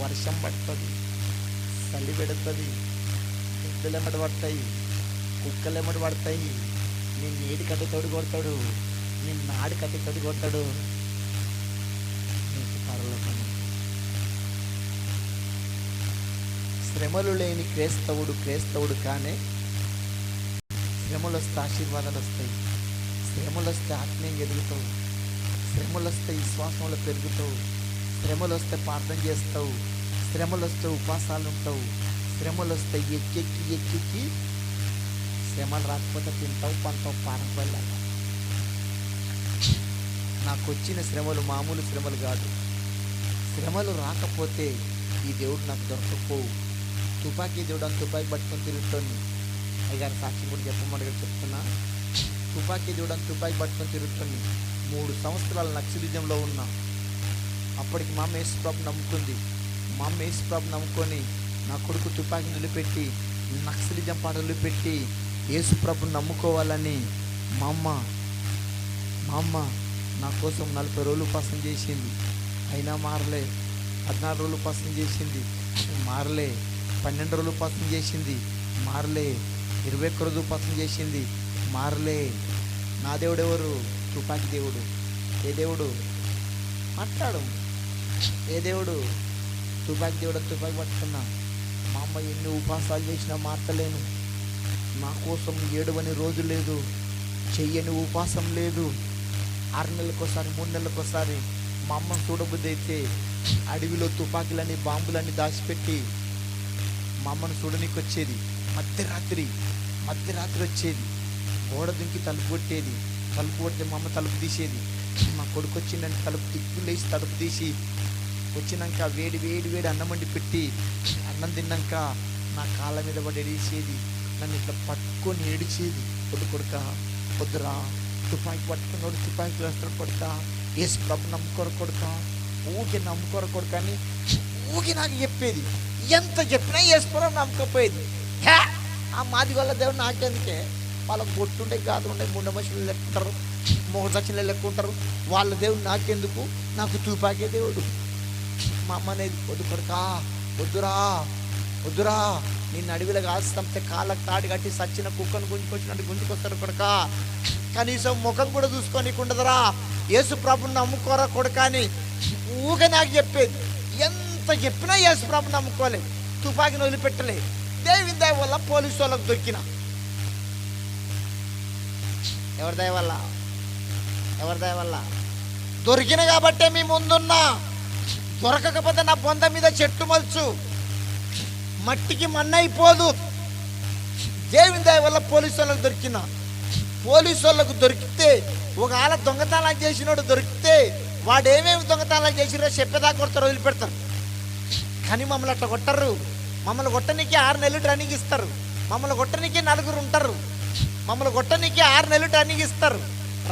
వర్షం పడుతుంది, చలి పెడుతుంది, ఎద్దులు ఎమ్మడి పడతాయి, కుక్కలు ఎమ్మడి పడతాయి, నీ నీటి కట్టి తోడు కొడతాడు, నీ నాడి కట్టి తోడు కొడతాడు. నీకు పరలోకం. శ్రమలు లేని క్రైస్తవుడు కానీ శ్రమలు వస్తే ఆశీర్వాదాలు వస్తాయి, శ్రమలు వస్తే ఆత్మీయంగా ఎదుగుతావు, శ్రమలు వస్తే విశ్వాసంలో పెరుగుతావు, శ్రమలు వస్తే ప్రార్థన చేస్తావు, శ్రమలు వస్తే ఉపవాసాలు ఉంటావు, శ్రమలు వస్తే ఎక్కెక్కి శ్రమలు రాకపోతే తింటావు, పంటావు, పానం వెళ్ళాలి. నాకు వచ్చిన శ్రమలు మామూలు శ్రమలు కాదు. శ్రమలు రాకపోతే ఈ దేవుడు నాకు దొరకపోవు. తుపాకీ దేవుడు అని తుపాకీ పట్టుకొని తిరుగుతాను. అయ్యగారు సాక్షి కూడా చెప్పమని చెప్తున్నా. తుపాకీ దేవుడు అని తుపాకీ పట్టుకొని తిరుగుతాను. 3 సంవత్సరాలు నక్సలిజంలో ఉన్నా. అప్పటికి మా అమ్మ యేసుప్రభుని నమ్ముకుంది. మా అమ్మ యేసుప్రభుని నమ్ముకొని నా కొడుకు తుపాకీ నిలబెట్టి నక్సలిజం పాటలు పెట్టి యేసుప్రభుని నమ్ముకోవాలని మా అమ్మ నా కోసం 40 రోజులు ఉపాసం చేసింది. అయినా మారలే. 14 రోజులు ఉపాసం చేసింది, మారలే. 12 రోజులు ఉపాసం చేసింది, మారలే. 21 రోజులు ఉపాసం చేసింది, మారలే. నా దేవుడు ఎవరు? తుపాకీ దేవుడు. ఏ దేవుడు? మాట్లాడు. ఏ దేవుడు? తుపాకీ దేవుడు. తుపాకీ పట్టుకున్నా. మా అమ్మ ఎన్ని ఉపవాసాలు చేసినా మార్చలేను. నా కోసం ఏడవని రోజు లేదు, చెయ్యని ఉపవాసం లేదు. 6 నెలలకోసారి 3 నెలలకోసారి మా అమ్మను చూడబుద్ధి అయితే అడవిలో తుపాకీలని బాంబులని దాచిపెట్టి మా అమ్మను చూడనీకి వచ్చేది. మధ్యరాత్రి వచ్చేది. గోడ దుంకి తలుపు కొట్టేది. తలుపు కొడితే మా అమ్మ తలుపు తీసేది. మా కొడుకు వచ్చిందంటే తలుపు తిప్పులేసి తలుపు తీసి వచ్చినాక వేడి అన్నం వండి పెట్టి అన్నం తిన్నాక నా కాళ్ళ మీద పడి ఏడిచేది. నన్ను ఇట్లా పట్టుకొని ఏడిచేది. కొడుక వద్దురా, తుపాకీ పట్టుకున్నాడు, తుపాకీలు వస్తాడు కొడుక, యేసుప్రభు నమ్ముకోరు కొడుక, ఊకి నమ్ముకోరు కొడుక అని ఊకి నాకు చెప్పేది. ఎంత చెప్పినా యేసుప్రభు నమ్మకపోయేది. ఆ మాది వల్ల దేవుడు నాకెందుకే? వాళ్ళకు బొట్టుండే గాదు ఉండే ముండ మనుషులు లెక్కుంటారు, మొగసచ్చిలు లెక్కుంటారు. వాళ్ళ దేవుడు నాకెందుకు? నాకు తుపాకీ దేవుడు. మా అమ్మ అనేది వద్దు కొడుకా, వద్దురా నిన్ను అడవిలో కాస్తంతే కాళ్ళకు తాడి కట్టి సచ్చిన కుక్కను గుంజుకొచ్చినట్టు గుంజుకొస్తారు కొడుక. కనీసం ముఖం కూడా చూసుకోనికుండదురా, యేసుప్రభుని నమ్ముకోరా కొడుక అని ఊగా నాకు చెప్పేది. ఎంత చెప్పినా యేసుప్రభుని నమ్ముకోలే, తుపాకీని వదిలిపెట్టలే. దేవుని దయ వల్ల పోలీసు వాళ్ళకు దొరికిన. ఎవరి దయ వల్ల దొరికిన కాబట్టే మీ ముందున్నా. దొరకకపోతే నా బొంద మీద చెట్టు మలుచు, మట్టికి మన్నైపోదు. దేవుని దయ వల్ల పోలీసు వాళ్ళకు దొరికిన. పోలీసు వాళ్ళకు దొరికితే ఒకవేళ దొంగతనాలు చేసినోడు దొరికితే వాడు ఏమేమి దొంగతనాలు చేసిరో చెప్పేదాకా కొడతారు, వదిలిపెడతారు. కానీ మమ్మల్ని అట్లా కొట్టరు. మమ్మల్ని కొట్టనికి 6 నెలలు ట్రైనింగ్ ఇస్తారు. మమ్మల్ని కొట్టనికి 4 ఉంటారు. మమ్మల్ని కొట్టనికి 6 నెలలు ట్రైనింగ్ ఇస్తారు.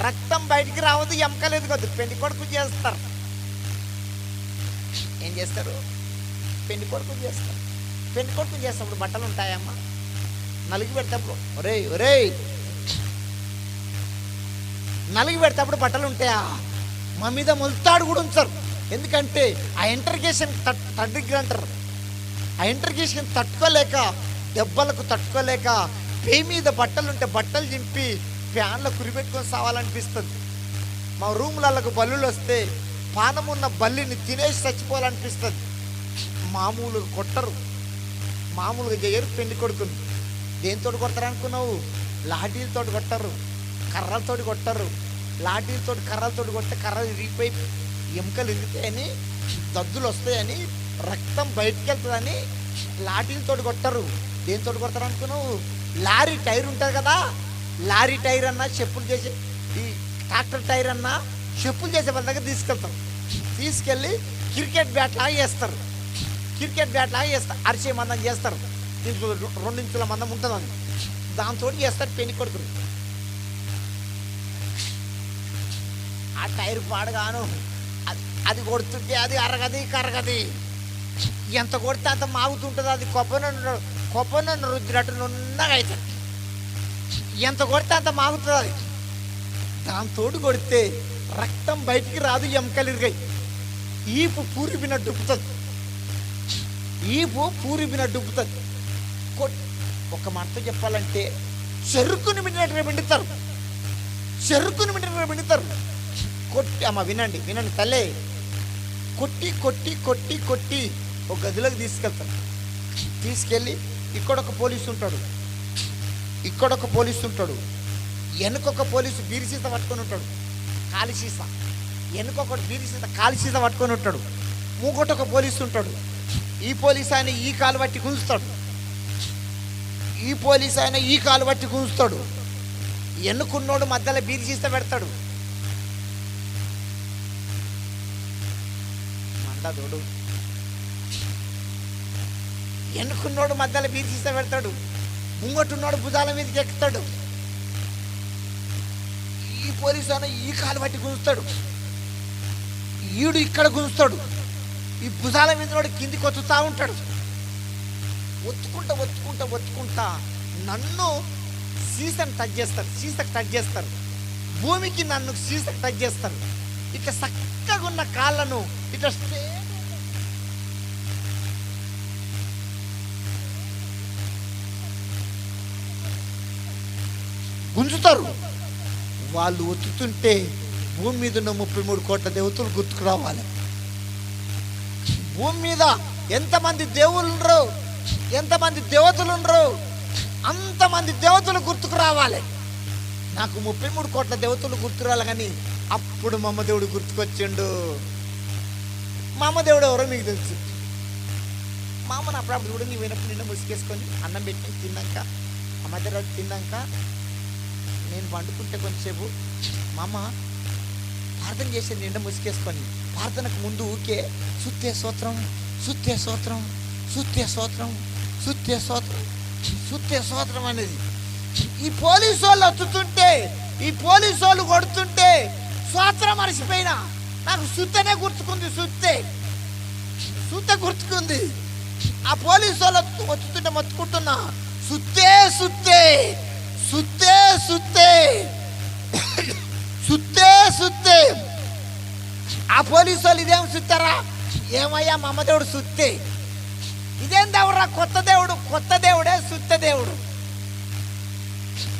రక్తం బయటికి రావద్దు, ఎమకలేదు కదా, పెళ్లి కొడుకు చేస్తారు. ఏం చేస్తారు? పెళ్లి కొడుకు చేస్తారు. పెళ్లి కొడుకు చేసినప్పుడు బట్టలు ఉంటాయమ్మా? నలిగి పెడతాప్పుడు ఒరేయ్ నలిగి పెడతాప్పుడు బట్టలు ఉంటాయా? మా మీద మొలుతాడు కూడా ఉంచారు. ఎందుకంటే ఆ ఇంటర్గేషన్ అంటారు. ఆ ఇంటర్గేషన్ తట్టుకోలేక, దెబ్బలకు తట్టుకోలేక పే మీద బట్టలు ఉంటే బట్టలు చింపి ఫ్యాన్లో కురిపెట్టుకొని సావాలనిపిస్తుంది. మా రూములకు బల్లులు వస్తే పానమున్న బల్లిని తినేసి చచ్చిపోవాలనిపిస్తుంది. మామూలుగా కొట్టరు, మామూలుగా చేయరు. పెళ్లి కొడుకుని దేనితో కొడతారు అనుకున్నావు? లాఠీలతో కొట్టరు, కర్రలతోటి కొట్టరు. లాఠీలతో కర్రలతో కొడితే కర్రలు ఇరిగిపోయి ఎముకలు ఇరుగుతాయని, దద్దులు వస్తాయని, రక్తం బయటికి వెళ్తుందని లాఠీలతో కొట్టరు. దేనితో కొడతారు అనుకున్నావు? లారీ టైర్ ఉంటుంది కదా, లారీ టైర్ అన్నా, చెప్పులు చేసే ఈ ట్రాక్టర్ టైర్ అన్నా చెప్పులు చేసే వాళ్ళ దగ్గర తీసుకెళ్తారు. తీసుకెళ్ళి క్రికెట్ బ్యాట్ లాగా వేస్తారు. అరిసే మందం చేస్తారు. దీంట్లో 2 ఇంచుల మందం ఉంటుందని దాంతో చేస్తారు పెళ్లి కొడుకుని. ఆ టైర్ పాడగాను అది కొడుతుంటే అది అరగది కరగది. ఎంత కొడితే అంత మాగుతుంటుంది. అది కొప్పనన్ను రుద్దినట్టు నున్నగా అవుతుంది. ఎంత కొడితే అంత మాగుతుంది. అది దాంతో కొడితే రక్తం బయటికి రాదు, ఎముకలు ఇరిగాయి, ఈపు పూరిపినట్టు డుప్పుతుంది. ఈపు పూరిపిన డుబ్బుతుంది. ఒక మాటతో చెప్పాలంటే చెరుకుని మిండినట్టుగా పిండుతారు, చెరుకుని మిండినట్టుగా పిండుతారు. కొట్టి అమ్మ వినండి వినండి తల్లే, కొట్టి కొట్టి కొట్టి కొట్టి ఒక గదిలోకి తీసుకెళ్తారు. తీసుకెళ్ళి ఇక్కడొక పోలీసు ఉంటాడు, ఇక్కడొక పోలీసు ఉంటాడు, వెనుకొక పోలీసు బీరి సీత పట్టుకొని ఉంటాడు, కాలి సీస. వెనుకొకటి బీరి సీత కాలి సీత పట్టుకొని ఉంటాడు. మూగొట్టొక పోలీసు ఉంటాడు. ఈ పోలీసు ఆయన ఈ కాలు పట్టి గుంజుతాడు, ఈ పోలీసు ఆయన ఈ కాలు పట్టి గుంజుతాడు. ఎన్నుకున్నోడు మధ్యలో బీరి సీస పెడతాడు. మందోడు ఎన్నుకున్నోడు మధ్యలో బీరి సీస పెడతాడు. ముంగట్టున్నోడు భుజాల మీదకి ఎక్కుతాడు. ఈ పోలీసు ఆయన ఈ కాలు పట్టి గుంజుతాడు, ఈడు ఇక్కడ గుంజుతాడు. ఈ భుజాల మీద కిందికి ఒత్తుతా ఉంటాడు. ఒత్తుకుంటా ఒత్తుకుంటా ఒత్తుకుంటా నన్ను సీసను టచ్ చేస్తారు, సీసకు టచ్ చేస్తారు. భూమికి నన్ను సీసకు టచ్ చేస్తారు. ఇట్లా చక్కగా ఉన్న కాళ్ళను ఇట్లా గుంజుతారు. వాళ్ళు ఒత్తుతుంటే భూమి మీద ఉన్న 33 కోట్ల దేవతలు గుర్తుకు రావాలి. భూమి మీద ఎంతమంది దేవుళ్ళు ఉండరు, ఎంతమంది దేవతలు ఉండరు, అంతమంది దేవతలు గుర్తుకు రావాలి. నాకు 33 కోట్ల దేవతలు గుర్తు రాలి. కానీ అప్పుడు మా అమ్మ దేవుడు గుర్తుకొచ్చిండు. మా అమ్మ దేవుడు ఎవరో మీకు తెలుసు. మా అమ్మను అప్పుడప్పుడు కూడా నీ వినప్పుడు నిన్న ముసుకేసుకొని అన్నం పెట్టి తిన్నాక ఆ మధ్య రోజు తిన్నాక నేను వండుకుంటే కొంచెంసేపు మా అమ్మ ప్రార్థన చేసేది నిండా ముసుకేసుకొని. ప్రార్థనకు ముందు ఊకే సుత్తే స్తోత్రం, సుత్తే స్తోత్రం, సుత్తే స్తోత్రం, సుత్తే స్తోత్రం, సుత్తే స్తోత్రం అనేది. ఈ పోలీసు వాళ్ళు వచ్చుతుంటే, ఈ పోలీసు వాళ్ళు కొడుతుంటే స్తోత్రం మరిచిపోయినా. నాకు సుత్తనే గుర్తుకుంది, సుత్తే సుత్తే గుర్తుకుంది. ఆ పోలీసు వాళ్ళు వచ్చుతుంటే మొత్తుకుంటున్నా సుత్తే సుత్తే సుత్తే సుత్తే సుత్తే సుత్తే. ఆ పోలీసు వాళ్ళు ఇదేం సుత్తారా? ఏమయ్యా మా అమ్మ దేవుడు సుత్తే. ఇదేం దేవుడురా? కొత్త దేవుడు, కొత్త దేవుడే సుత్త దేవుడు.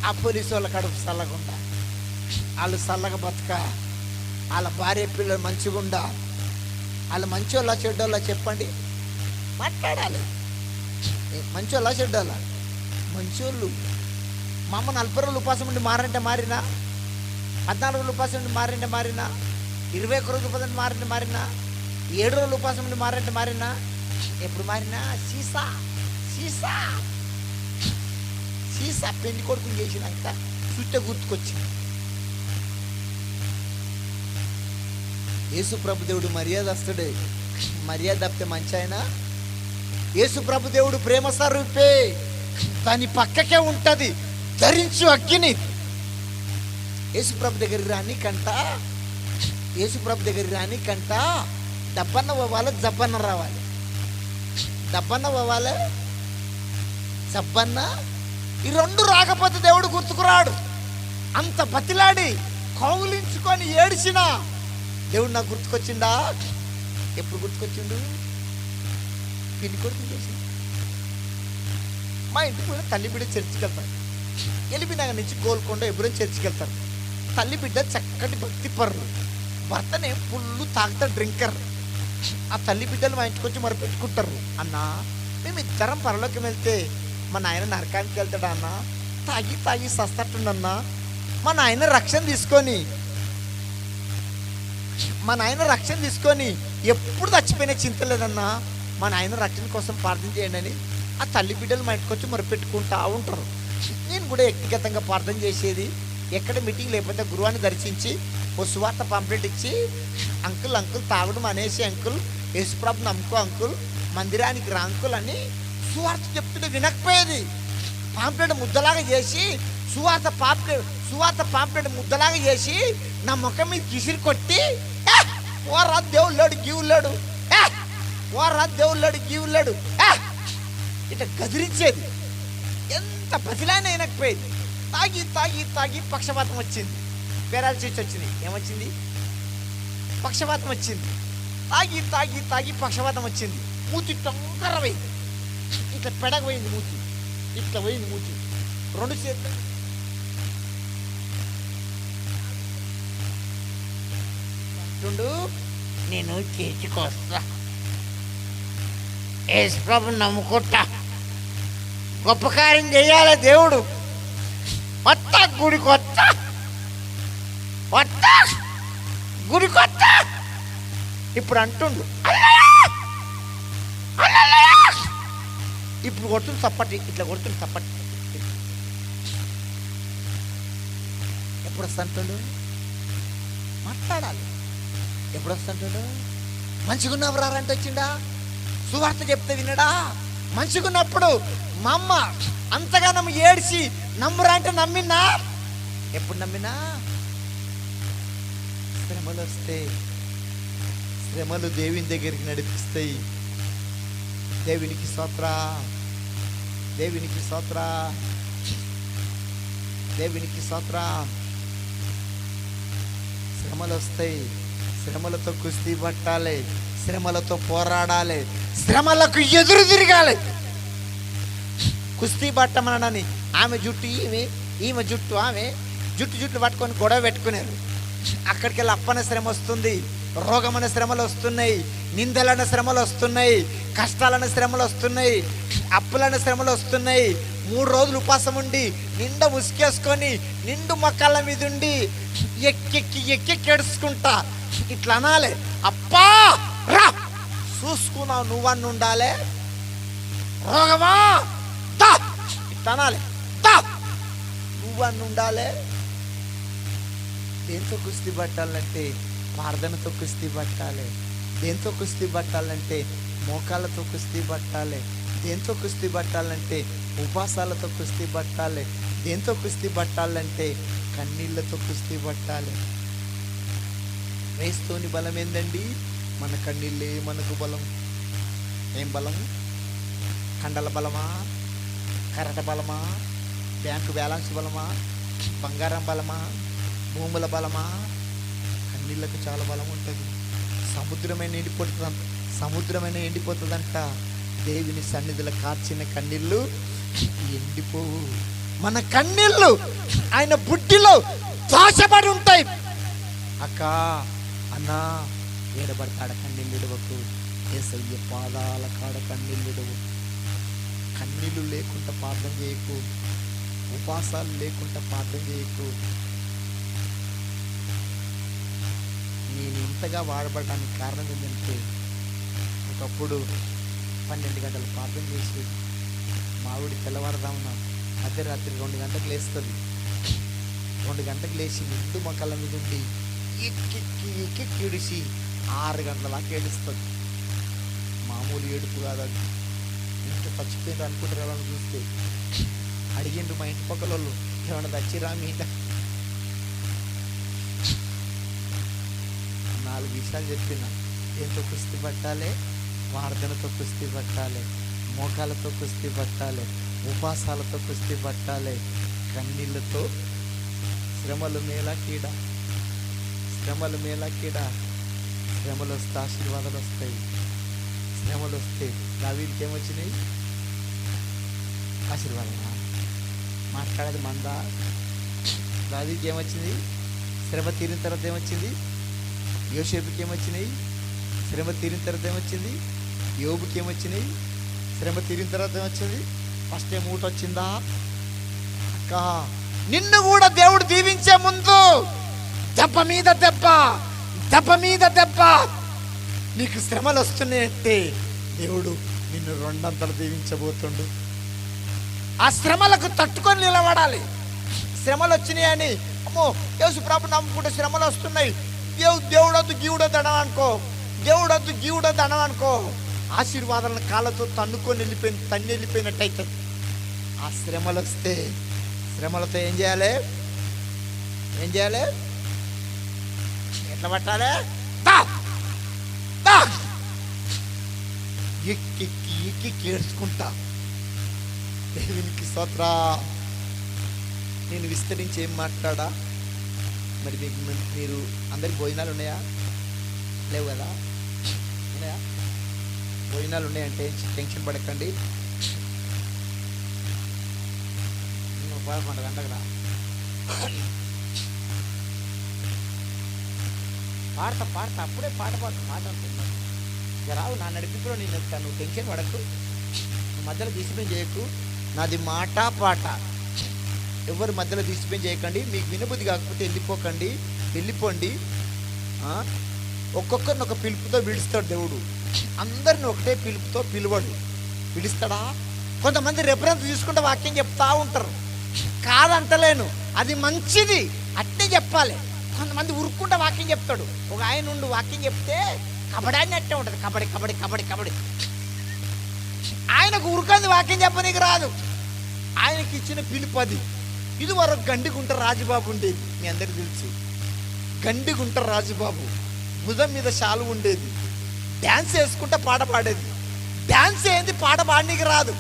ఆ పోలీసు వాళ్ళ కడుపు చల్లగుండా, వాళ్ళు చల్లగా బతక, వాళ్ళ భార్య పిల్లలు మంచిగుండా, వాళ్ళు మంచోళ్ళ చెడ్డోళ్ళ చెప్పండి, మాట్లాడాలి. మంచోళ్ళ చెడ్డోళ్ళ? మంచోళ్ళు. మా అమ్మ 40 రోజులు ఉపాసం ఉండి మారంటే మారినా, 14 రోజులు ఉపాసం ఉండి మారంటే మారినా, 21 రోజులు ఉపాసం మారంటే మారినా, 7 రోజులు ఉపాసం ఉండి మారంటే మారినా, ఎప్పుడు మారినా సీసా సీసా సీసా పెళ్లి కొడుకుని చేసినాక చుట్ట గుర్తుకొచ్చింది. యేసు ప్రభు దేవుడు మర్యాదస్తుడే. మర్యాద తప్పితే మంచి ఆయన. యేసు ప్రభు దేవుడు ప్రేమ స్వరూపే. దాని పక్కకే ఉంటది ధరించు అగ్గిని. యేసు ప్రభు దగ్గరికి రాని కంట, యేసు ప్రభు దగ్గరికి రాని కంట దబ్బన్న పోవాలి, జబ్బన్న రావాలి. దబ్బన్న పోవాలి, జబ్బన్న. ఈ రెండు రాకపోతే దేవుడు గుర్తుకురాడు. అంత బతిలాడి కౌలించుకొని ఏడిచిన దేవుడు నాకు గుర్తుకొచ్చిండా? ఎప్పుడు గుర్తుకొచ్చిండు? పిన్ని కొడుకు చేసి మా ఇంటికి కూడా తల్లి బిడ్డ చర్చికి వెళ్తారు. ఎలిపినాగ నుంచి గోల్కొండ ఎప్పుడైనా చర్చికి వెళ్తారు. తల్లి బిడ్డ చక్కటి భక్తి పరులు, భర్తనే ఫుల్లు తాగుతారు, డ్రింకర్. ఆ తల్లి బిడ్డలు మా ఇంటికి వచ్చి మరి పెట్టుకుంటారు. అన్నా మేము ఇద్దరం పరలోకి వెళ్తే మా నాయన నరకానికి వెళ్తాడా అన్న? తాగి తాగి సస్తట్టున్నా. మా నాయన రక్షణ తీసుకొని, మా నాయన రక్షణ తీసుకొని ఎప్పుడు చచ్చిపోయినా చింత లేదన్నా. మా నాయన రక్షణ కోసం ప్రార్థన చేయండి అని ఆ తల్లి బిడ్డలు మా ఇంటికి వచ్చి మొరపెట్టుకుంటా ఉంటారు. నేను కూడా వ్యక్తిగతంగా ప్రార్థన చేసేది. ఎక్కడ మీటింగ్ లేకపోతే గురువాన్ని దర్శించి ఓ సువార్త పాంప్లెట్ ఇచ్చి, అంకుల్ అంకుల్ తాగడం అనేసి, అంకుల్ యేసుప్రభుని నమ్ముకో అంకుల్, మందిరానికి రా అంకుల్ అని సువార్త చెప్తుంటే వినకపోయేది. పాంప్లెట్ ముద్దలాగా చేసి, సువార్త పాంప్లెట్ ముద్దలాగా చేసి నా ముఖం మీద కిసిరి కొట్టి, ఓ రా దేవుళ్ళాడు గీవుళ్ళాడు, ఓ రా దేవుళ్ళాడు గీవుళ్ళాడు ఇట్లా గదిరించేది. ఎంత బతిలానే వినకపోయేది. తాగి తాగి తాగి పక్షపాతం వచ్చింది, పెరాలసిస్ వచ్చింది. ఏమొచ్చింది? పక్షపాతం వచ్చింది. తాగి తాగి తాగి పక్షపాతం వచ్చింది. మూతి టొంకర పోయింది, ఇట్లా పెడగ పోయింది మూతి, ఇట్లా పోయింది మూతి. 2 చేతులు అంటుండు, నేను చర్చికి వస్తా, యేసు ప్రభుని నమ్ముకుంటా, గొప్ప కార్యం చేయాలి దేవుడు, వస్తా గుడికి వస్తా, గుడికి వస్తా. ఇప్పుడు అంటుండు ఇప్పుడు కొడుతుంది చప్పటి, ఇట్లా కొడుతుంది చప్పటి. ఎప్పుడు వస్తా అంటుండు? మాట్లాడాలి. ఎప్పుడు వస్తా అంటుండు? మంచిగున్నావు రారంటే వచ్చిండా, సువార్త చెప్తే వినడా? మంచిగున్నప్పుడు మా అమ్మ అంతగానం ఏడ్చి నమ్మురా అంటే నమ్మినా? ఎప్పుడు నమ్మినా? శ్రమలు వస్తే, శ్రమలు దేవుని దగ్గరికి నడిపిస్తాయి. దేవునికి స్తోత్ర, దేవునికి స్తోత్ర, దేవునికి స్తోత్ర. శ్రమలు వస్తాయి, శ్రమలతో కుస్తీ పట్టాలి, శ్రమలతో పోరాడాలి, శ్రమలకు ఎదురు తిరగాలి. కుస్తీ పట్టమనని ఆమె జుట్టు ఈమె జుట్టు ఆమె జుట్టు పట్టుకొని గొడవ పెట్టుకునేది. అక్కడికి వెళ్ళి అప్పన శ్రమ వస్తుంది, రోగమైన శ్రమలు వస్తున్నాయి, నిందలైన శ్రమలు వస్తున్నాయి, కష్టాలైన శ్రమలు వస్తున్నాయి, అప్పులైన శ్రమలు వస్తున్నాయి. 3 రోజులు ఉపవాసం ఉండి నిండా ఉసుకేసుకొని నిండు మొక్కల మీద ఉండి ఎక్కెక్కి ఏడుచుకుంటా ఇట్లా అనాలి, అప్పా రా చూసుకున్నావు నువ్వన్నీ ఉండాలి, రోగమా దా ఇట్లా అనాలి, దా నువ్వన్నీ ఉండాలి. దేంతో కుస్తీ పట్టాలంటే ప్రార్థనతో కుస్తీ పట్టాలి. దేంతో కుస్తీ పట్టాలంటే మోకాళ్ళతో కుస్తీ పట్టాలి. దేంతో కుస్తీ పట్టాలంటే ఉపవాసాలతో కుస్తీ పట్టాలి. దేంతో కుస్తీ పట్టాలంటే కన్నీళ్ళతో కుస్తీ పట్టాలి. క్రైస్తవుని బలం ఏందండి? మన కన్నీళ్ళే మనకు బలం. ఏం బలం? కండల బలమా, కరెంట్ బలమా, బ్యాంకు బ్యాలెన్స్ బలమా, బంగారం బలమా, భూముల బలమా? కన్నీళ్ళకు చాలా బలం ఉంటుంది. సముద్రమైన ఎండిపోతుందంట. దేవుని సన్నిధిలో కార్చిన కన్నీళ్ళు ఎండిపోవు. మన కన్నీళ్ళు ఆయన బుడ్డిలో దాచబడి ఉంటాయి. అక్క అన్నా ఏడబడతాడ కన్నీళ్ళు ఇడవకు, యేసయ్య పాదాల కాడ కన్నీళ్ళు ఇడవు. కన్నీళ్ళు లేకుండా ప్రార్థన చేయకు, ఉపవాసాలు లేకుండా ప్రార్థన చేయకు. నేను ఇంతగా వాడబడడానికి కారణం ఏంటంటే, ఒకప్పుడు 12 గంటలు ప్రార్థన చేసి మావిడి తెల్లవారుదామున అర్ధరాత్రి 2 గంటలకు లేస్తుంది. 2 గంటలకు లేచి నిండు మొక్కల మీద ఉండి ఎక్కి ఏడిసి 6 గంటల దాకా ఏడుస్తుంది. మామూలు ఏడుపు కాదు అది. ఇంత చచ్చిపోయింది అనుకుంటారు ఎవరైనా చూస్తే. అడిగిండు మా ఇంటి పక్కల వాళ్ళు, ఏమన్నా దచ్చిరా మీద 4 విషయాలు చెప్పిన. దేంతో కుస్తీ పట్టాలి? ప్రార్థనతో కుస్తీ పట్టాలి, మోకాలతో కుస్తీ పట్టాలి, ఉపవాసాలతో కుస్తీ పట్టాలి, కన్నీళ్ళతో. శ్రమలు మేలా కీడ, శ్రమలు మేలా కీడ. శ్రమలు వస్తే ఆశీర్వాదాలు వస్తాయి. శ్రమలు వస్తే దావీదుకి ఏమొచ్చినాయి? ఆశీర్వాదమా? మాట్లాడేది మందా? దావీదుకి ఏమొచ్చింది? శ్రమ తీరిన తర్వాత ఏమొచ్చింది? యోసేపుకి ఏమొచ్చినాయి? శ్రమ తీరిన తర్వాత ఏమొచ్చింది? యోబుకి ఏమొచ్చినాయి? శ్రమ తీరిన తర్వాత ఏమొచ్చింది? ఫస్ట్ టైం ఊట వచ్చిందా? అక్క నిన్ను కూడా దేవుడు దీవించే ముందు దెబ్బ మీద దెబ్బ, దెబ్బ మీద దెబ్బ. నీకు శ్రమలు వస్తున్నాయంటే దేవుడు నిన్ను 2 అంతలు దీవించబోతుండు. ఆ శ్రమలకు తట్టుకొని నిలబడాలి. శ్రమలు వచ్చినాయని అమ్మో యేసు ప్రభు నమ్ముకుంటే శ్రమలు వస్తున్నాయి, దేవుడొద్దు గీవుడొద్దు అనం అనుకో, దేవుడొద్దు గీవుడొద్దు అనం అనుకో, ఆశీర్వాదాలను కాళ్ళతో తన్నుకొని వెళ్ళిపోయినట్టయితే. ఆ శ్రమలు వస్తే శ్రమలతో ఏం చేయాలి? ఎట్లా పట్టాలి? ఎక్కి ఏడ్చుకుంటా. దేవునికి స్తోత్ర. నేను విస్తరించి ఏం మాట్లాడా? మరి మీరు అందరికి భోజనాలు ఉన్నాయా? లేవు కదా? ఉన్నాయా? భోజనాలు ఉన్నాయంటే టెన్షన్ పడకండి. నువ్వు 11 గంటలకు రా. పాడతా అప్పుడే పాట అంటున్నాను. రావు, నా నడిపింపులో నేను చెప్తాను, నువ్వు టెన్షన్ పడకు, నువ్వు మధ్యలో డిసిప్లిన్ చేయకు. నాది మాట పాట, ఎవరు మధ్యలో డిసిప్లిన్ చేయకండి. మీకు వినబుద్ధి కాకపోతే వెళ్ళిపోండి. ఒక్కొక్కరిని ఒక పిలుపుతో పిలుస్తాడు దేవుడు. అందరిని ఒకటే పిలుపుతో పిలుస్తాడా? కొంతమంది రెఫరెన్స్ తీసుకుంటే వాక్యం చెప్తా ఉంటారు, కాదంటలేను, అది మంచిది, అట్టే చెప్పాలి. కొంతమంది ఉరుక్కుంటే వాక్యం చెప్తాడు. ఒక ఆయన ఉండి వాక్యం చెప్తే కబడ్డీ అట్టే ఉంటుంది, కబడ్డీ. ఆయనకు ఉరుకంది వాక్యం చెప్పనీకి రాదు, ఆయనకి ఇచ్చిన పిలుపు అది. ఇది వరకు గండిగుంట రాజుబాబు ఉండేది, మీ అందరికీ తెలుసు. గండిగుంట రాజుబాబు భుజం మీద శాలు ఉండేది, డ్యాన్స్ వేసుకుంటే పాట పాడేది. డ్యాన్స్ ఏంది పాట పాడనీకి రాదు,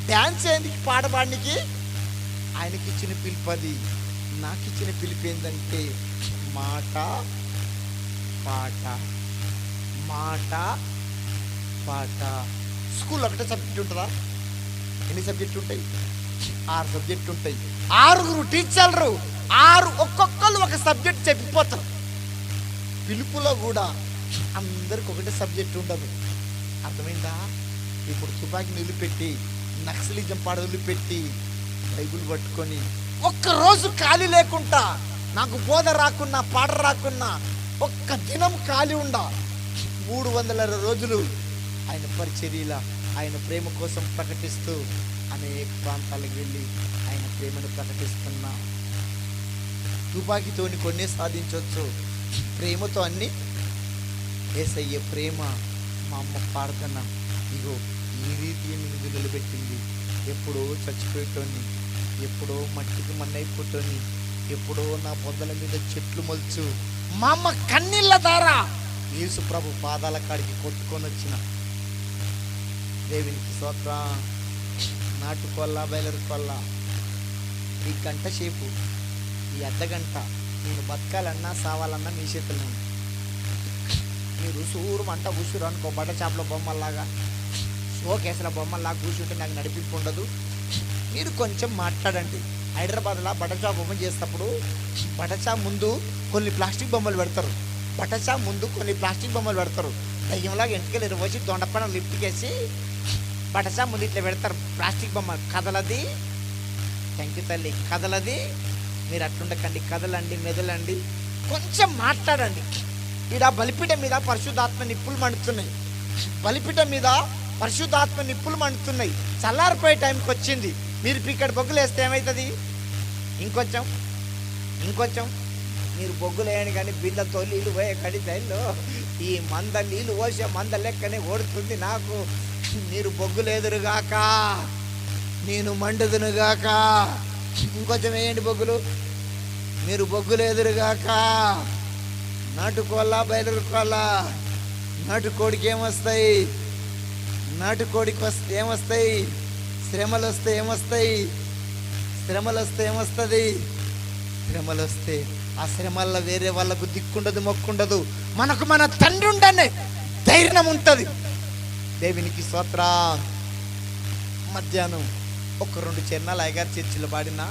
డ్యాన్స్ ఏంది పాట పాడనీకి. ఆయనకి ఇచ్చిన పిలుపు అది. నాకు ఇచ్చిన పిలుపు ఏంటంటే మాట పాట. స్కూల్లో ఒకటే సబ్జెక్ట్ ఉంటుందా? ఎన్ని సబ్జెక్టులు ఉంటాయి? 6 సబ్జెక్టులు ఉంటాయి. 6 టీచర్లు, 6 ఒక్కొక్కరు ఒక సబ్జెక్ట్ చెప్పిపోతారు. పిలుపులో కూడా అందరికి ఒకటే సబ్జెక్ట్ ఉండదు, అర్థమైందా? ఇప్పుడు తుపాకీని వదిలిపెట్టి, నక్సలిజం పాట వదిలిపెట్టి, బైబిల్ పట్టుకొని ఒక్కరోజు ఖాళీ లేకుండా, నాకు బోధ రాకున్నా పాట రాకున్నా ఒక్క దినం ఖాళీ 360 రోజులు ఆయన పరిచర్యల, ఆయన ప్రేమ కోసం ప్రకటిస్తూ అనేక ప్రాంతాలకు వెళ్ళి ఆయన ప్రేమను ప్రకటిస్తున్నా. తుపాకీతోని కొన్ని సాధించవచ్చు, ప్రేమతో అన్ని. యేసయ్య ప్రేమ మా అమ్మ ప్రార్థన ఇగో ఈ రీతి నిన్ను నిలబెట్టింది. ఎప్పుడో చచ్చిపోయేటోని, ఎప్పుడో మట్టికి మన్నైపోతోని, ఎప్పుడో నా పొదల మీద చెట్లు మొలుచు మా అమ్మ కన్నీళ్ళ ద్వారా యేసు ప్రభు పాదాల కాడికి కొట్టుకొని వచ్చిన దేవునికి స్తోత్రం. నాటుకోల్లా బయలురుకోల్లా ఈ గంట సేపు, ఈ అర్ధగంట నేను బతకాలన్నా సావాలన్నా మీ చేతుల్లో ఉంది. మీరు సూరు మంట కూర్చురు అనుకో, బట్ట చేపల బొమ్మల్లాగా, షోకేసుల బొమ్మల్లాగా కూర్చుంటే నాకు నడిపింపు ఉండదు. మీరు కొంచెం మాట్లాడండి. హైదరాబాద్లో బటచా బొమ్మ చేసేటప్పుడు బటచా ముందు కొన్ని ప్లాస్టిక్ బొమ్మలు పెడతారు, దయ్యంలాగా ఎంటికలు ఇరవచ్చి దొండపడం లిఫ్ట్కేసి బటచా ముందు ఇట్లా పెడతారు ప్లాస్టిక్ బొమ్మ. కదలది, థ్యాంక్ యూ తల్లి, కదలది. మీరు అట్లుండకండి, కదలండి, మెదలండి, కొంచెం మాట్లాడండి. ఈడ బలిపీఠం మీద పరిశుద్ధాత్మ నిప్పులు మండుతున్నాయి. చల్లారిపోయే టైంకి వచ్చింది. మీరు ఇక్కడ బొగ్గులు వేస్తే ఏమవుతుంది? ఇంకొంచెం మీరు బొగ్గులు వేయని కానీ బిందెతో నీళ్ళు పోయే కడి టైంలో ఈ మంద నీళ్ళు పోసే మంద లెక్కనే ఓడుతుంది నాకు. మీరు బొగ్గులు ఎదురుగాక, నేను మండుదునుగాక. ఇంకొంచెం వేయండి బొగ్గులు. మీరు బొగ్గులు ఎదురుగాక. నాటుకోల్లా బయలురుకోల్లా. నాటుకోడికి ఏమొస్తాయి? ఏమొస్తాయి? శ్రమలు వస్తే ఏమొస్తుంది? శ్రమలు వస్తే ఆ శ్రమల్లో వేరే వాళ్ళకు దిక్కుండదు, మొక్కుండదు. మనకు మన తండ్రి ఉండనే ధైర్యం ఉంటుంది. దేవునికి స్తోత్రం. మధ్యాహ్నం 1-2 చరణాలు అయ్యగారి చర్చిలో పాడినా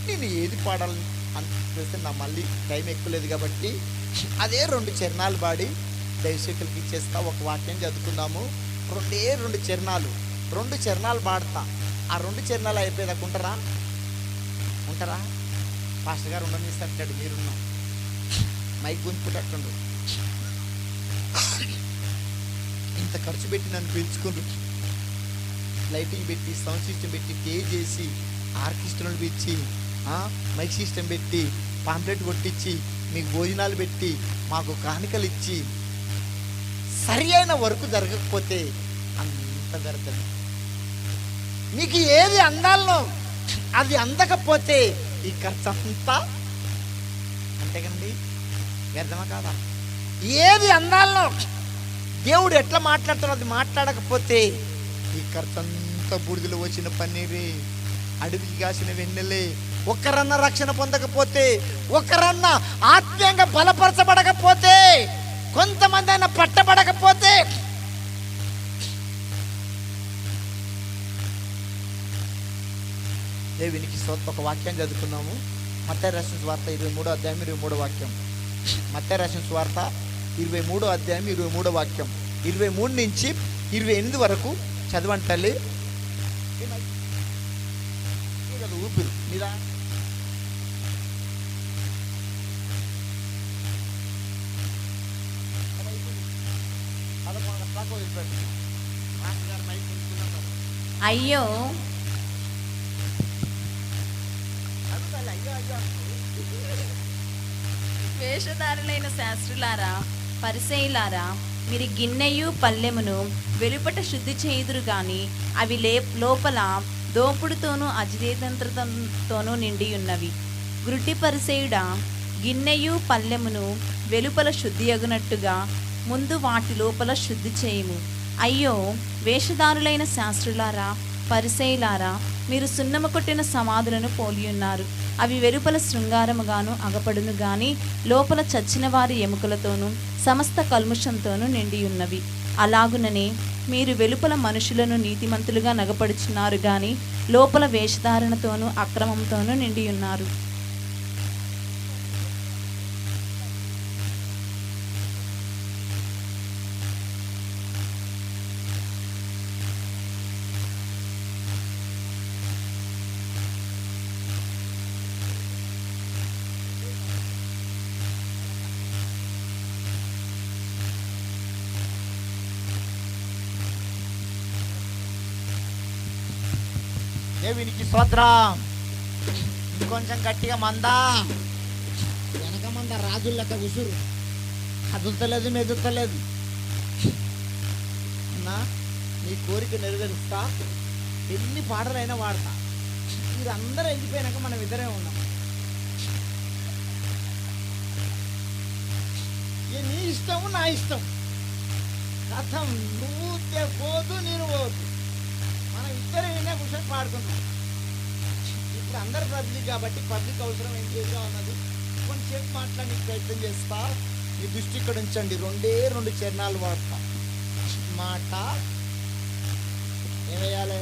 నేను ఏది పాడాలని అనిపిస్తే నా మళ్ళీ టైం ఎక్కువలేదు కాబట్టి అదే 2 చరణాలు పాడి దైవశక్తులకి ఇచ్చేస్తా. ఒక వాక్యం చదువుకుందాము. 2 చరణాలు పాడతా. ఆ 2 చరణాలు అయిపోయేదాకా ఉంటారా? పాస్టర్ గారు ఉండనిస్తాడు, మీరున్నా మైక్ గుంజుకుంటట్టుండ్రు. ఇంత ఖర్చు పెట్టి నన్ను పిలుచుకుండ్రు, లైటింగ్ పెట్టి, సౌండ్ సిస్టమ్ పెట్టి, పే చేసి, ఆర్కెస్ట్రాలు పెట్టి, మైక్ సిస్టమ్ పెట్టి, పాంప్లెట్ కొట్టించి, మీకు భోజనాలు పెట్టి, మాకు కానుకలు ఇచ్చి, సరి అయిన వర్క్ జరగకపోతే అంత జరగదు. మీకు ఏది అందాలనో అది అందకపోతే ఈ ఖర్చు అంతా అంతే కదండి, వ్యర్థమా కాదా? ఏది అందాలనో దేవుడు ఎట్లా మాట్లాడుతాడో అది మాట్లాడకపోతే ఈ ఖర్చు అంతా బూడిదలో వచ్చిన పన్నీరే, అడవికి కాసిన వెన్నెలే. ఒక్కరన్నా రక్షణ పొందకపోతే, ఒక్కరన్నా ఆత్మీయంగా బలపరచబడకపోతే, కొంతమంది అయినా పట్టబడకపోతే దేవునికి స్తోత్రం. ఒక వాక్యం చదువుకుందాము. మత్తయి రాసిన సువార్త 23వ అధ్యాయం 23వ వాక్యం. మత్తయి రాసిన సువార్త 23వ అధ్యాయం 23వ వాక్యం. 23 నుంచి 28 వరకు చదవండి తల్లి. ఊపిరి మీరా అయ్యో వేషధారులైన శాస్త్రులారా, పరిసయ్యులారా, మీరు గిన్నెయు పల్లెమును వెలుపట శుద్ధి చేయుదురు గాని అవి లోపల దోపుడుతోనూ అజితేంద్రతోనూ నిండి ఉన్నవి. గ్రుడ్డి పరిసయ్యుడా, గిన్నెయు పల్లెమును వెలుపల శుద్ధి అగునట్టుగా ముందు వాటి లోపల శుద్ధి చేయుము. అయ్యో వేషధారులైన శాస్త్రులారా, పరిసయ్యులారా, మీరు సున్నము కొట్టిన సమాధులను పోలియున్నారు. అవి వెలుపల శృంగారముగాను అగపడును గాని లోపల చచ్చిన వారి ఎముకలతోనూ సమస్త కల్ముషంతోనూ నిండి ఉన్నవి. అలాగుననే మీరు వెలుపల మనుషులను నీతిమంతులుగా నగపడుచున్నారు గాని లోపల వేషధారణతోనూ అక్రమంతోనూ నిండి ఉన్నారు. దేవునికి స్తోత్రం. ఇంకొంచెం గట్టిగా మందా. వెనక మంద రాజులక ఉసురు కదులుతలేదు, మెదులుతలేదు. అన్నా నీ కోరిక నెరవేరుస్తా, ఎన్ని పాటలైనా వాడతా. మీరు అందరూ వెళ్ళిపోయినాక మనం ఇద్దరే ఉన్నాం. నీ ఇష్టము నా ఇష్టం. కథం నువ్వు పోదు, నేను పోదు. మనం ఇద్దరు వినే కూర్చొని పాడుకుంటాం. ఇప్పుడు అందరు పబ్లిక్ కాబట్టి పబ్లిక్ అవసరం ఏం చేద్దాం అన్నది కొంచెంసేపు మాట్లాడడానికి ప్రయత్నం చేస్తా. మీ దృష్టి ఇక్కడ ఉంచండి. 2 చరణాలు వాడతా. మాట ఏమేయాలి?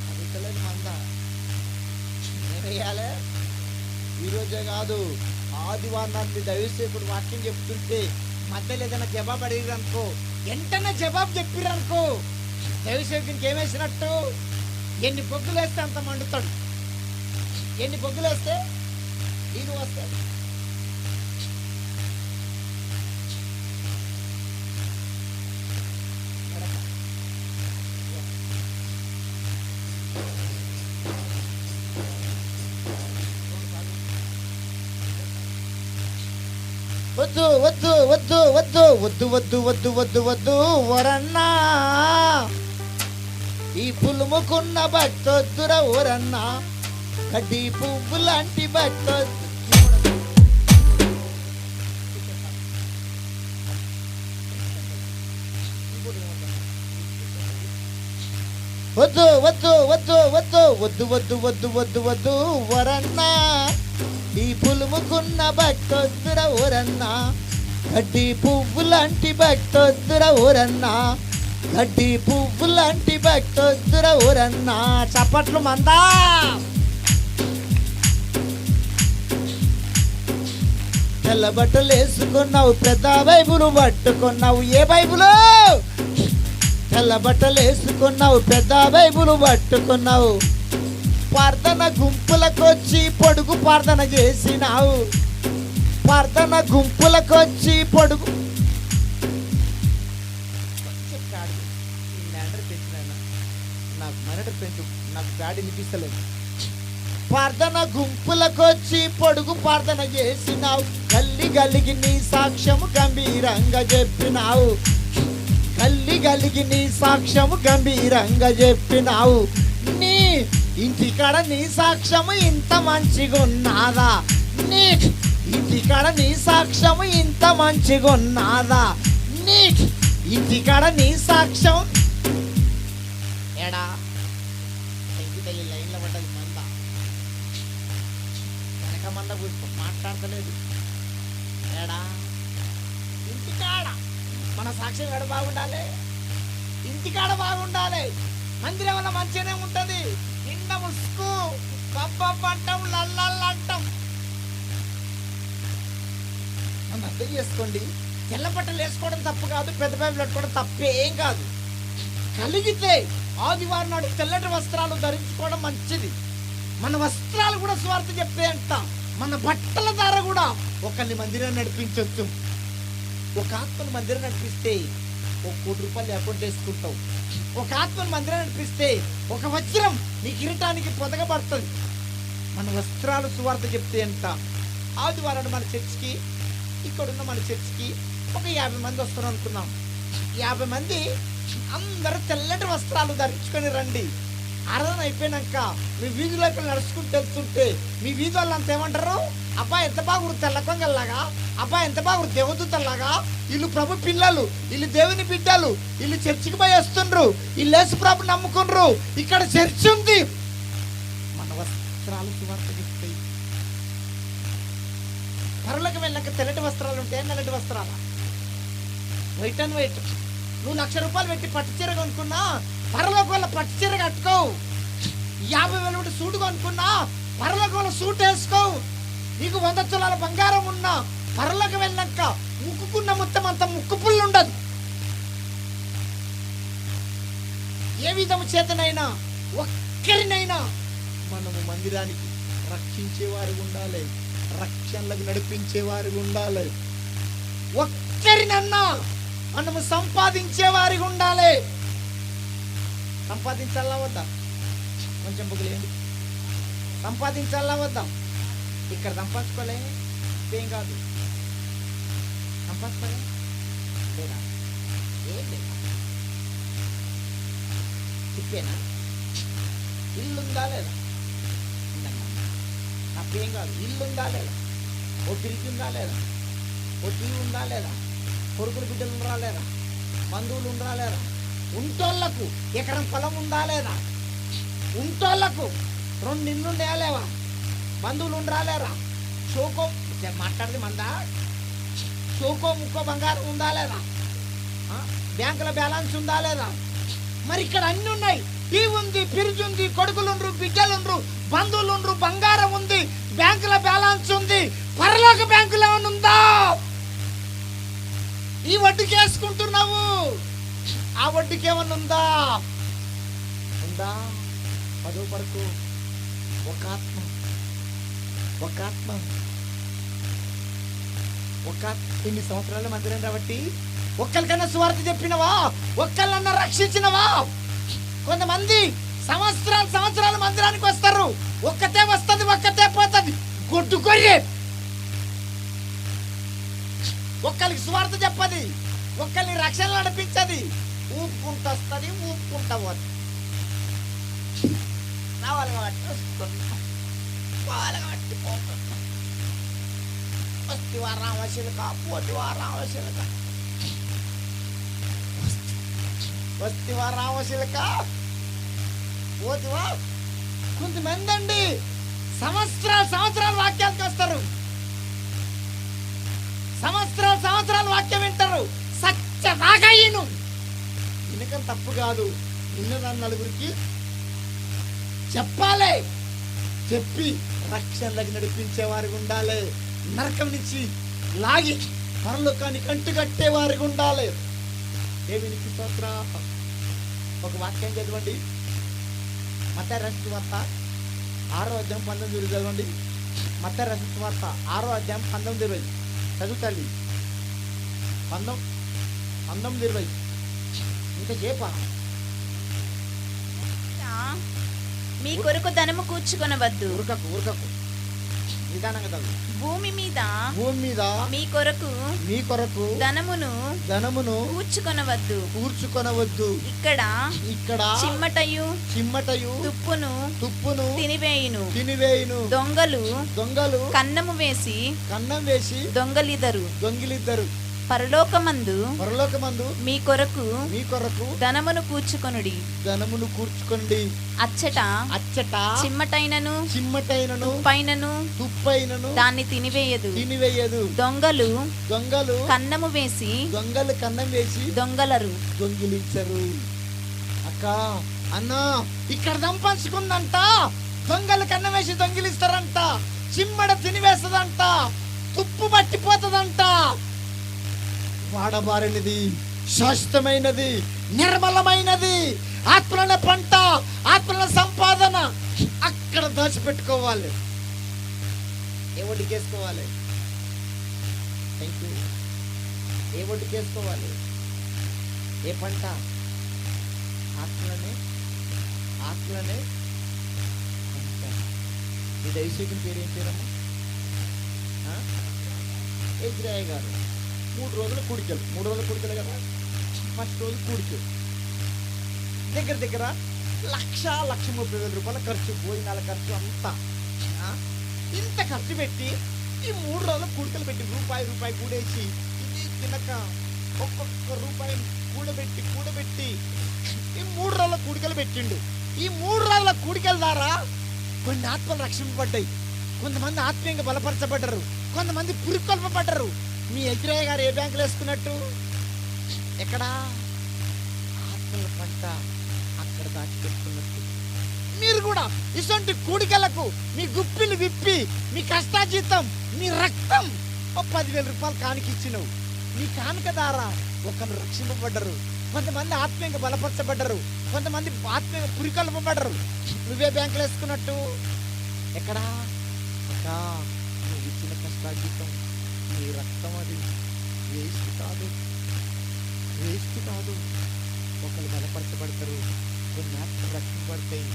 అది తెలియదు మంద ఏమేయాలి? ఈరోజే కాదు, ఆదివారం నాటి దైవసేకుడు వాక్యం చెప్తుంటే మధ్యలో ఏదైనా జవాబు అడిగారు అనుకో, వెంటనే జవాబు చెప్పిరనుకో, దైవసేవకునికి ఏమేసినట్టు? ఎన్ని పొగ్గులు వేస్తే అంత మండుతాడు. ఎన్ని పొగ్గులు వేస్తే నీళ్ళు వస్తాడు. వద్దు వద్దు వద్దు వద్దు వద్దు వద్దు వద్దు వద్దు వద్దు వరన్నా, ఈ పులుముకున్న బట్టొద్దుర ఓరన్నా, కడ్డీ పువ్వు లాంటి బట్టొద్దు. వద్దు వద్దు వద్దు వద్దు వద్దు వద్దు వద్దు వద్దు వద్దు వరన్నా, ఈ పులుముకున్న బట్టొద్దుర ఓరన్నా, కడ్డీ పువ్వు లాంటి బట్టొద్దుర ఓరన్నా, కడ్డీ పువ్వు లాంటి బట్టొద్దుర ఓరన్నా. చప్పట్లు మందా. తెల్ల బట్టలు వేసుకున్నావు, పెద్ద బైబులు పట్టుకున్నావు. ఏ బైబులు? తెల్ల బట్టలు వేసుకున్నావు, పెద్ద బైబులు పట్టుకున్నావు. ప్రార్థన గుంపులకొచ్చి పొడుగు ప్రార్థన చేసినావు. ప్రార్థన గుంపులకొచ్చి పొడుగు నాకు మెరడు పెంచు, నాకు బ్యాడ్ వినిపిస్తలేదు. ప్రార్థన గుంపులకొచ్చి పొడుగు ప్రార్థన చేసినావు. గల్లి గలిగి నీ సాక్ష్యము గంభీరంగా చెప్పినావు. గల్లి గలిగి నీ సాక్ష్యము గంభీరంగా చెప్పినావు. నీ ఇంటికాడ నీ సాక్ష్యము ఇంత మంచిగా ఉన్నదా? నీ ఇంటికాడ నీ సాక్ష్యము ఇంత మంచిగా ఉన్నదా? నీ ఇంటికాడ నీ సాక్ష్యం ఏడా? తల్లి లైన్లో పడ్డది మంద. వెనక మంద కూర్చో మాట్లాడతలేదు. ఏడా? ఇంటికాడ మన సాక్ష్యం ఎక్కడ బాగుండాలి? ఇంటికాడ బాగుండాలి. మందిరం వల్ల మంచిగానే ఉంటది, నిండా ముసుకు పబ్బ అంటాం, లల్లల్లా అంటాం. మనం అర్థం చేసుకోండి, తెల్ల బట్టలు వేసుకోవడం తప్పు కాదు, పెద్ద బైబిల్ పెట్టుకోవడం తప్పేం కాదు. కలిగితే ఆదివారం నాడు తెల్లటి వస్త్రాలు ధరించుకోవడం మంచిది. మన వస్త్రాలు కూడా స్వార్థ చెప్తే అంట, మన బట్టల ద్వారా కూడా ఒకరిని మందిరాన్ని నడిపించవచ్చు. ఒక ఆత్మను మందిరం నడిపిస్తే ₹1 కోటి అకౌంట్ వేసుకుంటావు. ఒక ఆత్మను మందిరం నడిపిస్తే ఒక వజ్రం నీ కిరీటానికి పొదగబడుతుంది. మన వస్త్రాలు సువార్త చెప్తే అంట. ఆదివారం మన చర్చికి, ఇక్కడున్న మన చర్చికి ఒక 50 మంది వస్తారు అనుకున్నాం. 50 మంది అందరూ తెల్లటి వస్త్రాలు ధరించుకొని రండి. ఆరాధన అయిపోయినాక మీ వీధిలోకి నడుచుకుంటూ వెళ్తుంటే మీ వీధి వాళ్ళంతా ఏమంటారు, అబ్బాయి ఎంత బాగురు తెల్ల కొంగల్లాగా, అబ్బాయి ఎంత బాగురు దేవదూతల్లాగా, వీళ్ళు ప్రభు పిల్లలు, వీళ్ళు దేవుని బిడ్డలు, వీళ్ళు చర్చికి పోయి వస్తుండ్రు, వీళ్ళు యేసు ప్రభు నమ్ముకుండ్రు, ఇక్కడ చర్చి ఉంది. మన వస్త్రాలు సువార్త చెప్తాయి. పరులకు వెళ్ళక తెల్లటి వస్త్రాలు ఉంటాయి, నల్లటి వస్త్రాలు వైట్ అండ్ వైట్. నువ్వు ₹1,00,000 పెట్టి పట్టు చీర కొనుక్కున్నా, పరలోక వల్ల పట్టు చీర కట్టుకోవు. 50,000 పెట్టి సూటు కొనుక్కున్నా, పరలోక వల్ల సూట్ వేసుకోవు. నీకు 100 తులాల బంగారం ఉన్నా, పరలోకి వెళ్ళాక ముక్కుకున్న మొత్తం అంత ముక్కు పుల్లు ఉండదు. ఏ విధము చేతనైనా ఒక్కరినైనా మనము మందిరానికి రక్షించేవారు ఉండాలి, రక్షణలకు నడిపించేవారు ఉండాలి. ఒక్కరినన్నా మనము సంపాదించేవారిగా ఉండాలి. సంపాదించాలా వద్దా? కొంచెం బుగులేండి. సంపాదించాలా వద్దా? ఇక్కడ సంపాదించుకోలే ఏం కాదు, సంపాదించుకోలే లేదా ఏం లేదా చెప్పేనా? ఇల్లుందా లేదా? తప్పేం కాదు. ఇల్లుందా లేదా? ఓ ఫ్రిడ్జ్ ఉందా లేదా? ఓ టీవీ ఉందా లేదా? కొడుకులు బిడ్డలు ఉండరా లేదా? బంధువులు ఉండరా లేదా? ఉంటోళ్లకు ఎకరం పొలం ఉందా లేదా? ఉంటోళ్లకు 2 ఇళ్ళు ఉండయా లేవా? బంధువులు ఉండరా లేరా? షోకో మాట్లాడితే మందా, షోకో ముక్కో బంగారం ఉందా లేదా? బ్యాంకుల బ్యాలెన్స్ ఉందా లేదా? మరి ఇక్కడ అన్ని ఉన్నాయి. టీవీ ఉంది, ఫ్రిడ్జ్ ఉంది, కొడుకులుండ్రు, బిడ్డలుండ్రు, బంధువులుండ్రు, బంగారం ఉంది, బ్యాంకుల బ్యాలెన్స్ ఉంది. పరలోక బ్యాంకులు ఏమన్నా ఉందా? ఈ వడ్డీకి వేసుకుంటున్నావు, ఆ వడ్డీకి ఏమన్నా ఉందా? ఉందా? 10వ వరకు ఒక ఆత్మ ఇన్ని సంవత్సరాల మందిరం కాబట్టి ఒక్కరికన్నా సువార్త చెప్పినవా? ఒక్కళ్ళన్నా రక్షించినవా? కొంతమంది సంవత్సరాలు మందిరానికి వస్తారు, ఒక్కతే వస్తుంది, ఒక్కతే పోతుంది. గొడ్డు కొయ్యే ఒక్కరికి సువార్త చెప్పది, ఒక్కరిని రక్షణ నడిపించది. ఊపుకుంటూ వస్తుంది, ఊపుకుంటా పోతుంది. రావాలి కాబట్టి వస్తుంది, పోవాలి కాబట్టి పోతుంది. వస్తివా రామశిలక, పోతివా రామశిలక, వస్తివా రామశిలక, పోతివా. కొంతమంది అండి సంవత్సరాలు వాక్యానికి వస్తారు, సంవత్సరాలు వాక్యం వింటారు, సత్యదాగయ్యను వినకం తప్పు కాదు. విన్నదాన్ని నలుగురికి చెప్పాలి, చెప్పి రక్షణలకు నడిపించే వారికి ఉండాలి. నరకం నుంచి లాగి పరలోకానికి అంటుకట్టే వారికి ఉండాలి. దేవునికి స్తోత్రం. ఒక వాక్యం చదవండి, మత్తయి రాసిన సువార్త 6వ అధ్యాయం 19 చదవండి. మత్తయి రాసిన సువార్త 6వ అధ్యాయం 19 చదువుతాలి. 19 ఇంకా చేప. మీ కొరకు ధనము కూర్చుకొనవద్దు. ఊరకకు నిదానంగా చదువు. భూమి మీద మీ కొరకు ధనమును కూర్చుకొనవద్దు. ఇక్కడ చిమ్మటయు తుప్పును తినివేయును. దొంగలు కన్నము వేసి దొంగిలిద్దరు. పరలోకమందు మీ కొరకు ధనమును కూర్చుకొనుడి. అచ్చట చిమ్మటైనను తుప్పైనను దాన్ని తినివేయదు. దొంగలు కన్నము వేసి దొంగిలించరు. అక్క అన్నా ఇక్కడ దంపంచుకుందంట, దొంగలు కన్నం వేసి దొంగిలిస్తారంట, చిమ్మడ తినివేస్తుందంట, తుప్పు పట్టిపోతుందంట. వాడబారినది, శాశ్వతమైనది, నిర్మలమైనది, ఆత్మల పంట, ఆత్మల సంపాదన అక్కడ దాచిపెట్టుకోవాలి. ఏ ఒడ్డుకేసుకోవాలి? Thank you. ఏ ఒడ్డుకేసుకోవాలి? ఏ పంట? ఆత్మలనే పంట. ఈ దైవసేకుని పేరు ఏం పేరమ్మా? ఎజ్రాయ గారు. 3 రోజుల కూడికలు కదా. ఫస్ట్ రోజు కూడికలు దగ్గర 1,30,000 రూపాయల ఖర్చు, భోజనాల ఖర్చు అంతా. ఇంత ఖర్చు పెట్టి ఈ 3 రోజుల కూడికలు పెట్టి రూపాయి కూడేసి ఇది తినక ఒక్కొక్క రూపాయి కూడబెట్టి ఈ 3 రోజుల కూడికలు పెట్టిండు. ఈ 3 రోజుల కూడికల ద్వారా కొన్ని ఆత్మలు రక్షింపబడ్డాయి, కొంతమంది ఆత్మీయంగా బలపరచబడ్డారు, కొంతమంది పురికొల్పబడ్డారు. మీ ఎజ్రాయ గారు ఏ బ్యాంకులు వేసుకున్నట్టు? ఎక్కడ? ఆత్మల పంట అక్కడ దాచిపెట్టుకున్నట్టు. మీరు కూడా ఇటువంటి కూడికలకు మీ గుప్పిలు విప్పి మీ కష్టాజీతం, మీ రక్తం 10,000 రూపాయలు కానుకిచ్చినవు. మీ కానుక ద్వారా ఒకరు రక్షింపబడ్డరు, కొంతమంది ఆత్మీయంగా బలపరచబడ్డరు, కొంతమంది ఆత్మీయంగా పురికొల్పబడ్డరు. నువ్వే బ్యాంకులు వేసుకున్నట్టు? ఎక్కడా? నువ్వు ఇచ్చిన కష్టాజీతం, నీ రక్తం, అది వేస్ట్ కాదు. ఒకరు బలపరచబడతారు, కొన్ని ఆత్మలు రక్షింపబడతాయి.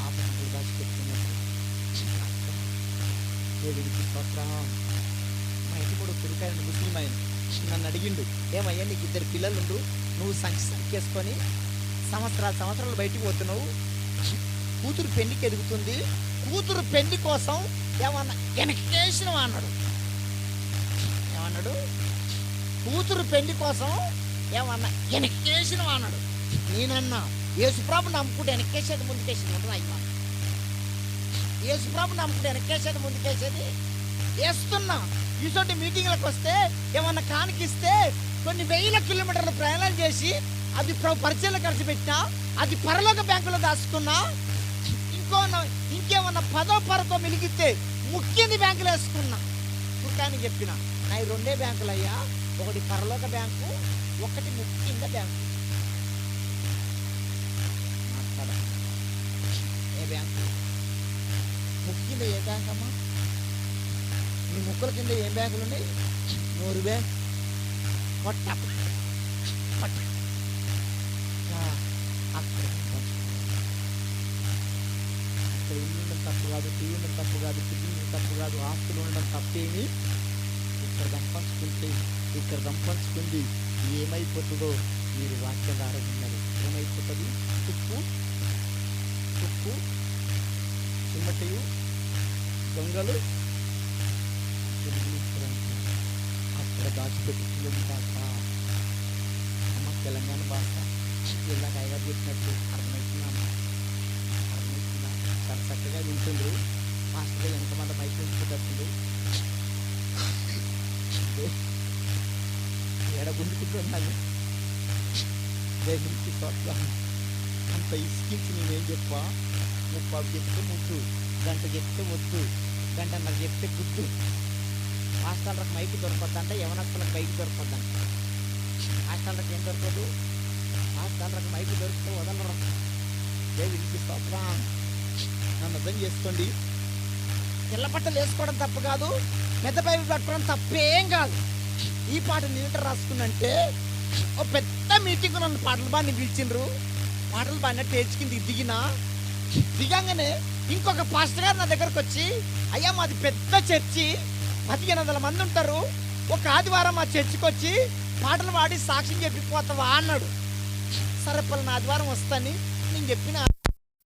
ఆ బ్యాంకులు దాచిపెట్టుకున్నట్టు. మా ఇంటి కూడా కొడుకాయన ముస్లిం ఆయన నన్ను అడిగిండు, ఏమయ్యా నీకు 2 పిల్లలుండు, నువ్వు సంఖ్యేసుకొని సంవత్సరాలు బయటికి పోతున్నావు, కూతురు పెళ్లికి ఎదుగుతుంది, కూతురు పెళ్లి కోసం ఏమన్నా వెనకేసినవా అన్నాడు. ఏమన్నాడు? కూతురు పెళ్లి కోసం ఏమన్నా వెనకేసినవా అన్నాడు. నేనన్నా యేసుప్రభు నమ్ముకుంటే వెనకేసేది ముందుకేసేది ఉంటుంది. అయ్యా యేసుప్రభు నమ్ముకుంటే వెనకేసేది ముందుకేసేది వేస్తున్నా. ఇటువంటి మీటింగ్లకు వస్తే ఏమన్నా కానికిస్తే కొన్ని 1000 కిలోమీటర్లు ప్రయాణాలు చేసి అది పరిచయాలు ఖర్చు పెట్టినా, అది పరలోక బ్యాంకులో దాచుకున్నా, ఇంకేమన్నా 10వ పరతో మిలిగితే ముఖ్యంది బ్యాంకులు వేసుకున్నా. కానీ చెప్పిన నా 2 బ్యాంకులు అయ్యా, ఒకటి పరలోక బ్యాంకు, ఒకటి ముఖ్యంగా బ్యాంకు. ఏ బ్యాంకు? ముఖ్యంగా ఏ బ్యాంక్ అమ్మా? నీ ముక్కల కింద ఏం బ్యాంకులు ఉన్నాయి? 100 బ్యాంక్. అక్కడ ఇల్లు ఉండడం తప్పు కాదు, టీవీ ఉండడం తప్పు కాదు, కిడ్నీ తప్పు కాదు, ఆస్తులు ఉండడం తప్పేమి. ఇక్కడ దంపంచుకుంది ఏమైపోతుందో మీరు వాక్యం ద్వారా విన్నారు. ఏమైపోతుంది? తుప్పు చిమ్మటయు దొంగలు అక్కడ దాచిపెట్టుకుంటాక. అమ్మ తెలంగాణ భాష ఇలా కైగా చెప్పినట్టు అర్థమవుతుందా? చాలా చక్కగా వింటుండ్రు. మాస్టర్ గారు ఎంతమంది మైక్ ఉంచుకుంటుంది ఎడగుండుకుంటున్నాను. దేవునికి స్వత్వం అంత ఇసుకించి నేనేం చెప్పా? 30 చెప్తే ముద్దు, గంట చెప్తే వద్దు, గంటన్నర చెప్తే గుద్దు. హాస్టల్లకు మైకి దొరకద్దంట, యవనస్తులకు మైకి దొరకద్దంట. హాస్టల్లకు ఏం దొరకదు? హాస్టల్లకు మైకి దొరికితే వదలరు. దేవునికి స్వత్వం. నన్ను అర్థం చేసుకోండి. తెల్ల బట్టలు వేసుకోవడం తప్పు కాదు, పెద్ద బైబిల్ పట్టుకోవడం తప్పేం కాదు. ఈ పాట నేను రాసుకున్నంటే ఓ పెద్ద మీటింగ్ నన్ను పాటలు బాగా పిలిచిండ్రు. పాటలు బాగా స్టేజ్ కింద దిగంగానే ఇంకొక పాస్టర్ గారు నా దగ్గరకు వచ్చి, అయ్యా మాది పెద్ద చర్చి, 1500 మంది ఉంటారు, ఒక ఆదివారం మా చర్చికి వచ్చి పాటలు పాడి సాక్ష్యం చెప్పిపోతావా అన్నాడు. సరే పలానా ఆదివారం వస్తాని నేను చెప్పిన.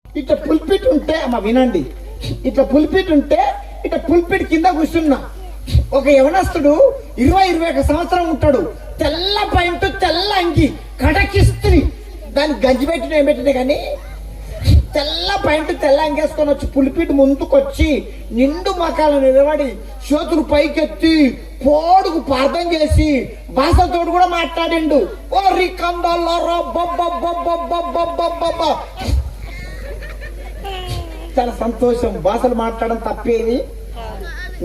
ఇట్లా పుల్పిట్ ఉంటే అమ్మ వినండి, ఇట్లా పుల్పిట్ ఉంటే ఇట్లా పుల్పిట్ కింద కూర్చున్నా. ఒక యవనస్తుడు 20-21 సంవత్సరం ఉంటాడు, తెల్ల పాయింట్, తెల్ల అంగి, కడకిస్త్రీ, దానికి గంజి పెట్టిన ఏం పెట్టినా కానీ తెల్ల పాయింట్, తెల్ల అంగేసుకొని వచ్చి పులిపిటి ముందుకొచ్చి నిండు మకాలు నిలబడి చేతులు పైకెత్తి పోడుకు ప్రార్థన చేసి భాషతోడు కూడా మాట్లాడిండు. ఓ రికందల్లారా చాలా సంతోషం. భాషలు మాట్లాడడం తప్పేది.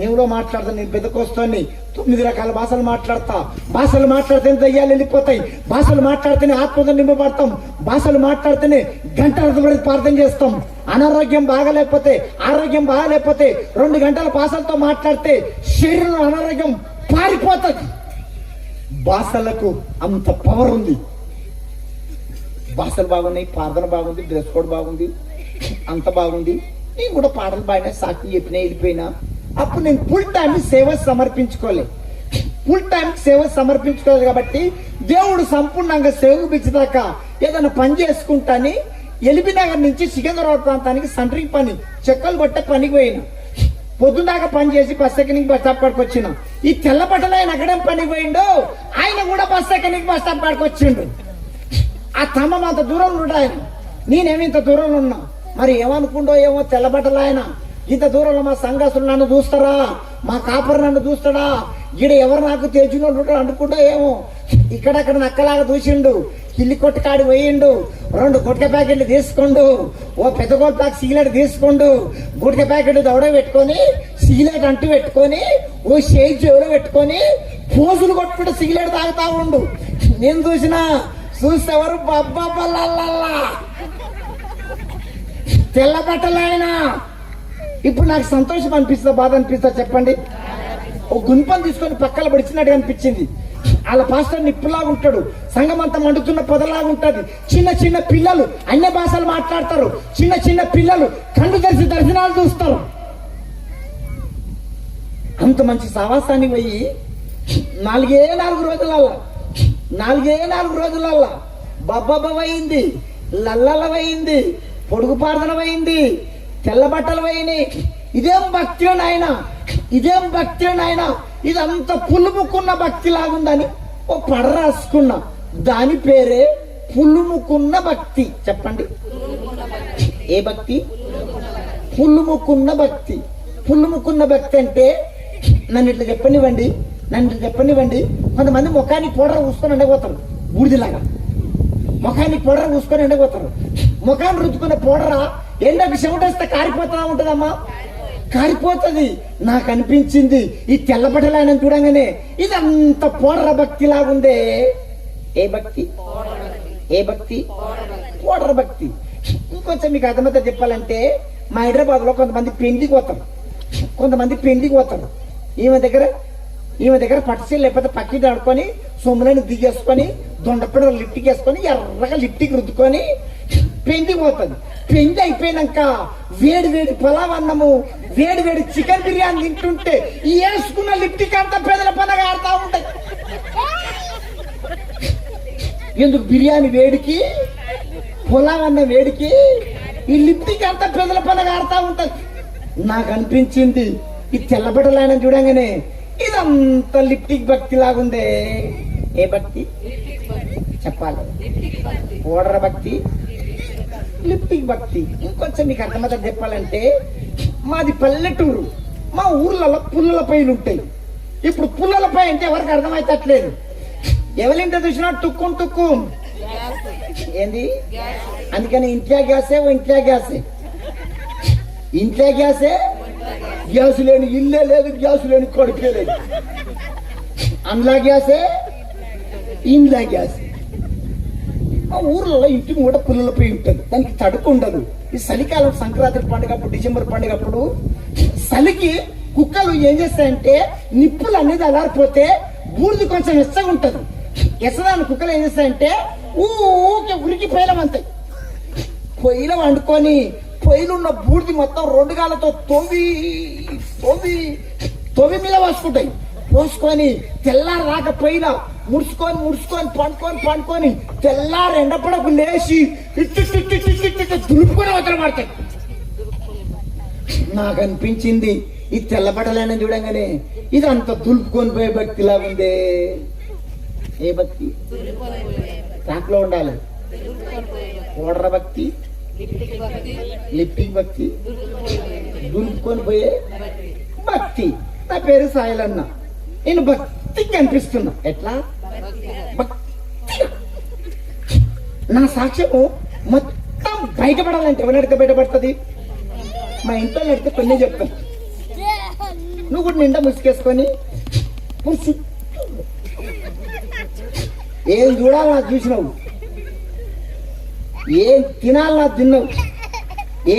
నేను మాట్లాడతా, నేను బెదకొస్తాను. 9 రకాల భాషలు మాట్లాడతా. భాషలు మాట్లాడితేనే దయ్యాలు వెళ్ళిపోతాయి. భాషలు మాట్లాడితేనే ఆత్మతో నింపబడతాం. భాషలు మాట్లాడితేనే గంటల తరబడి ప్రార్థన చేస్తాం. అనారోగ్యం బాగలేకపోతే, ఆరోగ్యం బాగలేకపోతే 2 గంటల భాషలతో మాట్లాడితే శరీరంలో అనారోగ్యం పారిపోతుంది. భాషలకు అంత పవర్ ఉంది. భాషలు బాగున్నాయి, ప్రార్థన బాగుంది, డ్రెస్ కోడ్ బాగుంది, అంత బాగుంది. నేను కూడా పాటలు బాగానే సాక్షి చెప్పినా వెళ్ళిపోయినా. అప్పుడు నేను ఫుల్ టైం సేవ సమర్పించుకోలేదు. ఫుల్ టైం సేవ సమర్పించుకోలేదు కాబట్టి దేవుడు సంపూర్ణంగా సేవకు పిలిచేదాకా ఏదైనా పని చేసుకుంటాని ఎల్బీనగర్ నుంచి సికింద్రాబాద్ ప్రాంతానికి సెంటరింగ్ పని, చెక్కలు కొట్టే పనికి పోయినా. పొద్దున్నాక పని చేసి బస్ ఎక్కనికి బస్ స్టాప్ కాడికి వచ్చినాం. ఈ తెల్ల బట్టలు ఆయన అక్కడేం పనికి పోయిండు, ఆయన కూడా బస్ ఎక్కనికి బస్ స్టాప్ కాడికి వచ్చిండు. ఆ తమ్మం అంత దూరంలో ఉంటా ఆయన, నేనేమి ఇంత దూరంలో ఉన్నా. మరి ఏమనుకుండో ఏమో తెల్ల బట్టలు ఆయన. ఇంత దూరంలో మా సంఘాసులు నన్ను చూస్తారా, మా కాపరు నన్ను చూస్తాడా, ఈడ ఎవరు నాకు తెలిసిన వాళ్ళు అనుకుంటా ఏమో. ఇక్కడక్కడ నక్కలాగా చూసిండు. కిల్లి కొట్టకాడి పోయిండు. 2 గుట్క ప్యాకెట్లు తీసుకోండు. ఓ పెద్ద గోల్ ప్యాక్ సిగరెట్ తీసుకోండు. గుట్క ప్యాకెట్ దౌడ పెట్టుకొని, సిగరెట్ అంటూ పెట్టుకొని, ఓ షేక్ చెవులో పెట్టుకొని పోజులు కొట్టుకుంటూ సిగరెట్ తాగుతా ఉండు. నేను చూసేవారు బబ్బల్లా తెల్ల బట్టలు ఆయన. ఇప్పుడు నాకు సంతోషం అనిపిస్తా, బాధ అనిపిస్తా చెప్పండి? ఓ గుంపని తీసుకొని పక్కన పడిచినట్టు అనిపించింది. వాళ్ళ పాస్టర్ నిప్పులాగా ఉంటాడు, సంఘం అంతా మండుతున్న పొదలాగా ఉంటది. చిన్న చిన్న పిల్లలు అన్య భాషలు మాట్లాడతారు. చిన్న చిన్న పిల్లలు కళ్ళు తెరిచి దర్శనాలు చూస్తారు. అంత మంచి సావాసానికి పోయి 4 రోజులల్లా బబ్బబ్బయింది, లల్లలవైంది, పొడుగు ప్రార్థనమైంది, తెల్ల బట్టలు పోయినాయి. ఇదేం భక్తిలో నాయన, ఇదేం భక్తిలో నాయన, ఇదంతా పులుముకున్న భక్తి లాగుందని ఓ పడ రాసుకున్నా. దాని పేరే పులుముకున్న భక్తి. చెప్పండి, ఏ భక్తి? పులుముకున్న భక్తి. పులుముకున్న భక్తి అంటే నన్ను ఇట్లా చెప్పనివ్వండి. కొంతమంది ముఖానికి పౌడర్ పూసుకొని ఎండపోతారు, బూడిదిలాగా. ముఖానికి పౌడర్ పూసుకొని ఎండపోతారు. ముఖాన్ని రుద్దుకున్న పౌడరా ఎండకు చెమటేస్తే కారిపోతా ఉంటదమ్మా, కారిపోతుంది. నాకు అనిపించింది ఈ తెల్లబట్టలు ఆయన చూడంగానే ఇదంత పౌడర్ భక్తి లాగుందే. ఏ భక్తి? పౌడర్ భక్తి. ఇంకొంచెం మీకు అర్థమైతే చెప్పాలంటే, మా హైదరాబాద్ లో కొంతమంది పెళ్లికి పోతారు. ఈమె దగ్గర పట్టుచీలు లేకపోతే పక్కకి ఆడుకొని సొమ్ములని దిగేసుకొని దొండపిడలు లిఫ్ట్కి వేసుకొని ఎర్రగా లిఫ్ట్కి రుద్దుకొని పెండి పోతుంది. పెండి అయిపోయినాక వేడి పలావ్ అన్నము, వేడి చికెన్ బిర్యానీ తింటుంటే ఈ వేసుకున్న లిఫ్ట్కి అంతా పెదల పనగా ఆడుతూ ఉంటాయి. ఎందుకు? బిర్యానీ వేడికి, పులావ్ అన్న వేడికి ఈ లిఫ్ట్కి అంతా పెదల పనగా ఆడుతూ ఉంటది. నాకు అనిపించింది ఈ తెల్లబట్టలు ఆయన చూడంగానే ఇదంతా లిప్టిక్ భక్తి లాగుందే. ఏ భక్తి చెప్పాలి? పౌడర్ భక్తి, లిప్టిక్ భక్తి. ఇంకొంచెం మీకు అర్థమైతే చెప్పాలంటే, మాది పల్లెటూరు. మా ఊర్లలో పుల్లల పైలు ఉంటాయి. ఇప్పుడు పుల్లల పై అంటే ఎవరికి అర్థమైతట్లేదు. ఎవరింట చూసినా టుక్కు ఏంది? అందుకని ఇంట్లో గ్యాసే గ్యాస్ లేని ఇల్లే లేదు, గ్యాస్ లేని కొడుకే లేదు. అందులో గ్యాసే, ఇంట్లో గ్యాస్. ఆ ఊర్లలో ఇంటి కూడా పుల్లలపై ఉంటుంది, దానికి తడుపు ఉండదు. ఈ చలికాలం సంక్రాంతి పండుగ అప్పుడు, డిసెంబర్ పండుగ అప్పుడు చలికి కుక్కలు ఏం చేస్తాయంటే నిప్పులు అనేది అలారిపోతే బూడిది కొంచెం ఎచ్చగా ఉంటుంది. ఎచ్చదాని కుక్కలు ఏం చేస్తాయంటే ఊకే ఉరికి పొయ్యిలమంతాయి. పొయ్యిలో వండుకొని పొయ్యిలున్న బూడిది మొత్తం 2 గాలతో తొవి మీద పోసుకొని తెల్లారు రాక పొయ్యిలో ముడుచుకొని పండుకొని తెల్లారు ఎండపడకు లేచి దులుపుకొని అవతల పడతాయి. నాకు అనిపించింది ఈ తెల్లబడలేని చూడంగానే ఇది అంత దులుపుకొని పోయే భక్తి లాగుందే. ఏ భక్తి? దాంట్లో ఉండాలి పౌడర్ భక్తి, లిప్టిక్ భక్తి, దులుపుకొని పోయే భక్తి. నా పేరు సాయిలన్న. నేను భక్తిగా అనిపిస్తున్నా. ఎట్లా భక్తిగా నా సాక్ష్యము మొత్తం బయటపడాలంటే ఎవరినడితే బయటపడుతుంది? మా ఇంట్లో నడితే కొన్ని చెప్తాను. నువ్వు కూడా నిండా ముసుకేసుకొని ఏం చూడాలి నాకు చూసినావు, ఏం తినాలి నా తిన్నావు,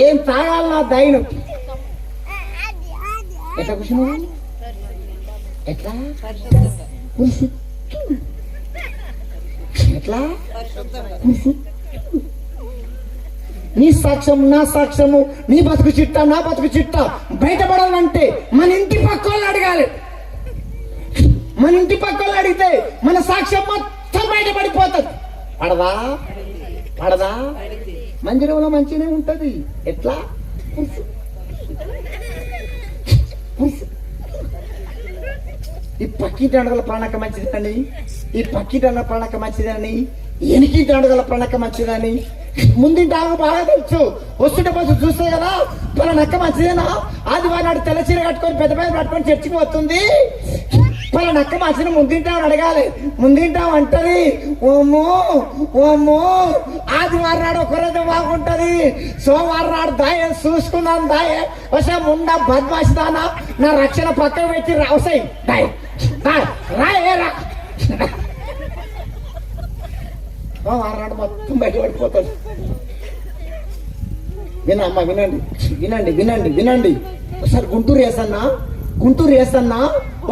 ఏం తాగాలి నా తాగినావు. ఎట్లా కూర్చున్నావు? ఎట్లా ఎట్లా నీ సాక్ష్యం నా సాక్ష్యము, నీ బతుకు చిట్ట నా బతుకు చిట్ట బయటపడాలంటే మన ఇంటి పక్క వాళ్ళు అడగాలి. మన ఇంటి పక్క వాళ్ళు అడిగితే మన సాక్ష్యం మొత్తం బయటపడిపోతుంది. పడదా? పడదా? మందిరంలో మంచిగానే ఉంటది. ఎట్లా? ఈ పక్కింటి అడుగుల ప్రాణక మంచిదని, ఈ పక్కింటి అడుగుల ప్రాణక మంచిదని, ఎనికింటి అడుగుల ప్రాణక మంచిదని ముందింటి ఆమె బాగా తెలుసు. వస్తుంటే బస్సు చూస్తే కదా పలా నక్క మంచిదేనా, ఆదివారం నాడు తెల్ల చీర కట్టుకొని పెద్ద పెద్ద పట్టుకొని చర్చికి వస్తుంది. పలా నక్క మంచిది ముందింటామని అడగాలి. ముందింటాం అంటది ఓమో ఓమో, ఆదివారం నాడు ఒకరోజు బాగుంటది, సోమవారం నాడు దాయ చూసుకుందాం దాయ వసే ముండా బద్మాసిదానా నా రక్షణ పక్కన పెట్టి రావసాయి దాయ రాయరా వారాడు మొత్తం బయటపడిపోతాడు. వినమ్మ వినండి వినండి వినండి వినండి. ఒకసారి గుంటూరు వేసన్నా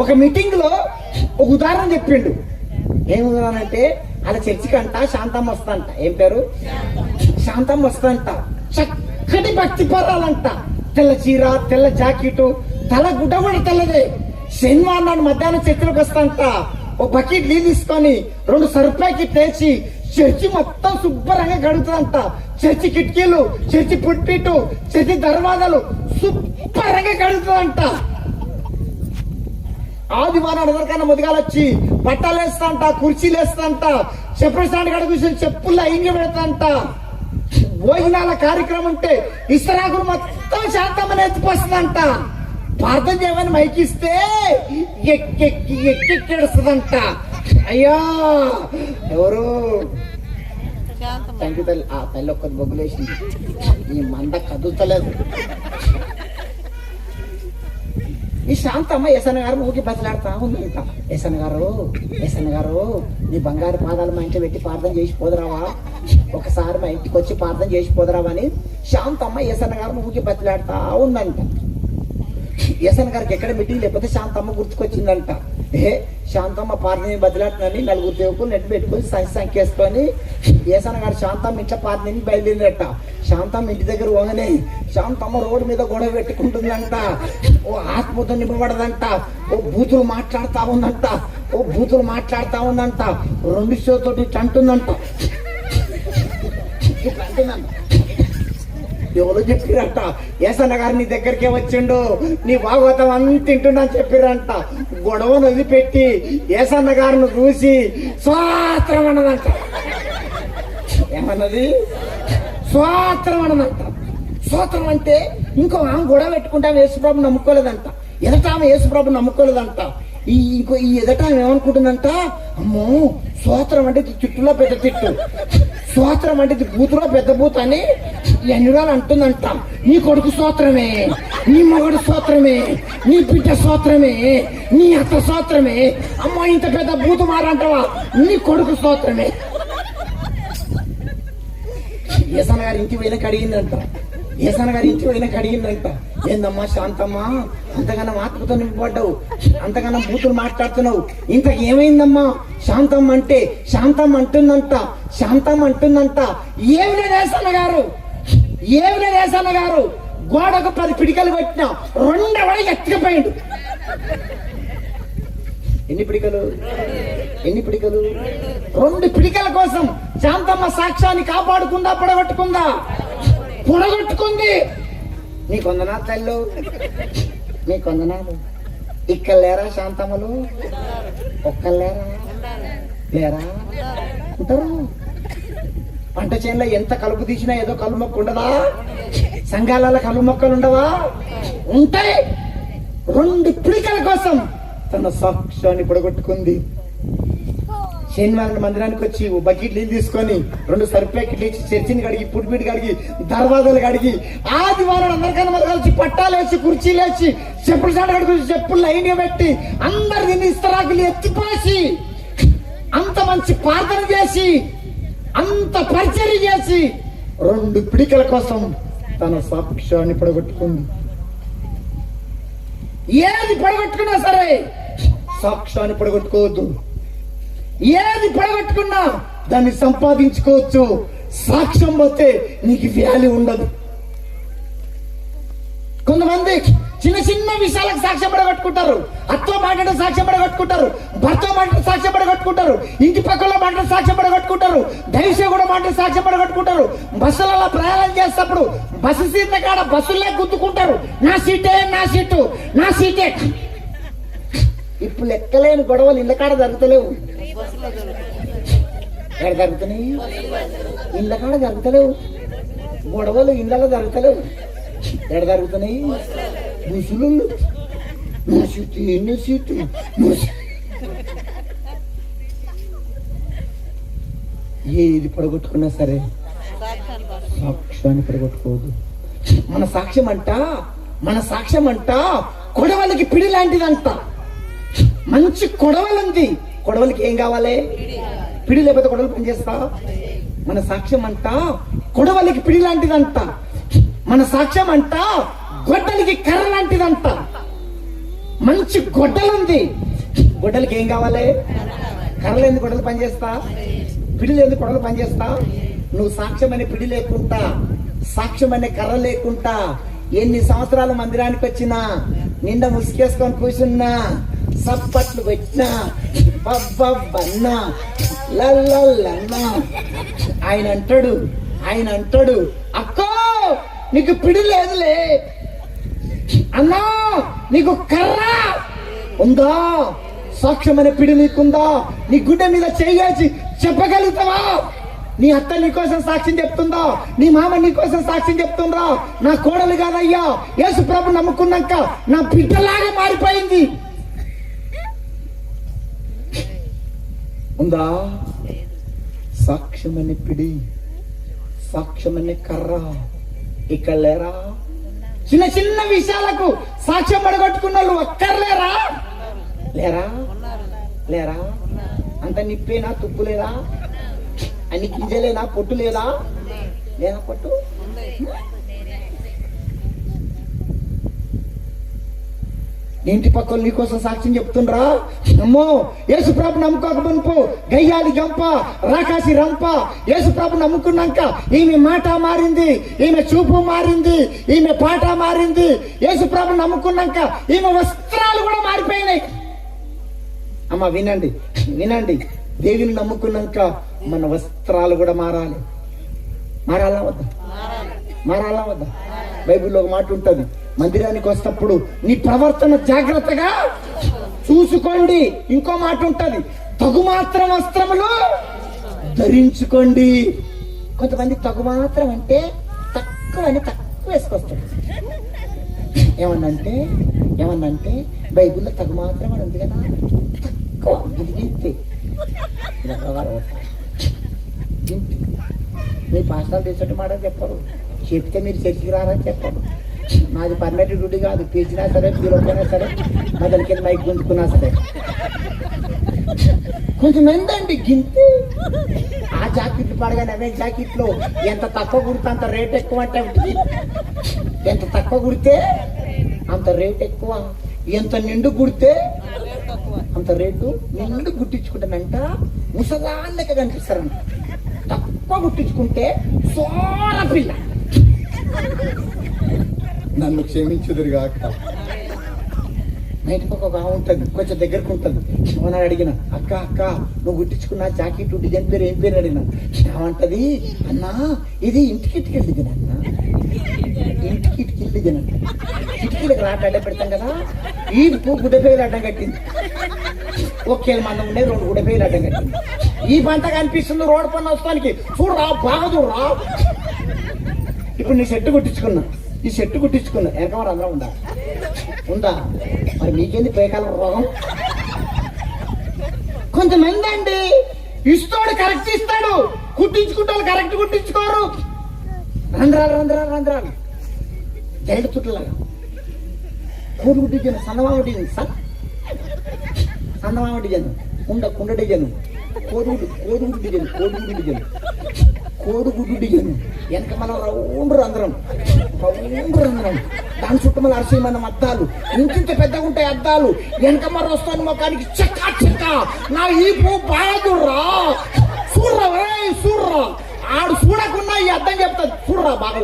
ఒక మీటింగ్ లో ఒక ఉదాహరణ చెప్పిండు. ఏం ఉదాహరణ అంటే అలా చర్చికి అంట శాంతమ్మ వస్తాంట. ఏం పేరు? శాంతమ్మ వస్తాంట. చక్కటి భక్తి పరాలంట, తెల్ల చీర తెల్ల జాకెట్, తల గుడ్డ కూడా తెల్లదే. శనివారం నాడు మధ్యాహ్నం చర్చిలోకి వస్తాంట. ఒక బకెట్ నీళ్ళు తీసుకొని 2 సర్ఫ్ ప్యాకెట్ తెచ్చి చర్చి మొత్తం శుభ్రంగా గడుగుతుందంట. చర్చి కిటికీలు, చర్చి పుట్టిట్టు, చర్చి దర్వాజాలు శుభ్రంగా గడుగుతుందంట. ఆదివారం ఎవరికైనా ముదిగాలు వచ్చి బట్టలు వేస్తాంట, కుర్చీలు వేస్తాంట, చెప్పుల స్టాండ్ కాడ కూర్చొని చెప్పుల్లో ఇంగి పెడతాంట. భోజనాల కార్యక్రమం ఉంటే ఇస్తరాకులు మొత్తం శాంతమ్మని ఎత్తిపోస్తుందంట. ప్రార్థన చేయమని మైకిస్తే ఎక్కెక్కెడుస్తుందంట. అయ్యా ఎవరు? థ్యాంక్ యూ తల్లి. ఆ తల్లి ఒక్కటి బొగ్గులేసింది, ఈ మంద కదులుతలేదు. ఈ శాంతమ్మ ఎసన్న గారు ఊరికి బతిలాడుతా ఉందంట. ఎసన్న గారు నీ బంగారు పాదాలు మా ఇంట్లో పెట్టి ప్రార్థన చేసి పోదురావా, ఒకసారి మా ఇంటికి వచ్చి ప్రార్థన చేసి పోదురావా అని శాంతమ్మ ఎసన్న గారు ఊరికి బతిలాడుతా ఉందంట. ఎసన్న గారికి ఎక్కడ మీటింగ్ లేకపోతే శాంతమ్మ గుర్తుకొచ్చిందంట. శాంతమ్మ ప్రార్థన బదిలాడుతుందని 4 దేవుకులు నెట్ పెట్టుకుని సంఖ్యేసుకొని ఏసన్న గారు శాంతమ్మ ఇంట్లో ప్రార్థనని బయలుదేరినట్ట. శాంతమ్మ ఇంటి దగ్గర పోగానే శాంతమ్మ రోడ్డు మీద గొడవ పెట్టుకుంటుందంట. ఓ ఆత్మతో నింపబడదంట, ఓ బూతులు మాట్లాడుతా ఉందంట, 2 చేతులతోటి అంటుందంట. ఎవరు చెప్పిరంట? ఏసన్న గారు నీ దగ్గరికే వచ్చిండు, నీ భాగవతం అంత తింటుండని చెప్పిరంట. గొడవను వదిలిపెట్టి ఏసన్న గారిని చూసి స్వాత్రం అన్నదంట. ఏమన్నది? స్వాత్రం అన్నదంట. స్వాత్రం అంటే ఇంకో ఆమె గొడవ పెట్టుకుంటే ఆమె యేసుప్రభు నమ్ముకోలేదంట. ఎదట ఆమె యేసుప్రభు నమ్ముకోలేదంట. ఈ ఎదట ఆమె ఏమనుకుంటుందంట, అమ్మో స్వాత్రం అంటే చుట్టులో పెద్ద తిట్టు, స్వాత్రం అంటే బూతులో పెద్ద బూత్ అని ఎన్ని రోజులు అంటుందంట. నీ కొడుకు స్తోత్రమే, నీ మగడు స్తోత్రమే, నీ బిడ్డ స్తోత్రమే, నీ అత్త స్తోత్రమే. అమ్మో ఇంత పెద్ద బూతు మారంటావా, నీ కొడుకు స్తోత్రమే. ఏసన్న గారి ఇంటికి పోయినాక అడిగిందంట. ఏందమ్మా శాంతమ్మ, అంతకన్నా ఆత్మతో నింపబడ్డావు, అంతకన్నా బూతులు మాట్లాడుతున్నావు, ఇంతకు ఏమైందమ్మా? శాంతమ్మ అంటుందంట ఏమి లేదు ఏసన్న గారు గోడకు 10 పిడికలు పెట్టినా 2 వడ ఎత్తుకపోయిండు. ఎన్ని పిడికలు? 2 పిడికల కోసం శాంతమ్మ సాక్ష్యాన్ని కాపాడుకుందా పొడగొట్టుకుంది. నీ కొందనాలు తల్లు, నీ కొందనాలు. ఇక్కడ లేరా శాంతమ్మలు? ఒక్కలేరా? లేరా? ఉంటారు. పంట చేనులో ఎంత కలుపు తీసినా ఏదో కలుపు మొక్క ఉండదా? సంఘాలలో కలుపు మొక్కలు ఉండవా? ఉంటాయి. 2 పిడికల కోసం తన సాక్ష్యాన్ని పడగొట్టుకుంది. శనివారం మందిరానికి వచ్చి ఓ బకెట్ నీళ్ళు తీసుకొని 2 సర్ఫ్ ప్యాకెట్లు ఇచ్చి చర్చిని కడిగి పుట్టిపీటి కడిగి దర్వాజాలు కడిగి ఆదివారం అందరికన్నా మరి కలిసి పట్టాలు వేసి కుర్చీలు వేసి చెప్పులు చాట కడుగుసి చెప్పులు లైన్ పెట్టి అందరిని ఇస్తరాకులు ఎత్తిపోసి అంత మంచి ప్రార్థన చేసి అంత పరిచర్య చేసి 2 పిడికల కోసం తన సాక్ష్యాన్ని పడగొట్టుకుంది. ఏది పడగొట్టుకున్నా సరే సాక్ష్యాన్ని పడగొట్టుకోవద్దు. ఏది పడగొట్టుకున్నా దాన్ని సంపాదించుకోవచ్చు. సాక్ష్యం పోతే నీకు వాల్యూ ఉండదు. కొంతమంది చిన్న చిన్న విషయాలకు సాక్ష్యం పడగొట్టుకుంటారు. అత్తో మాట్లాడే సాక్ష్యం పడగొట్టుకుంటారు, భర్త మాట్లాడే సాక్ష్యం పడగొట్టుకుంటారు, ఇంటి పక్కలో మాట్లాడే సాక్ష్యం పడగొట్టుకుంటారు, దైవసేవ కూడా మాట్లాడే సాక్ష్యం పడగొట్టుకుంటారు. బస్సులలో ప్రయాణం చేసేటప్పుడు బస్సు సీట్ల కాడ బస్సులే గుద్దుకుంటారు. నా సీటే, నా సీటు, నా సీటే. ఇప్పుడు లెక్కలేని గొడవలు ఇళ్ళ కాడ జరుగుతలేవు. ఎక్కడ జరుగుతున్నాయి? ఇళ్ళ కాడ జరుగుతలేవు. గొడవలు ఇళ్ళలో జరుగుతలేవు. ఎక్కడ జరుగుతున్నాయి? ముసులు నా సీటు, ఎన్నో సీటు. ఏది పడగొట్టుకున్నా సరే సాక్ష్యాన్ని పడగొట్టుకోవద్దు. మన సాక్ష్యం అంట కొడవలికి పిడి లాంటిదంట. మంచి కొడవలుంది. కొడవలికి ఏం కావాలి? పిడి, లేకపోతే కొడవలు పనిచేస్తా. మన సాక్ష్యం అంట కొడవలికి పిడి లాంటిదంట. మన సాక్ష్యం అంట గొడ్డలికి కర్ర లాంటిదంట. మంచి గొడ్డలుంది. గొడ్డలికి ఏం కావాలి? కర్రలు ఎందుకు గొడ్డలు పనిచేస్తా? పిడి లేదు కొడవలు పనిచేస్తా. నువ్వు సాక్ష్యం అనే పిడి లేకుండా, సాక్ష్యం అనే కర్ర లేకుండా ఎన్ని సంవత్సరాలు మందిరానికి వచ్చినా, నిండా ముసుకేసుకొని కూర్చున్నా, సప్పట్లు పెట్టినా, బబ్బన్నా, లల్లన్నా, ఆయన అంటాడు అక్కో నీకు పిడి లేదులే, అన్నా నీకు కర్ర ఉందా? సాక్ష్యం అనే పిడి నీకుందా? నీ గుండె మీద చేయాల్సి చెప్పగలుగుతావా? నీ అత్త నీ కోసం సాక్ష్యం చెప్తుందా? నీ మామ నీ కోసం సాక్ష్యం చెప్తుందా? నా కోడలు కాదయ్యా, యేసు ప్రభు నమ్ముకున్నాక నా బిడ్డలాగా మారిపోయింది ఉందా? సాక్ష్యం అనే పిడి, సాక్ష్యం అనే కర్ర ఇక్కడ లేరా? చిన్న చిన్న విషయాలకు సాక్ష్యం పడగొట్టుకున్న వాళ్ళు ఒక్కర్లేరా? లేరా? అంత నిప్పేనా, తుప్పు లేదా? అన్ని గింజలేనా, పొట్టు లేదా? పొట్టు. ఇంటి పక్కన నీకోసం సాక్ష్యం చెప్తుండ్రా? అమ్మో యేసు ప్రభు నమ్ముకోక మునుపు గయ్యాలి గంప, రాకాసి రంప. యేసు ప్రభు నమ్ముకున్నాక ఈమె మాట మారింది, ఈమె చూపు మారింది, ఈమె పాట మారింది. యేసు ప్రభు నమ్ముకున్నాక ఈమె వస్త్రాలు కూడా మారిపోయినాయి. అమ్మ వినండి, దేవుని నమ్ముకున్నాక మన వస్త్రాలు కూడా మారాలా వద్దా? బైబిల్లో ఒక మాట ఉంటది, మందిరానికి వస్తప్పుడు నీ ప్రవర్తన జాగ్రత్తగా చూసుకోండి. ఇంకో మాట ఉంటది, తగుమాత్రం వస్త్రములు ధరించుకోండి. కొంతమంది తగుమాత్రం అంటే తక్కువ వేసుకొస్తాడు. ఏమన్నంటే బైబిల్లో తగుమాత్రం అని ఉంది కదా, తక్కువ గిరిగితే మీ పాస్టర్లు తెచ్చట్టు మాట చెప్పరు. చెప్తే మీరు చర్చికి రారని చెప్పరు. నాది పర్మనెంట్ డ్యూటీ కాదు. పీచినా సరే, పీలకపోయినా సరే, మొదలకి మైక్ గుంజుకున్నా సరే. కొంచెమంది అండి గింతే ఆ జాకెట్లు పడగానే అవే జాకెట్లు ఎంత తక్కువ కుడితే అంత రేట్ ఎక్కువ అంటే, ఎంత తక్కువ కుడితే అంత రేట్ ఎక్కువ, ఎంత నిండు కుడితే అంత రేటు. నిండు గుట్టించుకుంటానంట ముసలాన్ లెక్క కనిపిస్తారంట. తక్కువ గుట్టించుకుంటే సోల పిల్ల. నన్ను క్షమించుదురుగాక. నైట్ పక్క ఒక ఉంటుంది, కొంచెం దగ్గరకు ఉంటుంది. ఏమన్నా అడిగిన, అక్క నువ్వు గుట్టించుకున్న జాకెట్ డిజైన్ పేరు ఏం పేరు అడిగిన. ఏమంటది, అన్నా ఇది ఇంటికి డిజైన్ అన్న, ఇంటికి డిజైన్ అంట. కిటికీలకు రాట అడ్డ పెడతాం కదా, ఈ గుడ్డపేలు అడ్డం కట్టింది. ఒకే మందం ఉండే 2 గుడ్డపేలు అడ్డం కట్టింది. ఈ పంట కనిపిస్తుంది రోడ్డు పైన వస్తానికి. చూడరా, బాగా చూడరా. ఇప్పుడు నీ షర్టు కుట్టించుకున్నా, వెనక అందరం ఉండాలి. ఉందా? మరి మీకేంది పేకాల రోగం? కొంతమంది అండి ఇస్తాడు, కరెక్ట్ ఇస్తాడు, కుట్టించుకుంటారు, కరెక్ట్ కుట్టించుకోరు. రంధ్రాలు జైలు చుట్టలాగా కోడి డిజైన్, సన్నమామ డిజైన్, సన్నమామ డిజైన్, కుండ డిజైన్, కోడిగుడ్డు డిజైన్, కోడిగుడ్డు డిజైన్. వెనక మనం రౌండ్ రంధ్రం, దాని చుట్టూ మన అరిసేమన్న అద్దాలు, ఇంకింత పెద్దగా ఉంటాయి అద్దాలు. వెనక మరి వస్తాను మొక్కానికి చెక్క నా ఈ పో బాగా చూడరా ఆడు చూడకుండా ఈ అద్దం చెప్తా, చూడరా బాగా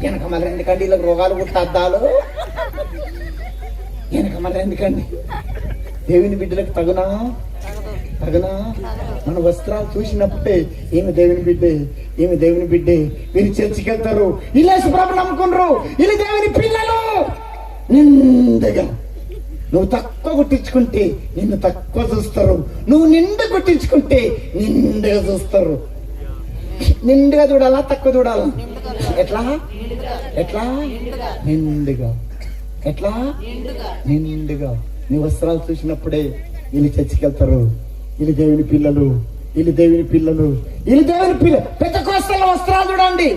వెనక మళ్ళీ ఎందుకండి ఇలా రోగాలు పుట్ట అద్దాలు? వెనక మళ్ళీ ఎందుకండి? దేవుని బిడ్డలకు తగునా? మన వస్త్రాలు చూసినప్పుడే ఈమె దేవుని బిడ్డే, మీరు చర్చికి వెళ్తారు, ఇలా శుభ్రం నమ్ముకున్నారు, ఇలా దేవుని పిల్లలు. నిండుగా నువ్వు తక్కువ కుట్టించుకుంటే నిన్ను తక్కువ చూస్తారు, నువ్వు నిండు కుట్టించుకుంటే నిండుగా చూస్తారు. నిండుగా చూడాలా, తక్కువ చూడాలా? ఎట్లా నిండుగా. ఎట్లా నిండుగా. నీ వస్త్రాలు చూసినప్పుడే వీళ్ళు చర్చికి వెళ్తారు, వీళ్ళు దేవుని పిల్లలు. పెద్ద కోస్తల వస్త్రాలు చూడండి,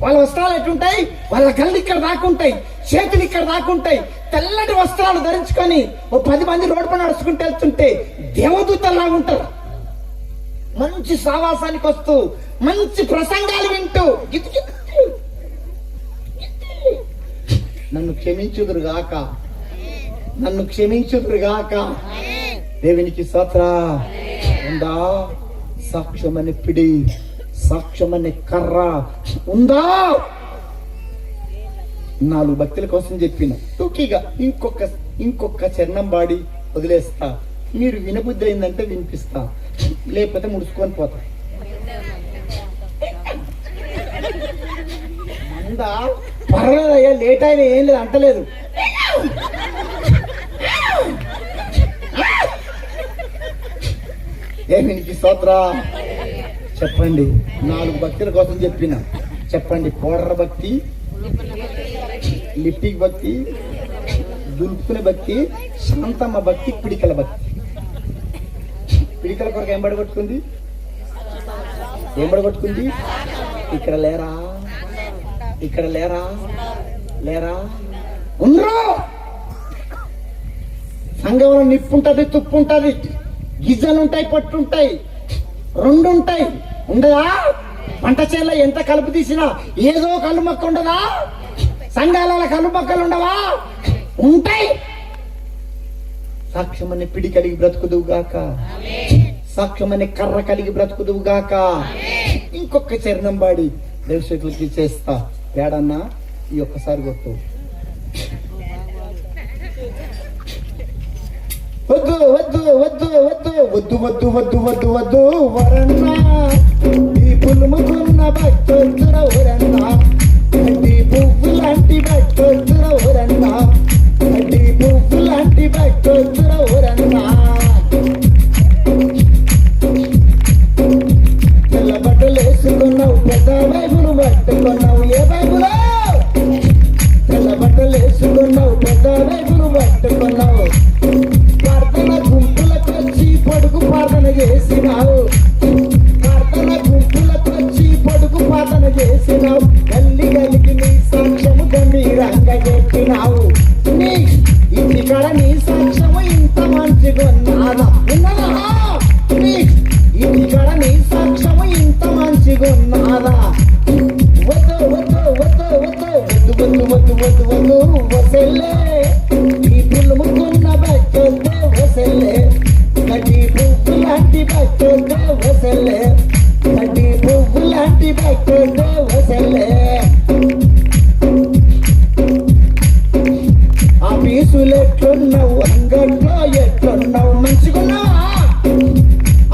వాళ్ళ వస్త్రాలు ఎట్లుంటాయి? వాళ్ళ కళ్ళు ఇక్కడ దాకుంటాయి, చేతులు ఇక్కడ దాకుంటాయి, తెల్లటి వస్త్రాలు ధరించుకొని ఓ 10 మంది రోడ్డు పైన నడుచుకుంటూ వెళ్తుంటే దేవదూతల్లాగా ఉంటారు. మంచి సావాసానికి వస్తూ, మంచి ప్రసంగాలు వింటూ, నన్ను క్షమించుదురుగాక. దేవునికి స్తోత్ర. ఉందా సాక్ష్యమనే పిడి, సాక్ష్యమనే కర్ర ఉందా? 4 భక్తుల కోసం చెప్పిన టూకీగా ఇంకొక చరణం పాడి వదిలేస్తా. మీరు వినబుద్ధి అయిందంటే వినిపిస్తా, లేకపోతే ముడుచుకొని పోతా. అందా పర్వాలేదయ్యా, లేట్ అయినా ఏం లేదు అంటలేదు. దేవునికి స్తోత్ర. చెప్పండి, 4 భక్తుల కోసం చెప్పిన. చెప్పండి, పౌడర్ భక్తి, లిప్టిక్ భక్తి, దులుపుకునే భక్తి, శాంతమ్మ భక్తి, పిడికల భక్తి. పిడికల కొరకు ఏం పడగొట్టుకుంది? ఇక్కడ లేరా ఉండరు. సంఘంలో నిప్పుంటది, తుప్పుంటది, గిజ్జలుంటాయి, పట్టుంటాయి, 2 ఉంటాయి. ఉండదా? పంట చేనులో ఎంత కలుపు తీసినా ఏదో కళ్ళు మొక్క ఉండదా? సంఘాల కళ్ళు మొక్కలు ఉండవా? ఉంటాయి. సాక్ష్యమనే పిడి కలిగి బ్రతుకుదువుగాక, సాక్ష్యమనే కర్ర కలిగి బ్రతుకుదువుగాక. ఇంకొక చరణం పాడి దేవశకులకి చేస్తా. ఏడన్నా ఈ ఒక్కసారి కొట్టు. వద్దు వరన్నా, ఈ పులుముకున్న భక్తుల ఊరన్నా, అడ్డి పువ్వు లాంటి భక్తుల ఊరన్నా, తెల్ల బట్టలు వేసుకున్నావు, పెద్ద బైబులు పట్టుకున్నావు. ఏ బైబులో? తెల్ల బట్టలు వేసుకున్నావు, పెద్ద బైబులు పట్టుకున్నావు. ప్రార్థన గుంపులకు వచ్చి పొడుగు ప్రార్థన చేసినావు, గల్లికి నీ సాక్ష్యము గంభీరంగా చెప్పినావు. నీ ఇంటికాడ నీ సాక్ష్యము ఇంత మంచిగా ఉన్నదా? ఇంటికాడ నీ సాక్ష్యము ఇంత మంచిగా ఉన్నదా? వద్దు వసెల్లే, ఈ పులుముకున్న బట్టొద్దు వసెల్లే, గడ్డి పువ్వు లాంటి బట్టొద్దు వసెల్లే, గడ్డి పువ్వు లాంటి బట్టొద్దు వసెల్లే. ఆఫీసులు ఎట్లున్నావు, అంగట్లో ఎట్లున్నావు, మంచిగున్నావా?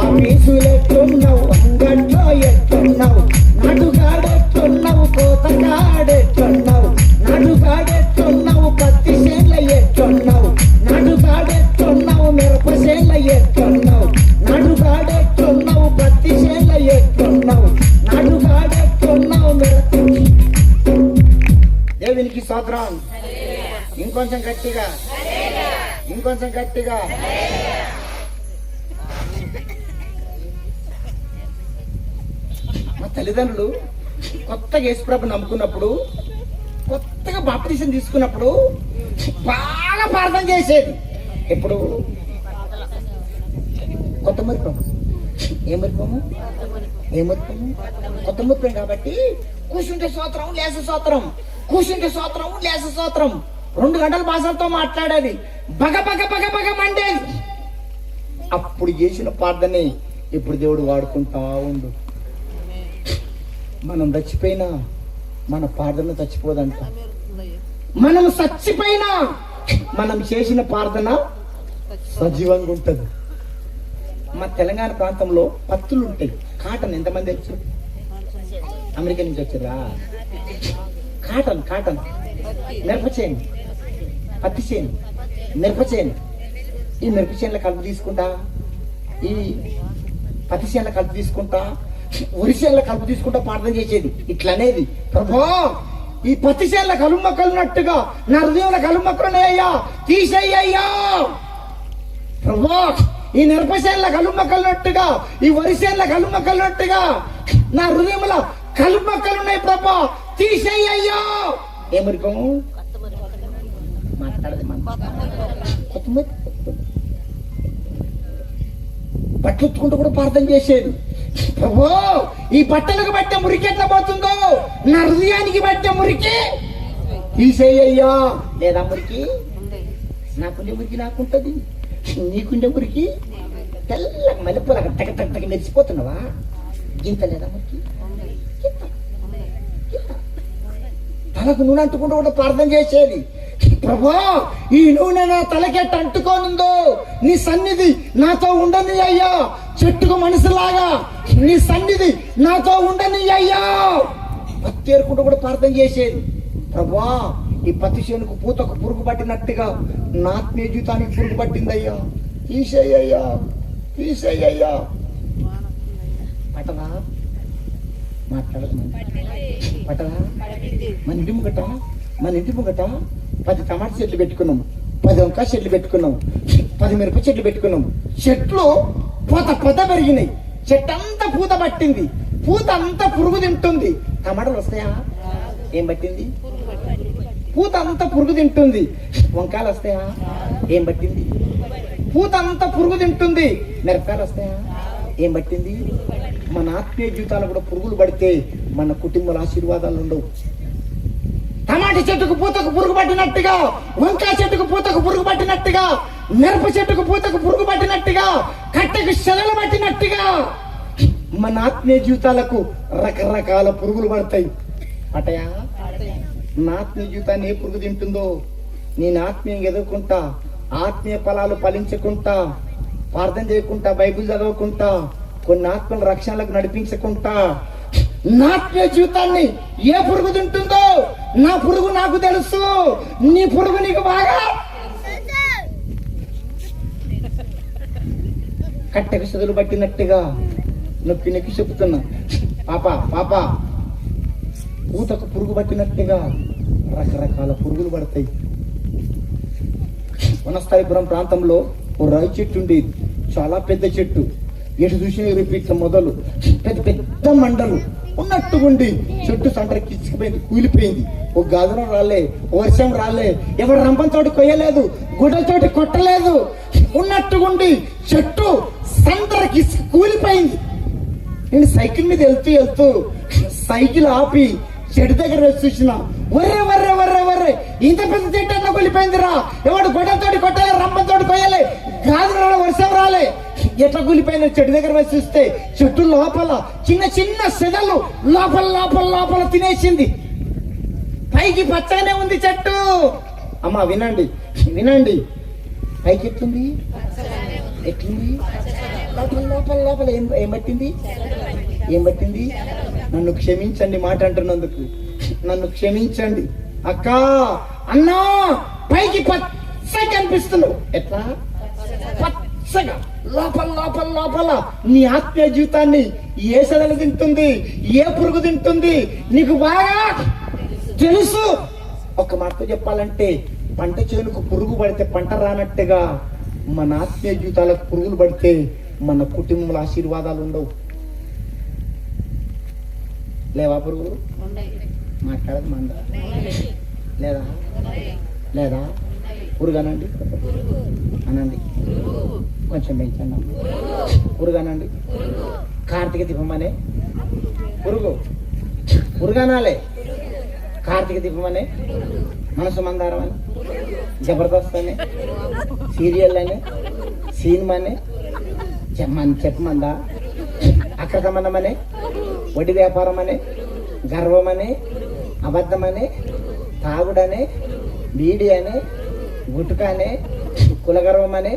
ఆఫీసులు ఎట్లున్నావు, అంగట్లో ఎట్లున్నావు, నడుగాడెట్లున్నావు, కోతగాడెట్లున్నావు, నడుగాడెట్లున్నావు, పత్తి చేన్ల ఎట్లున్నావు, నడుగాడెట్లున్నావు, మిరప చేన్ల ఎట్లున్నావు, నడుగాడెట్లున్నావు, పత్తి చేన్ల ఎట్లున్నావు, నడుగాడెట్లున్నావు, మిరప. దేవునికి స్తోత్రం. ఇంకొంచెం గట్టిగా, ఇంకొంచెం గట్టిగా. మా తల్లిదండ్రులు కొత్తగా యేసుప్రభు నమ్ముకున్నప్పుడు, కొత్తగా బాప్టిజం తీసుకున్నప్పుడు బాగా ప్రార్థన చేసేది. ఎప్పుడు కొత్త మరిపోము, ఏమరిపోము, ఏమరిపోము, కొత్త మరిపోయాం కాబట్టి కూర్చుంటే స్తోత్రం, లేస స్తోత్రం, కూర్చుంటే స్తోత్రం, లేస స్తోత్రం. 2 గంటల భాషలతో మాట్లాడేది, బగ బగ బగ బగ మండేది. అప్పుడు చేసిన ప్రార్థనే ఇప్పుడు దేవుడు వాడుకుంటా ఉండు. మనం చచ్చిపోయినా మన ప్రార్థన చచ్చిపోదంట. మనం చచ్చిపోయినా మనం చేసిన ప్రార్థన సజీవంగా ఉంటది. మా తెలంగాణ ప్రాంతంలో పత్తులు ఉంటాయి, కాటన్. ఎంతమంది తెలుసు? అమెరికా నుంచి వచ్చారా? కాటన్, కాటన్, మిరపచేను, పత్తి చేను, మిరపచేను. ఈ మిరపచేనుల కలుపు తీసుకుంటా, ఈ పత్తి చేనుల కలుపు తీసుకుంటా, వరిసేళ్ళ కలుపు తీసుకుంటా ప్రార్థన చేసేది. ఇట్లనేది, ప్రభా ఈ పత్తి చేనుల కలుపు మొక్కలున్నట్టుగా నా హృదయంలో కలుపు మొక్కలున్నాయ్యా, తీసేయ్యా. ప్రభా ఈ మిరపచేనుల కలుపు మొక్కలున్నట్టుగా, ఈ వరిసేళ్ళ కలుపు మొక్కలున్నట్టుగా నా హృదయంలో కలుపు మొక్కలున్నాయి ప్రభా, తీసేయ్యా. ఏమరికము మాట్లాడదు. బట్టలు ఉత్తుకుంటూ కూడా ప్రార్థన చేసేది. ప్రభు ఈ బట్టలకు బట్టే మురికి ఎట్లా పోతుందో నా హృదయానికి బట్టే మురికి తీసేయ్యా. లేదా మురికి నాకుండే మురికి నాకుంటది, నీకుండే మురికి తెల్ల మల్లెపూల టక టక టక మెరిసిపోతున్నావా? గింత లేదా మురికి? తలకు నూనె అంటుకుంటూ కూడా ప్రార్థన చేసేది. ప్రభా ఈ నూనె నా తలకెట్ట అంటుకోనుందో నీ సన్నిధి నాతో ఉండని అయ్యా. చెట్టుకు మనసులాగా నీ సన్నిధి నాతో ఉండని అయ్యా. పత్తి ఏరుకుంటూ కూడా ప్రార్థన చేసేది. ప్రభా ఈ పత్తి చేనుకు పూతకు పురుగు పట్టినట్టుగా నా ఆత్మీయ జీవితానికి పురుగు పట్టిందయ్యా, తీసేయ్యా, తీసేయ్యా. పటవా మాట్లాడదు, పటవా. మన ఇంటి ముంగట 10 టమాటా చెట్లు పెట్టుకున్నాము, 10 వంకాయ చెట్లు పెట్టుకున్నాము, 10 మిరప చెట్లు పెట్టుకున్నాము. చెట్లు పూత పెరిగినాయి, చెట్టు అంతా పూత పట్టింది, పూత అంతా పురుగు తింటుంది. టమాటాలు వస్తాయా? ఏం పట్టింది? పూత అంతా పురుగు తింటుంది. వంకాయలు వస్తాయా? ఏం పట్టింది? పూత అంతా పురుగు తింటుంది. మిరపకాయలు వస్తాయా? ఏం పట్టింది? మన ఆత్మీయ జీవితాలు కూడా పురుగులు పడితే మన కుటుంబాల ఆశీర్వాదాలు ఉండవు. టమాటా చెట్టుకు పూతకు పురుగు పట్టినట్టుగా, వంకాయ చెట్టుకు పూతకు పురుగు పట్టినట్టుగా, మిరప చెట్టుకు పూతకు పురుగు పట్టినట్టుగా, కట్టెకు శనలు పట్టినట్టుగా మన ఆత్మీయ జీవితాలకు రకరకాల పురుగులు పడతాయి. పటయా నా ఆత్మీయ జీవితాన్ని ఏ పురుగు తింటుందో, నేను ఆత్మీయంగా ఎదుర్కొంటా, ఆత్మీయ ఫలాలు ఫలించకుంటా, ప్రార్థన చేయకుండా, బైబిల్ చదవకుంటా, కొన్ని ఆత్మల రక్షణలకు నడిపించకుంటా, నా ఆత్మీయ జీవితాన్ని ఏ పురుగు తింటుందో నా పురుగు నాకు తెలుసు, నీ పురుగు నీకు బాగా. కట్టెకు చదువులు పట్టినట్టుగా నొక్కి నొక్కి చెప్తున్నా. పాప పూతకు పురుగు పట్టినట్టుగా రకరకాల పురుగులు పడతాయి. వనస్థాయిపురం ప్రాంతంలో ఓ రాయి చెట్టు ఉండేది, చాలా పెద్ద చెట్టు. ఎటు చూసిన రిపీట్ల మొదలు, పెద్ద పెద్ద మండలు ఉన్నట్టుగుండి చెట్టు సంటకి ఇచ్చిపోయింది, కూలిపోయింది. ఓ గాజనం రాలే, వర్షం రాలే, ఎవరు రంపంతోటి కొయ్యలేదు, గుడ్డలతోటి కొట్టలేదు. ఉన్నట్టుగుండి చెట్టు సంటకి కూలిపోయింది. నేను సైకిల్ మీద వెళ్తూ సైకిల్ ఆపి చెట్టు దగ్గర వచ్చి చూసిన, వర్రే వర్రే వర్రే వర్రే ఇంత పెద్ద చెట్టు అట్లా కూలిపోయిందిరా. ఎవడు గొడ్డలతోటి కొట్టలే, రంపంతోటి కొయ్యలే, గాజు రాలే, వర్షం రాలే. ఎట్లా కూలిపోయిన చెట్టు దగ్గర వచ్చి చూస్తే చెట్టు లోపల చిన్న చిన్న సెదలు లోపల లోపల లోపల తినేసింది. పైకి పచ్చగానే ఉంది చెట్టు. అమ్మా వినండి వినండి, పైకి ఎట్లుంది? ఎట్లుంది? లోపల లోపల లోపల ఏం పట్టింది? ఏం పట్టింది? నన్ను క్షమించండి మాట అంటున్నందుకు, నన్ను క్షమించండి. అక్క, అన్నా, పైకి పచ్చగా కనిపిస్తున్నావు. ఎట్లా పచ్చగా? లోపల లోపల లోపల నీ ఆత్మీయ జీవితాన్ని ఏ సెదలు తింటుంది, ఏ పురుగు తింటుంది నీకు బాగా తెలుసు. ఒక మాటతో చెప్పాలంటే పంట చేనుకు పురుగు పడితే పంట రానట్టుగా మన ఆత్మీయ జీవితాలకు పురుగులు పడితే మన కుటుంబంలో ఆశీర్వాదాలు ఉండవు. లేవా పురుగులు? మాట్లాడదు మంద లేదా? లేదా? పురుగు అనండి, అనండి, కొంచెం పెంచండి. పురుగు అనండి. కార్తీక దీపం అనే పురుగు, పురుగు అనాలే. కార్తీక దీపం అనే, మనసు మందారం అని, జబర్దస్త్ అని, సీరియల్ అని, సినిమా అని చెప్పమందా, అక్ర సంబంధం అనే, వడ్డీ వ్యాపారం అనే, గర్వం అనే, అబద్ధం అనే, తాగుడనే, బీడి అనే, గుటుక అనే, కులగర్వం అనే,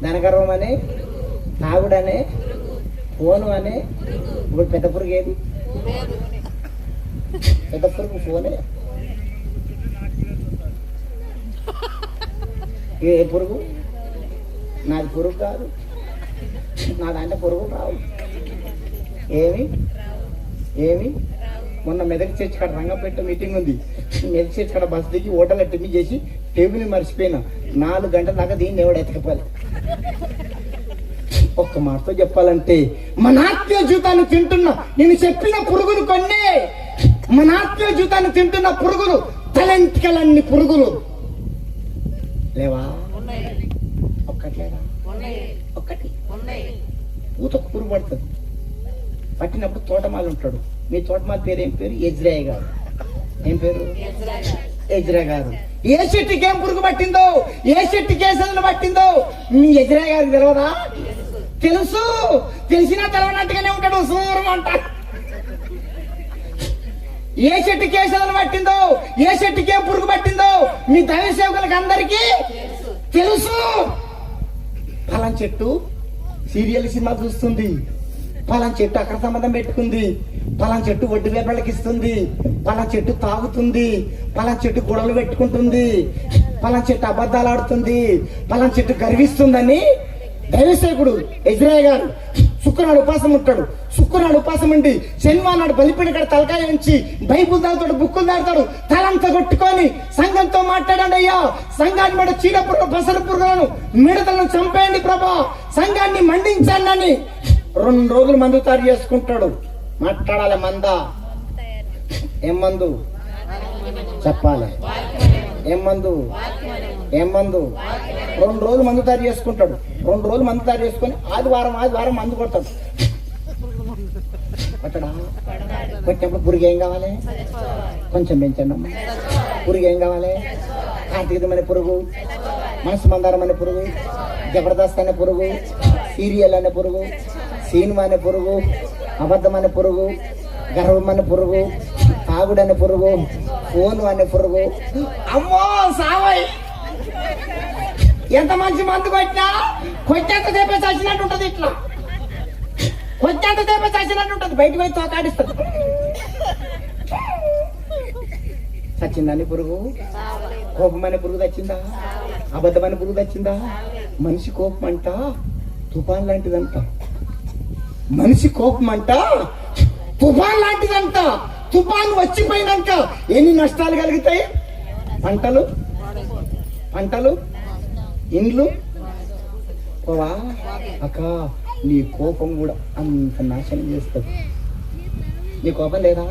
ధనగర్వం అనే, తాగుడనే, ఫోను అనే. ఇప్పుడు పెద్ద పురుగు ఏది? పెద్ద పురుగు ఫోనే. ఏ పురుగు? నాది పురుగు కాదు, నా దాంట్లో పురుగులు రావు. ఏమి ఏమి మొన్న మెదక్ చర్చి కాడ రంగంపేట మీటింగ్ ఉంది. మెదక్ చర్చి కాడ బస్ దిగి హోటల్ టిమ్మి చేసి టేబుల్ మర్చిపోయినా. 4 గంటల దాకా దీన్ని ఎవడు ఎతకపోవాలి. ఒక్క మాటతో చెప్పాలంటే మన ఆత్మీయ జీవితాన్ని తింటున్నా నేను చెప్పిన పురుగులు కొన్ని. మన ఆత్మీయ జీవితాన్ని తింటున్న పురుగులు తలెంటికలన్ని పురుగులు లేవా? ఒక్కటి లేదా? ఒక్కటి. ఊతకు పురుగు పడుతుంది. పట్టినప్పుడు తోటమాలు ఉంటాడు. మీ తోటమాల పేరు ఏం పేరు? ఎజ్రాయ గారు. ఏం పేరు? ఎజ్రా గారు. ఏ చెట్టుకి ఏం పురుగు పట్టిందో, ఏ చెట్టుకి ఏ సదులు పట్టిందో మీ ఎజ్రాయ గారికి తెలియదా? తెలుసు. తెలిసినా తెలవనట్టుగానే ఉంటాడు. సూరం అంటాడు. ఏ చెట్టుకి ఏ సదులు పట్టిందో, ఏ చెట్టుకి ఏం పురుగు పట్టిందో మీ దైవ సేవకులకు అందరికీ తెలుసు. ఫలానా చెట్టు సీరియల్ సినిమా చూస్తుంది, ఫలానా చెట్టు అక్కడ సంబంధం పెట్టుకుంది, ఫలానా చెట్టు వడ్డీ వ్యాపారాలకు ఇస్తుంది, ఫలానా చెట్టు తాగుతుంది, ఫలానా చెట్టు గొడవలు పెట్టుకుంటుంది, ఫలానా చెట్టు అబద్ధాలు ఆడుతుంది, ఫలానా చెట్టు గర్విస్తుందని దైవసేకుడు ఎజ్రాయ గారు శుక్రనాడు ఉపాసం ఉంటాడు. శుక్రనాడు ఉపాసం ఉండి శనివారం నాడు బలిపీడి కాడ తలకాయ ఉంచి బైబుల్ తాగుతాడు, బుక్కులు తాగుతాడు, తలంతా కొట్టుకొని సంఘంతో మాట్లాడండి. అయ్యా, సంఘాన్ని మీద చీడ పురుగు, బసల పురుగులను, మిడతలను చంపేయండి ప్రభా, సంఘాన్ని మండించండి అని 2 రోజులు మందు తయారు చేసుకుంటాడు. మాట్లాడాలి. మంద ఏం మందు చెప్పాలి? ఏం మందు? ఏం మందు? 2 రోజులు మందు తయారు చేసుకుంటాడు. 2 రోజులు మందు తయారు చేసుకొని ఆదివారం మందు కొడతాడు. కొట్టడా? కొట్టినప్పుడు పురుగు ఏం కావాలి? కొంచెం పెంచండి అమ్మ. పురుగు ఏం కావాలి? కార్తీకమైన పురుగు, మనసు మందారం అనే పురుగు, జబర్దస్త్ అనే పురుగు, సీరియల్ అనే పురుగు, సినిమా అనే పురుగు, అబద్ధం అనే పురుగు, గర్వం అనే పురుగు, తాగుడు అనే పురుగు, ఫోను అనే పురుగు. అమ్మో సావై! ఎంత మంచి మందు కొట్టినా కొట్టేంత సేపే చచ్చినట్టు ఉంటది. ఇట్లా కొట్టేంత సేపే చచ్చినట్టు ఉంటది. బయటకు పోయి తోకాడిస్తుంది. చచ్చిందని పురుగు? కోపం అనే పురుగు తెచ్చిందా? అబద్ధమైన పురుగు తెచ్చిందా? మనిషి కోపం అంట తుఫాన్ లాంటిదంట. మనిషి కోపం అంట తుఫాన్ లాంటిదంట. తుఫాన్ వచ్చిపోయినాక ఎన్ని నష్టాలు కలుగుతాయి? పంటలు, ఇండ్లు పోవా. అక్క, నీ కోపం కూడా అంత నాశనం చేస్తుంది. నీ కోపం లేదా?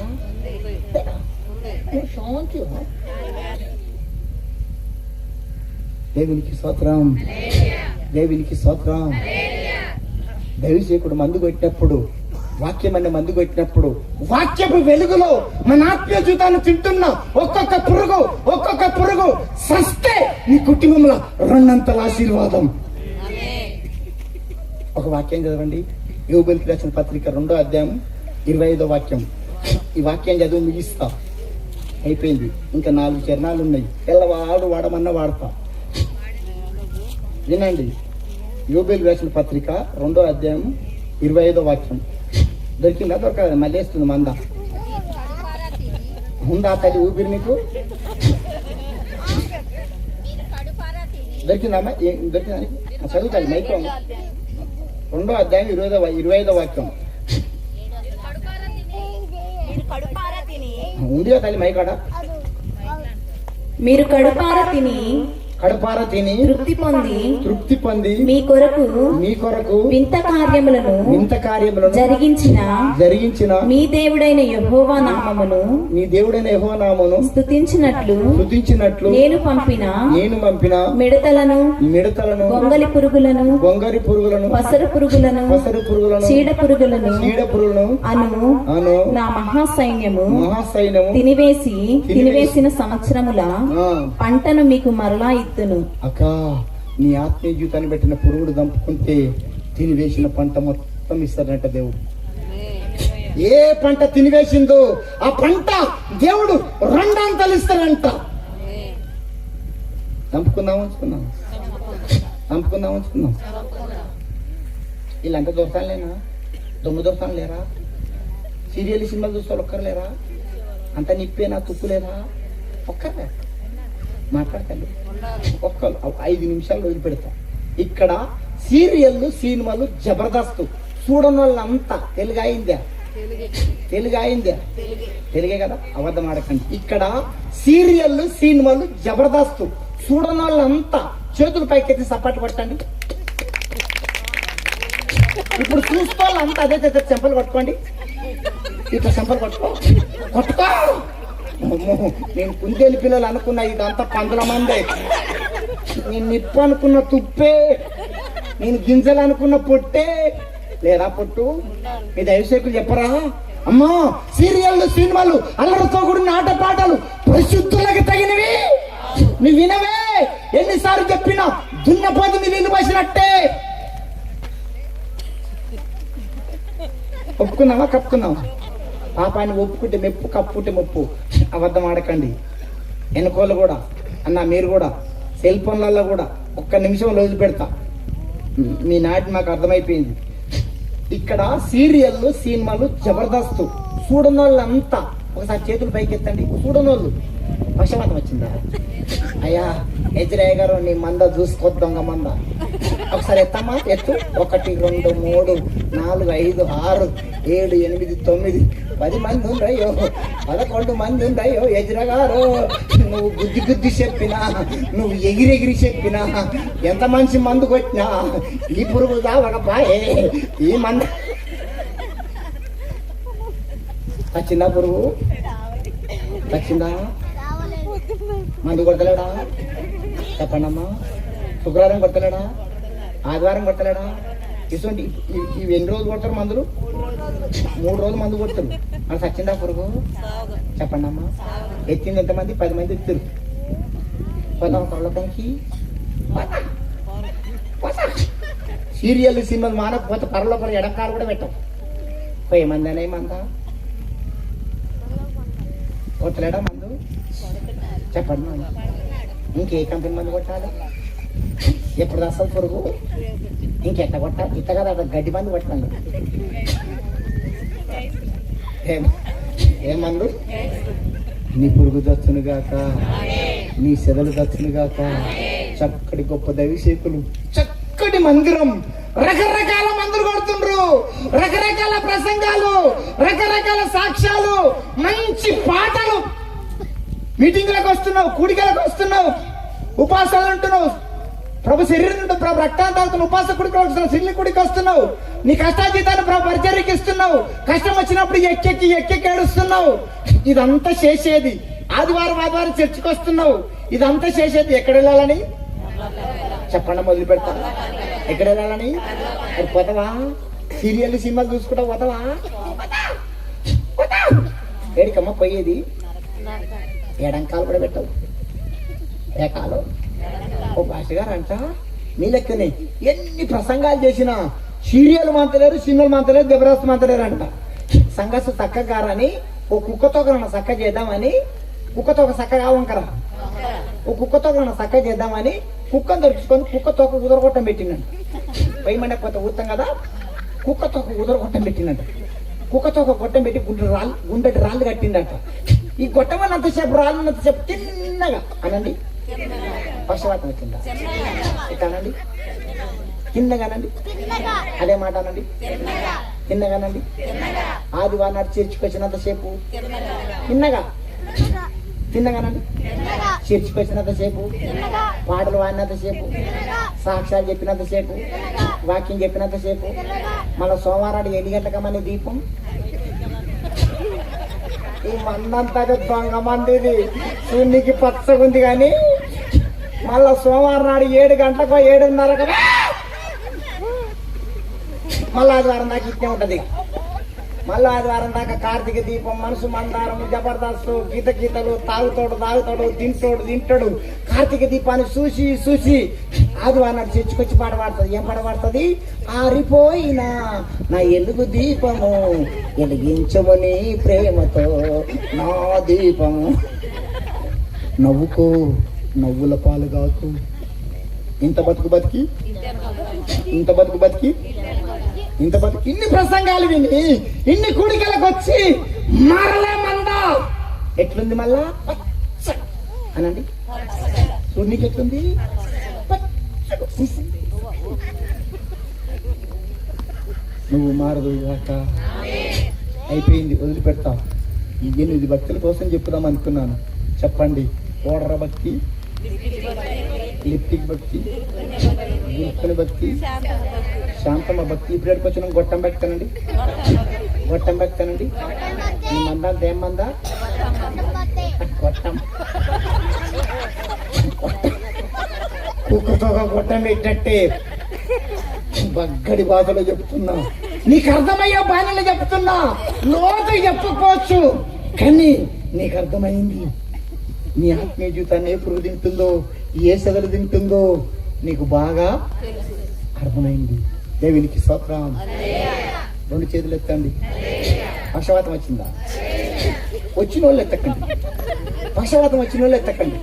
శాంతి. దేవునికి స్తోత్రం, దేవునికి స్తోత్రం. దైవసేకుడు మందు కొట్టినప్పుడు, వాక్యం అనే మందు కొట్టినప్పుడు, వాక్యపు వెలుగులో మన ఆత్మీయ జీవితాన్ని తింటున్న ఒక్కొక్క పురుగు సస్తే నీ కుటుంబంలో 2 ఆశీర్వాదం. ఒక వాక్యం చదవండి. యోబులకు రాసిన పత్రిక 2వ అధ్యాయం 25వ వాక్యం. ఈ వాక్యం చదువు ముగిస్తా. అయిపోయింది. ఇంకా 4 చరణాలు ఉన్నాయి. తెల్లవాడు వాడమన్నా వాడతా. వినండి. యోబులకు రాసిన పత్రిక 2వ అధ్యాయం 25వ వాక్యం. దొరికిందా? దొరకదా? మళ్ళీ వేస్తుంది మంద. ఉందా తల్లి ఊపిరి నీకు? దొరికిందమ్మా? దొరికిందా? చదువుతాయి మైకం. 2వ అధ్యాయం 25వ వాక్యం. ఉందిగా తల్లి మైకాడ? మీరు కడుపార తిని తృప్తి పొంది మీ కొరకు వింత కార్యములను జరిగించిన మీ దేవుడైన యెహోవా నామమును స్తుతించినట్లు నేను పంపిన మిడతలను గొంగలి పురుగులను పసరు పురుగులను చీడ పురుగులను అను నా మహాసైన్యము తినివేసిన సంవత్సరముల పంటను మీకు మరలా ఇత్తును. అక్క నీ ఆత్మీయ జీవితాన్ని పెట్టిన పురుగుడు దంపుకుంటే తినివేసిన పంట మొత్తం ఇస్తాడంట దేవుడు. ఏ పంట తినివేసిందో ఆ పంట దేవుడు రెండంతలు ఇస్తాడంట. దంపుకుందాం ఉంచుకుందాం వీళ్ళంతా దొరకాలి లేనా? దొంగ దొరకాలి లేరా? సీరియల్ సినిమాలు చూస్తే ఒక్కరు లేరా? అంత నిప్పేనా తుప్పు లేరా? ఒక్కరు మాట్లాడతాను. ఒక్కరు 5 నిమిషాలు వదిలిపెడతా. ఇక్కడ సీరియల్లు సినిమాలు జబర్దస్త్ చూడని వాళ్ళంతా తెలుగే కదా, అబద్ధం ఆడకండి. ఇక్కడ సీరియల్లు సినిమాలు జబర్దస్త్ చూడని వాళ్ళంతా చేతులు పైకెత్తి సపాటు పట్టండి. ఇప్పుడు చూస్తూ వాళ్ళంతా అదే చెంపలు పట్టుకోండి. ఇట్లా చెంపలు కొట్టుకో. నేను కుందేలు పిల్లలు అనుకున్నా, ఇదంతా 100 మంది. నేను నిప్పు అనుకున్న తుప్పే, నేను గింజలు అనుకున్న పొట్టే. లేదా పొట్టు మీ దైవసేకులు చెప్పరా? అమ్మా సీరియళ్ళు సినిమాలు అల్లరితో కూడిన ఆటపాటలు పరిశుద్ధులకు తగినవి. నువ్వు వినవే, ఎన్నిసార్లు చెప్పినా దున్నపోతు నీ నీళ్ళు పోసినట్టే. ఒప్పుకున్నావా కప్పుకున్నావా? పాపాన్ని ఒప్పుకుంటే మెప్పు, కప్పుకుంటే ముప్పు. అబద్ధం ఆడకండి. వెనుకోలు కూడా అన్న, మీరు కూడా సెల్ ఫోన్లలో కూడా 1 నిమిషంలో వదిలిపెడతా. మీ నాటి మాకు అర్థమైపోయింది. ఇక్కడ సీరియళ్ళు సినిమాలు జబర్దస్త్ చూడని వాళ్ళంతా ఒకసారి చేతులు పైకెత్తండి. చూడనోళ్ళు పక్షపాతం వచ్చిందా? అయ్యా ఎజ్రాయ గారు నీ మంద చూసుకోద్దాం మంద. ఒకసారి ఎత్తమ్మా, ఎత్తు. 1 2 3 4 5 6 7 8 9 10 మంది ఉండయో, 11 మంది ఉండయో. ఎజ్రా గారు నువ్వు గుద్ది చెప్పినా, నువ్వు ఎగిరెగిరి చెప్పినా, ఎంత మంచి మందు కొట్టినా ఈ పురుగు ఒక పాయే. ఈ మంద వచ్చిందా? పురుగు వచ్చిందా? మందు కొడతలేడా? చెప్పండమ్మా. శుక్రవారం కొడతలేడా? ఆదివారం కొడతలేడా? ఇటువంటి ఇవి ఎన్ని రోజులు కొడతారు మందులు? 3 రోజులు మందు కొడతారు. మనకు వచ్చిందా పురుగు? చెప్పండి అమ్మా. ఎత్తింది ఎంతమంది? 10 మంది ఎత్తురు. పరలోకానికి సీరియల్ సినిమాలు మానకపోతే పరలోకం ఎడకాలు కూడా పెట్టాం. 10 మంది అనే మందా కొట్టలేడా మందు? చెప్పండి. ఇంకే కంపెనీ మందు కొట్టాలి? ఎప్పుడు అసలు పురుగు ఇంకెట్ట కొట్టాలి? ఇట్ట కదా గడ్డి మందు కొట్టాలి. ఏ మందు? నీ పురుగు దచ్చునుగాక, నీ సెదలు దచ్చునుగాక. చక్కటి గొప్ప దైవసేకులు, చక్కటి మందిరం, రకరకాల మందులు కొడుతుండ్రు, రకరకాల ప్రసంగాలు, రకరకాల సాక్ష్యాలు, మంచి పాటలు. మీటింగ్లకు వస్తున్నావు, కూడికలకు వస్తున్నావు, ఉపాసాలు అంటున్నావు, ప్రభు శరీరం నుండి ప్రభు రక్తాన్ని తాగుతున్నావు, ఉపాస కుడికి వస్తున్నావు, సిల్లి కుడికి వస్తున్నావు, నీ కష్టాజీతాన్ని ప్రభు పరిచర్యకి ఇస్తున్నావు. కష్టం వచ్చినప్పుడు ఎక్కెక్కి ఏడుస్తున్నావు. ఇదంతా చేసేది ఆదివారం చర్చికి వస్తున్నావు. ఇదంతా చేసేది ఎక్కడ వెళ్ళాలని? చెప్పండి, మొదలు పెడతా. ఎక్కడ వెళ్ళాలని? అది పోతావా? సీరియల్ సినిమాలు చూసుకుంటా పోతావా? ఏడికమ్మ పోయేది? ఎడంకాలు కూడా పెట్టవు. ఏ కాలం? ఓ భాష గారు అంట నీ లెక్కనే ఎన్ని ప్రసంగాలు చేసినా సీరియల్ మంతలేరు, సినిమాలు మంతలేరు, జబర్దస్త్ మంతలేరు అంట. సంగసు చక్కగారని ఓ కుక్కతో చక్క చేద్దామని, కుక్కతో ఒక చక్క కావంకరా, ఓ కుక్కతో చక్క చేద్దామని కుక్కను దొరుకుకొని కుక్క తోక ఉదరగొట్టం పెట్టిందంట. పైమండే కొత్త ఊతాం కదా, కుక్క తోక ఉదరగొట్టం పెట్టిందంట. కుక్క తోక గొట్టం పెట్టి గుండెటి రాళ్ళు కట్టిందట. ఈ గొట్టమన్నంతసేపు రాళ్ళున్నంతసేపు చిన్నగా అనండి. పక్షవాతం వచ్చిందా? ఇట్లానండి, చిన్నగానండి, అదే మాట అనండి, చిన్నగానండి. ఆదివారం నాడు చర్చికి వచ్చినంతసేపు చిన్నగానండి. చర్చికి వచ్చినంతసేపు, పాటలు వాడినంతసేపు, సాక్ష్యాలు చెప్పినంతసేపు, వాక్యం చెప్పినంతసేపు, మళ్ళీ సోమవారం 7 గంటలకమ్మని దీపం. ఈ మందంతా దొంగ మందిది, సూర్యునికి పచ్చగా ఉంది కానీ మళ్ళా సోమవారం నాడు 7 గంటలకు 7:30 మళ్ళీ ఆదివారం దాకా ఇట్నే ఉంటది. మళ్ళీ ఆదివారం దాకా కార్తీక దీపం, మనసు మందారం, జబర్దస్త్, గీతలు, తాగుతాడు, తింటాడు. కార్తీక దీపాన్ని చూసి ఆదివారం నాడు చర్చికొచ్చి పాట పాడుతుంది. ఏం పాట పాడుతుంది? ఆరిపోయినా నా ఎలుగు దీపము ఎలిగించమని ప్రేమతో నా దీపము. నవ్వుకో, నవ్వుల పాలు కాకు. ఇంత బతుకు ఇన్ని ప్రసంగాలు విని ఇన్ని కూడికలకు వచ్చి మరలే మంద ఎట్లుంది? మళ్ళా అనండి, నీకు ఎట్లుంది? నువ్వు మారదు కాక అయిపోయింది, వదిలిపెడతావు. ఇది భక్తుల కోసం చెప్పుదాం అనుకున్నాను. చెప్పండి. ఓడర భక్తి, లిప్టిక్ భక్తి, గుర్తుల భక్తి, శాంతమ్మ భక్తి. ఇప్పుడు ఎడుకొచ్చిన గొట్టం పెడతానండి. నీ మందా దేం మందా? గొట్టం. కుక్కతో గొట్టం పెట్టట్టే బగ్గడి భాషలో చెప్తున్నా, నీకు అర్థమయ్యే బాణలో చెప్తున్నా. లోతు చెప్పకపోవచ్చు కానీ నీకు అర్థమైంది. నీ ఆత్మీయ జీవితాన్ని ఏ పురుగు తింటుందో, ఏ సెదలు తింటుందో నీకు బాగా అర్థమైంది. దేవునికి స్తోత్రం. 2 చేతులు ఎత్తండి. పక్షవాతం వచ్చిందా? వచ్చిన వాళ్ళు ఎత్తకండి. పక్షవాతం వచ్చిన వాళ్ళు ఎత్తకండి.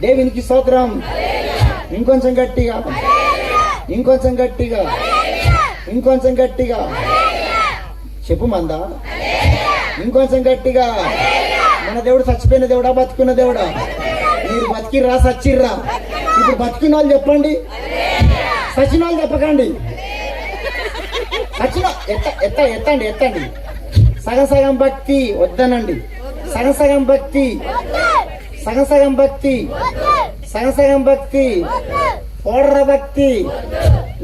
దేవునికి స్తోత్రం. ఇంకొంచెం గట్టిగా, చెప్పు మందా. ఇంకొంచెం గట్టిగా. మన దేవుడు చచ్చిపోయిన దేవుడా, బతుకున్న దేవుడా? మీరు బతికిర్రా, సచ్చిర్రా? ఇప్పుడు బతికిన వాళ్ళు చెప్పండి, సచిన వాళ్ళు చెప్పకండి. సచిన ఎత్తండి. సగం భక్తి వద్దనండి. సగం భక్తి, ఓడర భక్తి,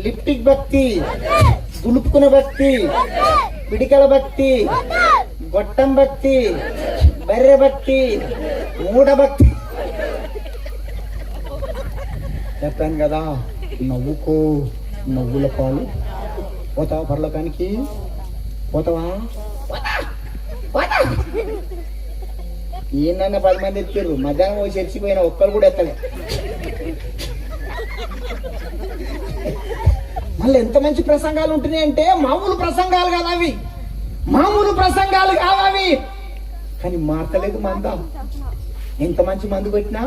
లిప్టిక్ భక్తి, దులుపుకున్న భక్తి, పిడికల భక్తి, గొట్టం భక్తి, బర్రె భక్తి, మూఢ భక్తి. చెప్పాను కదా, నవ్వుకో, నవ్వుల పాలు. పోతావా పరలోకానికి? పోతావా? ఏందన్న 10 మంది ఎత్తారు. మధ్యాహ్నం చర్చిపోయిన ఒక్కరు కూడా ఎత్తలే. మళ్ళీ ఎంత మంచి ప్రసంగాలు ఉంటున్నాయి అంటే మామూలు ప్రసంగాలు కాదు అవి. కానీ మార్తలేదు మంద. ఎంత మంచి మందు పెట్టినా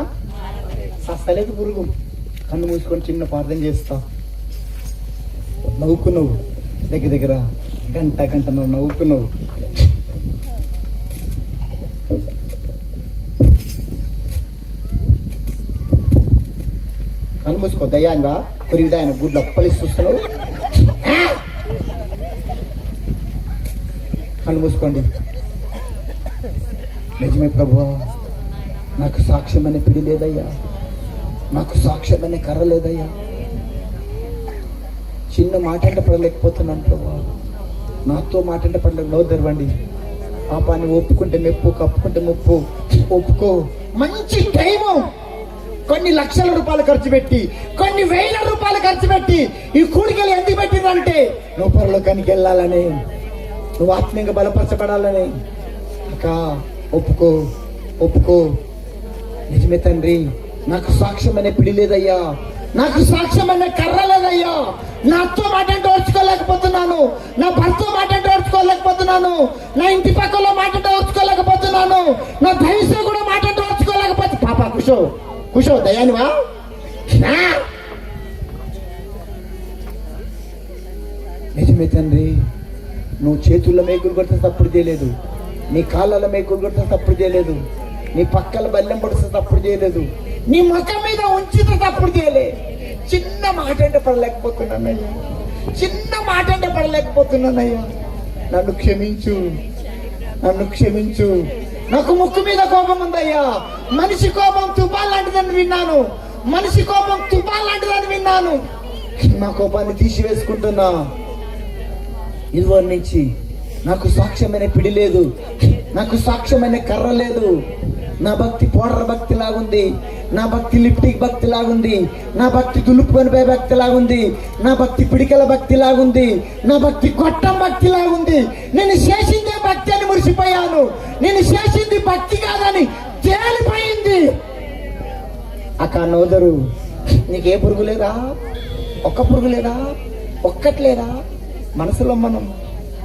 సస్తలేదు పురుగు. కన్ను మూసుకొని చిన్న ప్రార్థన చేస్తా. నవ్వుకున్నావు, దగ్గర గంట నవ్వుకున్నావు. కన్ను మూసుకో. దయ్యాన్గా కొరివిదా ఆయన గుడ్లు అప్పలిసి చూస్తున్నావు. కన్ను మూసుకోండి. నిజమే ప్రభువా, నాకు సాక్ష్యం అనే పిడి లేదయ్యా, నాకు సాక్ష్యం అనే కర్ర లేదయ్యా. చిన్న మాట అంటే పడలేకపోతున్నాను ప్రభువా, నాతో మాట అంటే పడలేక. నో తెరవండి. పాపాన్ని ఒప్పుకుంటే మెప్పు, కప్పుకుంటే ముప్పు. ఒప్పుకో. మంచి టైము. కొన్ని లక్షల రూపాయలు ఖర్చు పెట్టి, కొన్ని వేల రూపాయలు ఖర్చు పెట్టి ఈ కూడికలు ఎందుకు పెట్టిందంటే నువ్వు పరలోకానికి వెళ్ళాలని, నువ్వు ఆత్మీయంగా బలపరచబడాలని. ఇంకా ఒప్పుకో. నిజమే తండ్రి, నాకు సాక్ష్యం అనే పిడి లేదయ్యా, నాకు సాక్ష్యం అనే కర్ర లేదయ్యా. నాతో మాట అంటే ఓర్చుకోలేకపోతున్నాను, నా భర్త మాట అంటే ఓర్చుకోలేకపోతున్నాను, నా ఇంటి పక్కలో మాట అంటే ఓర్చుకోలేకపోతున్నాను, నా దైవసం కూడా మాట అంటే ఓర్చుకోలేకపోతే. పాప కుషో దయానివా? నిజమే తండ్రి, నువ్వు చేతుల్లో మేకులు కొడితే తప్పుడు చేయలేదు, నీ కాళ్ళలో మేకులు కొడితే తప్పుడు చేయలేదు, నీ పక్కల బల్లెం పడితే తప్పుడు చేయలేదు, నీ ముఖం మీద ఉంచితే తప్పుడు చేయలే. చిన్న మాట అంటే పడలేకపోతున్నానయ్యా, నన్ను క్షమించు. నాకు ముక్కు మీద కోపం ఉందయ్యా. మనిషి కోపం తుఫాన్ లాంటిదని విన్నాను. మనిషి కోపం తుఫాన్ లాంటిదని విన్నాను. నా కోపాన్ని తీసివేసుకుంటున్నా. ఇదివరి నుంచి నాకు సాక్ష్యమైన పిడి లేదు, నాకు సాక్ష్యమైన కర్ర లేదు. నా భక్తి పౌడర్ భక్తి లాగుంది, నా భక్తి లిప్టిక్ భక్తి లాగుంది, నా భక్తి తులుపుకొనిపోయే భక్తి లాగుంది, నా భక్తి పిడికల భక్తి లాగుంది, నా భక్తి కొట్టం భక్తి లాగుంది. నేను చేసిందే భక్తి అని మురిసిపోయాను. నేను చేసింది భక్తి కాదని తేలిపోయింది. అక్క నోదరు, నీకే పురుగు లేదా? ఒక్క పురుగు లేదా? ఒక్కట్లేదా? మనసులో మనం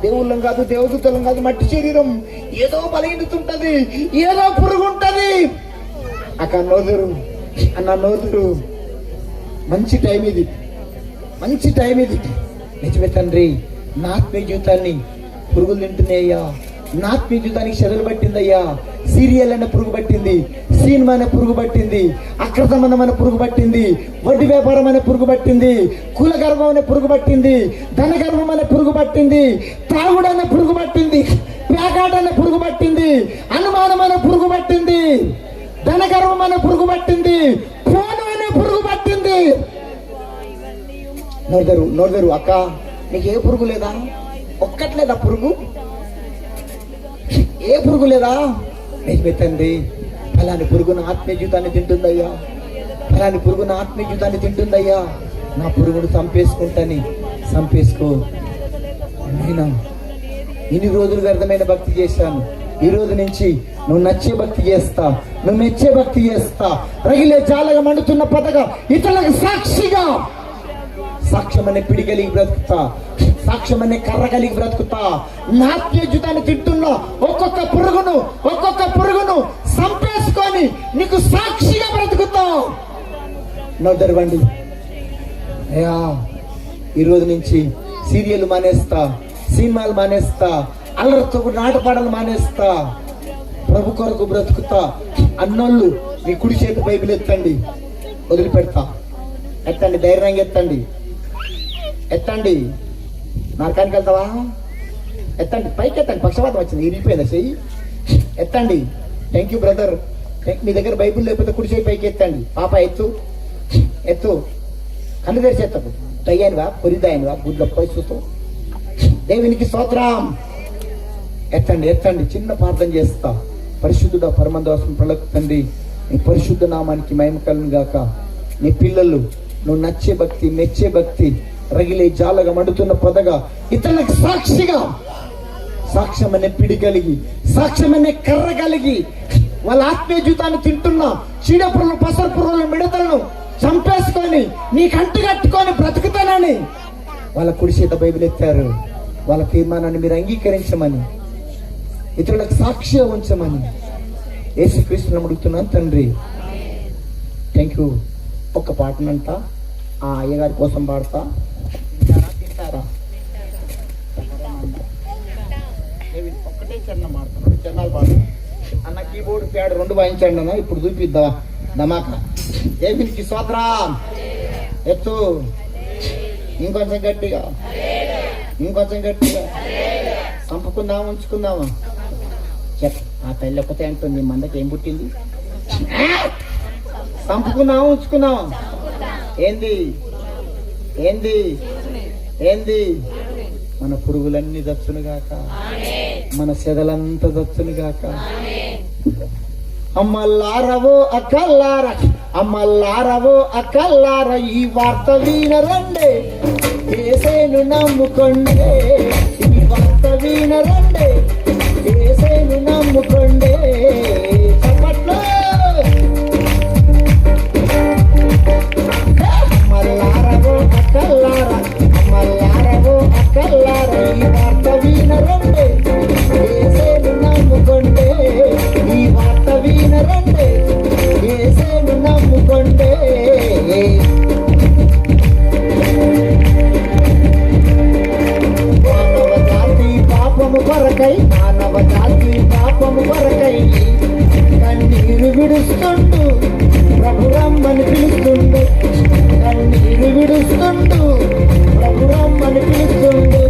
దేవుళ్ళం కాదు, దేవదూతలం కాదు, మట్టి శరీరం. ఏదో బలహీనతుంటది, ఏదో పురుగు ఉంటది. అక్క నోదరు, అన్న నోదరు, మంచి టైం ఇది, మంచి టైం ఇది. నిజమే తండ్రి, నా ఆత్మీయ జీవితాన్ని పురుగులు తింటున్నాయ్యా. నా ఆత్మీయ జీవితానికి చెదలు పట్టిందయ్యా. సీరియల్ అనే పురుగు పట్టింది, సినిమా అనే పురుగు పట్టింది, అక్రతమనమైన పురుగు పట్టింది, వడ్డీ వ్యాపారం అనే పురుగు పట్టింది, కుల గర్వం అనే పురుగు పట్టింది, ధన గర్వం అనే పురుగు పట్టింది, తాగుడు అనే పురుగు పట్టింది, పేకాట అనే పురుగు పట్టింది, అనుమానం అనే పురుగు పట్టింది, ధన గర్వం అనే పురుగు పట్టింది, ఫోను అనే పురుగు పట్టింది. నోదరు అక్క, నీకు ఏ పురుగు లేదా? ఒక్కట్లేదా పురుగు? ఏ పురుగు లేదా? నిజమెత్తండి, అలాంటి పురుగున ఆత్మీయ జీవితాన్ని తింటుందయ్యా. అలాంటి పురుగున ఆత్మీయ జీవితాన్ని తింటుందయ్యా. నా పురుగును చంపేసుకుంటాని. చంపేసుకో. నేను ఇన్ని రోజులు వ్యర్థమైన భక్తి చేశాను. ఈ రోజు నుంచి నువ్వు నచ్చే భక్తి చేస్తా, నువ్వు మెచ్చే భక్తి చేస్తా. రగిలే జాలగా మండుతున్న పదగా ఇతరులకు సాక్షిగా, సాక్ష్యం అనే పిడి కలిగి బ్రతుకుతా, సాక్ష్యం అనే కర్ర కలిగి బ్రతుకుతా. నా ఆత్మీయ జీవితాన్ని తింటున్నా ఒక్కొక్క పురుగును సంపేసుకొని నీకు సాక్షిగా బ్రతుకుతా. నోదరవండి అయ్యా, ఈ రోజు నుంచి సీరియల్ మానేస్తా, సినిమాలు మానేస్తా, అల్లరితో నాటపాటలు మానేస్తా. ప్రభు కొరకు బ్రతుకుతా. అన్నోళ్ళు మీ కుడి చేతి బైబిల్ ఎత్తండి, వదిలిపెడతా. ఎత్తండి, ధైర్యంగా ఎత్తండి, ఎత్తండి. నరకానికి వెళ్తావా? ఎత్తండి, పైకి ఎత్తండి. పక్షపాతం వచ్చింది, ఇరిగిపోయిందా చెయ్యి? ఎత్తండి. Thank you brother. మీ దగ్గర బైబిల్ లేకపోతే కుడి చేయి పైకి ఎత్తండి. పాప ఎత్తు, ఎత్తు. కన్ను తెరిచి ఎత్తకు. దయ్యానివా, పొరిదాయనివా, గుడ్ల పరిస్థితు. దేవునికి స్తోత్రం. ఎత్తండి, ఎత్తండి. చిన్న ప్రార్థన చేస్తా. పరిశుద్ధుడ పరమందాసం ప్రళకు తండ్రి, నీ పరిశుద్ధ నామానికి మహిమ కలుగును గాక. నీ పిల్లలు నువ్వు నచ్చే భక్తి, మెచ్చే భక్తి, రగిలే జాలగా మండుతున్న పొదగా ఇతరులకు సాక్షిగా, సాక్ష్యం అనే పిడి కలిగి, సాక్ష్యం అనే కర్ర కలిగి, వాళ్ళ ఆత్మీయ జీవితాన్ని తింటున్నా చీడపురుగులు, పసర పురుగులు, మిడతలను చంపేసుకొని నీ కంటి కట్టుకొని బ్రతుకుతానని వాళ్ళ కుడి చేత బైబిల్ ఎత్తారు. వాళ్ళ తీర్మానాన్ని మీరు అంగీకరించమని, ఇతరులకు సాక్షిగా ఉంచమని యేసుక్రీస్తుని అడుగుతున్నాను తండ్రి. Thank you. ఒక్క పాటనంట ఆ అయ్యగారి కోసం పాడతా. తింటారా? ఒక్కటే చరణం పాడుతున్నాడు, చరణాలు పాడు అన్న. కీబోర్డ్ ప్యాడ్ రెండు వాయించండి అన్న. ఇప్పుడు చూపిద్దా ధమాకా. దేవునికి స్తోత్రం. ఎత్తు. ఇంకొంచెం గట్టిగా, ఇంకొంచెం గట్టిగా. చంపుకుందామా, ఉంచుకుందామా? చెప్. ఆ తల్లి ఒకతే అంటుంది, మందకి ఏం పుట్టింది? చంపుకున్నావా, ఉంచుకున్నావా? ఏంది ఏంది ఏంది? మన పురుగులన్నీ దచ్చునుగాక, మన సెదలంతా దచ్చునుగాక. అమ్మల్లారవో అక్కల్లార, అమ్మల్లారవో అక్కల్లార, ఈ వార్త వినరండే, యేసేను నమ్ముకొండే. ఈ వార్త వినరండే, యేసేను నమ్ముకొండే. చప్పట్లో. అమ్మల్లారవో అక్కల్లార, అమ్మల్లారవో అక్కల్లార, ఈ వార్త వినరండే, యేసేను నమ్ముకొండే. ఈ వార్త వినరండే, యేసేను నమ్ముకొండే. మానవ జాతి పాపము కొరకై, మానవ జాతి పాపము కొరకై కన్నీరు విడుస్తుండు, ప్రభు రమ్మని పిలుస్తుండు. కన్నీరు విడుస్తుండు, ప్రభు రమ్మని పిలుస్తుండు.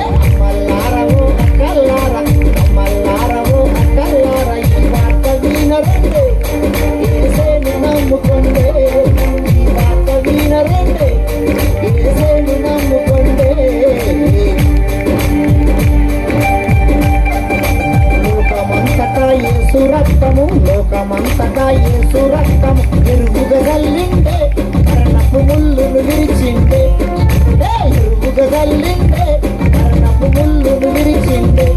అమ్మల్లారవో అక్కల్లార, అమ్మల్లారవో అక్కల్లార, తల్లిండే మరణపు ముళ్ళును విరిచిండే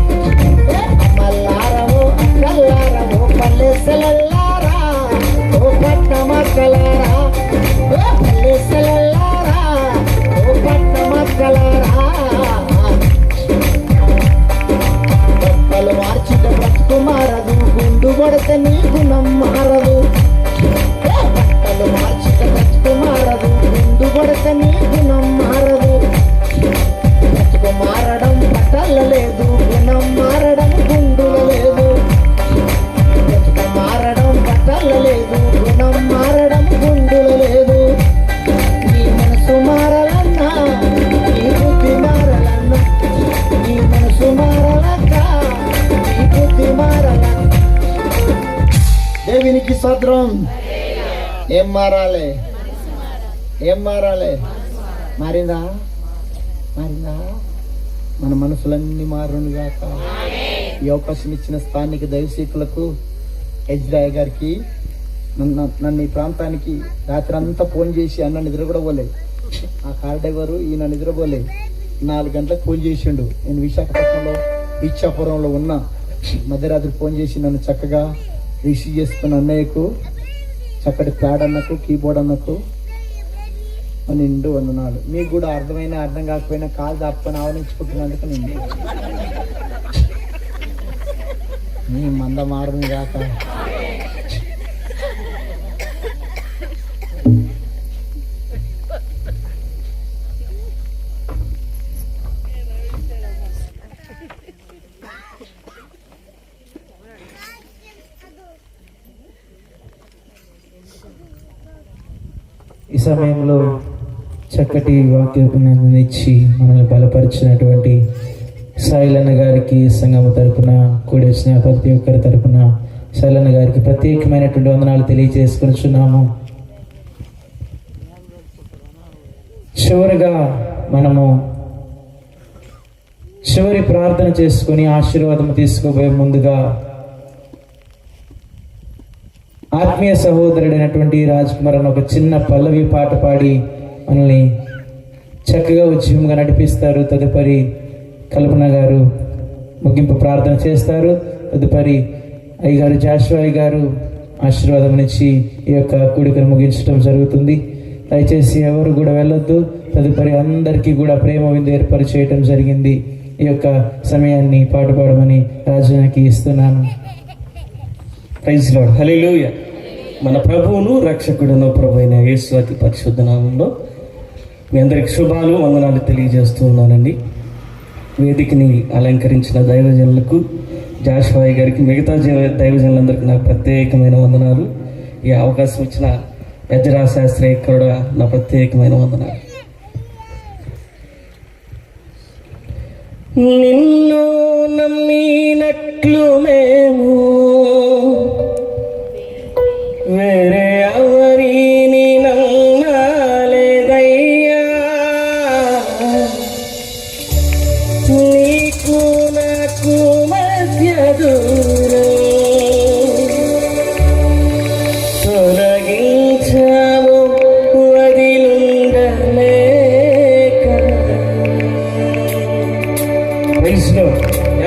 అమ్మల్లారవో అక్కల్లారవో పల్లెసలల్లారా ఓ పట్టమక్కలారా ఓ పల్లెసలల్లారా ఓ పట్టమక్కలారా బొక్కలు మార్చిట బ్రతుకు మారదు గుండు కొడితే నీ గుణం మారదు బట్టలు మార్చిట బ్రతుకు మారదు గుండు కొడితే నీ గుణం మారదు బ్రతుకు మారడం బట్టల లేదు గుణం మారడం గుండుల లేదు బ్రతుకు మారడం బట్టల లేదు గుణం మారడం గుండుల లేదు నీ మనసు మారాలన్నా నీ బుద్ధి మారాలన్నా నీ మనసు మారాలక్క నీ బుద్ధి మారాలన్నా దేవునికి స్తోత్రం. ఏం మారాలి? ఏం మారాలి? మారిందా? మారిందా? మన మనసులన్నీ మారును గాక. ఈ అవకాశం ఇచ్చిన స్థానిక దైవసేకులకు ఎజ్రాయ్ గారికి నన్ను ఈ ప్రాంతానికి రాత్రి అంతా ఫోన్ చేసి అన్న నిద్ర కూడా పోలేదు. ఆ కార్ డ్రైవరు ఈయన నిద్రపోలే 4 గంటలకు ఫోన్ చేసిండు. నేను విశాఖపట్నంలో ఇచ్చాపురంలో ఉన్నా. మధ్యరాత్రి ఫోన్ చేసి నన్ను చక్కగా రిసీవ్ చేసుకున్న అన్నయ్యకు, చక్కటి ప్యాడ్ అన్నకు, కీబోర్డ్ అన్నకు నిండు వందనాలు. మీకు కూడా అర్థమైనా అర్థం కాకపోయినా కాలు దాపుకొని ఆవరించుకుంటున్నందుకు నిండు నీ మంద మారుని కాక. ఈ సమయంలో చక్కటి వాక్యోపనాన్ని ఇచ్చి మనల్ని బలపరిచినటువంటి సాయిలన్న గారికి సంఘము తరపున కూడి వచ్చిన ప్రతి ఒక్కరి తరపున సాయిలన్న గారికి ప్రత్యేకమైనటువంటి వందనాలు తెలియజేసుకుంటున్నాము. చివరిగా మనము చివరి ప్రార్థన చేసుకుని ఆశీర్వాదం తీసుకోబోయే ముందుగా ఆత్మీయ సహోదరుడైనటువంటి రాజ్ కుమార్ అని ఒక చిన్న పల్లవి పాట పాడి మనల్ని చక్కగా ఉద్యమంగా నడిపిస్తారు. తదుపరి కల్పన గారు ముగింపు ప్రార్థన చేస్తారు. తదుపరి అయ్యగారు జాషువా గారు ఆశీర్వాదం ఇచ్చి ఈ యొక్క కూడికను ముగించడం జరుగుతుంది. దయచేసి ఎవరు కూడా వెళ్ళొద్దు. తదుపరి అందరికీ కూడా ప్రేమ విందు ఏర్పాటు చేయడం జరిగింది. ఈ యొక్క సమయాన్ని పాట పాడమని రాజుకి ఇస్తున్నాను. ప్రైజ్ లార్డ్, హల్లెలూయా. మన ప్రభువును రక్షకుడును ప్రభు అయిన యేసు అతి పరిశుద్ధ నామంలో మీ అందరికి శుభాలు వందనాలు తెలియజేస్తూ ఉన్నానండి. వేదికని అలంకరించిన దైవజనులకు, జాషువా గారికి, మిగతా దైవజనులందరికీ నాకు ప్రత్యేకమైన వందనాలు. ఈ అవకాశం ఇచ్చిన ఎజ్రా శాస్త్రి కూడా నా ప్రత్యేకమైన వందనాలు. నిన్ను నమ్మినట్లు మేము వేరే ఎవరిని నమ్మలేదయ్యా, నీకు నాకు మధ్య దూరం తొలగించావు వదిలుండలేక.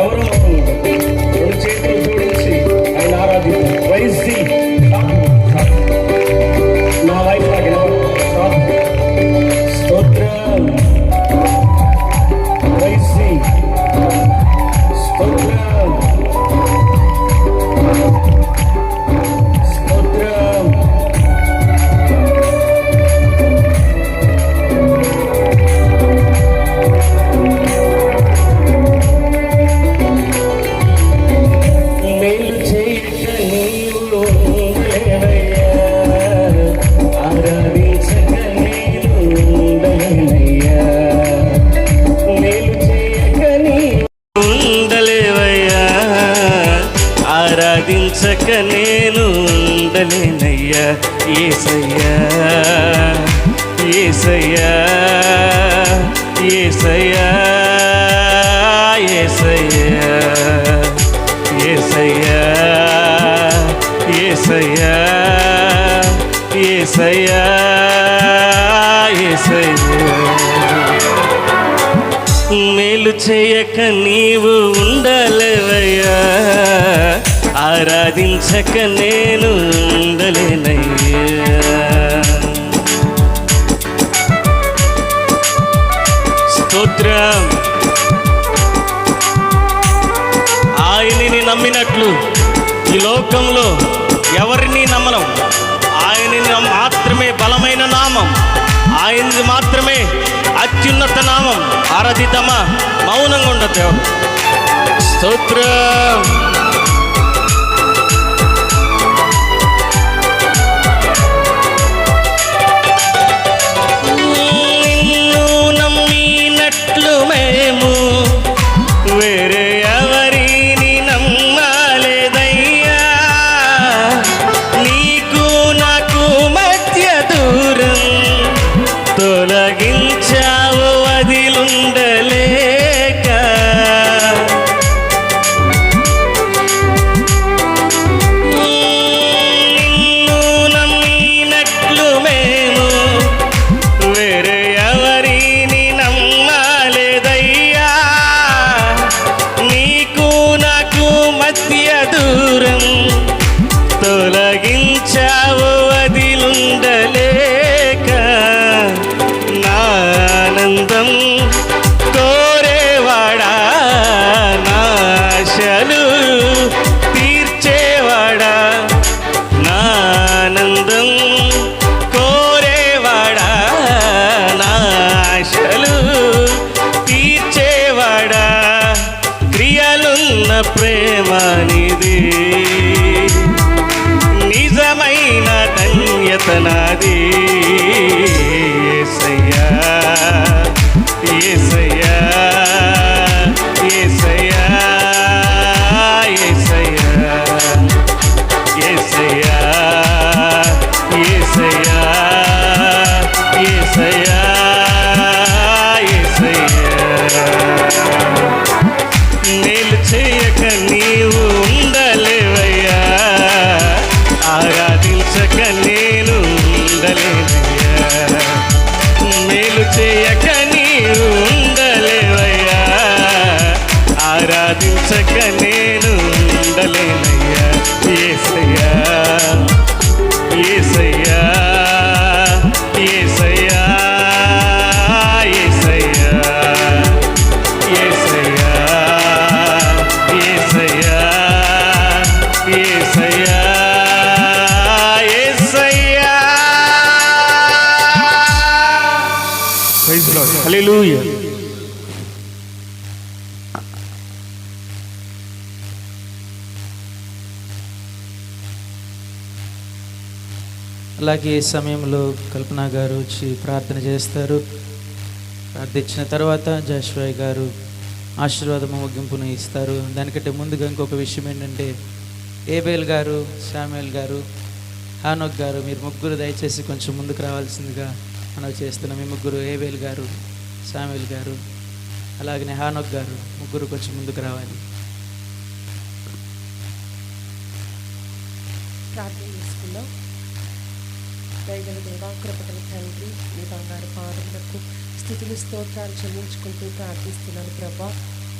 ఎవరు రెండు చేతులు జోడించి ఆయన ఆరాధిద్దాం. వైసీ నా వైపు స్తోత్రం, వైసీ స్తోత్రం, స్తోత్రం. మేలు చేయక నీవు ఉండలేవయ్యా, ఆరాధించక నేను ఉండలేనయ్యా. మేలు చేయక నీవు ఉండలేవయ్యా, ఆరాధించక నేను ఉండలేనయ్యా. యేసయ్యా, యేసయ్యా, యేసయ్యా, యేసయ్యా, యేసయ్యా, యేసయ్యా, యేసయ్యా, యేసయ్యా. మేలు చేయక నీవు ఉండలేవయ్యా, ఆరాధించక నేను ఉండలేనయ్యా. స్తోత్రం. ఆయనని నమ్మినట్లు ఈ లోకంలో ఎవరిని నమ్మలం. ఆయనని మాత్రమే బలమైన నామం, ఆయనది మాత్రమే అత్యున్నత నామం. ఆరాధిద్దామా? మౌనంగా ఉండదు. స్తోత్రం. నిన్ను నమ్మినట్లు మేము వేరే ఎవరిని నమ్మలేదయ్యా, నీకు నాకు మధ్య దూరం తొలగించావు వదిలుండలేక. నిన్ను నమ్మినట్లు మేము వేరే ఎవరిని నమ్మలేదయ్యా, నీకు నాకు మధ్య దూరం తొలగించావు వదిలుండలేక. నా ఆనందం కోరేవాడా, నా ఆశలు తీర్చేవాడా, నా ఆనందం కోరేవాడా, నా ఆశలు తీర్చేవాడా, క్రియలున్న ప్రేమానిది, నిజమైన ధన్యత నాది. యేసయ్యా, యేసయ్యా, యేసయ్యా, యేసయ్యా, యేసయ్యా, యేసయ్యా, యేసయ్యా, యేసయ్యా. మేలు చేయక నీవు ఉండలేవయ్యా, ఆరాధించక నేను ఉండలేనయ్యా. మేలు చేయక నీవు ఉండలేవయ్యా, ఆరాధించక నేను ఉండలేనయ్యా. యేసయ్యా, యేసయ్యా, యేసయ్యా, యేసయ్యా, యేసయ్యా, యేసయ్యా, యేసయ్యా, యేసయ్యా. Praise the lord. హల్లెలూయా. అలాగే ఈ సమయంలో కల్పన గారు వచ్చి ప్రార్థన చేస్తారు. ప్రార్థించిన తర్వాత జాషువా గారు ఆశీర్వాదము ముగింపును ఇస్తారు. దానికంటే ముందుగా ఇంకొక విషయం ఏంటంటే, ఏబేల్ గారు, శామ్యుయల్ గారు, హానోక్ గారు, మీరు ముగ్గురు దయచేసి కొంచెం ముందుకు రావాల్సిందిగా మనం చేస్తున్నాం. మీ ముగ్గురు, ఏబేల్ గారు, శామ్యుయల్ గారు, అలాగనే హానోక్ గారు, ముగ్గురు కొంచెం ముందుకు రావాలి. ప్రార్థన చేసుకుందాం. దయగల దేవా, కృపగల తండ్రి, మీ బంగారు పాదములకు స్తుతులు స్తోత్రాలు చెల్లించుకుంటూ ప్రార్థిస్తున్నాను ప్రభా.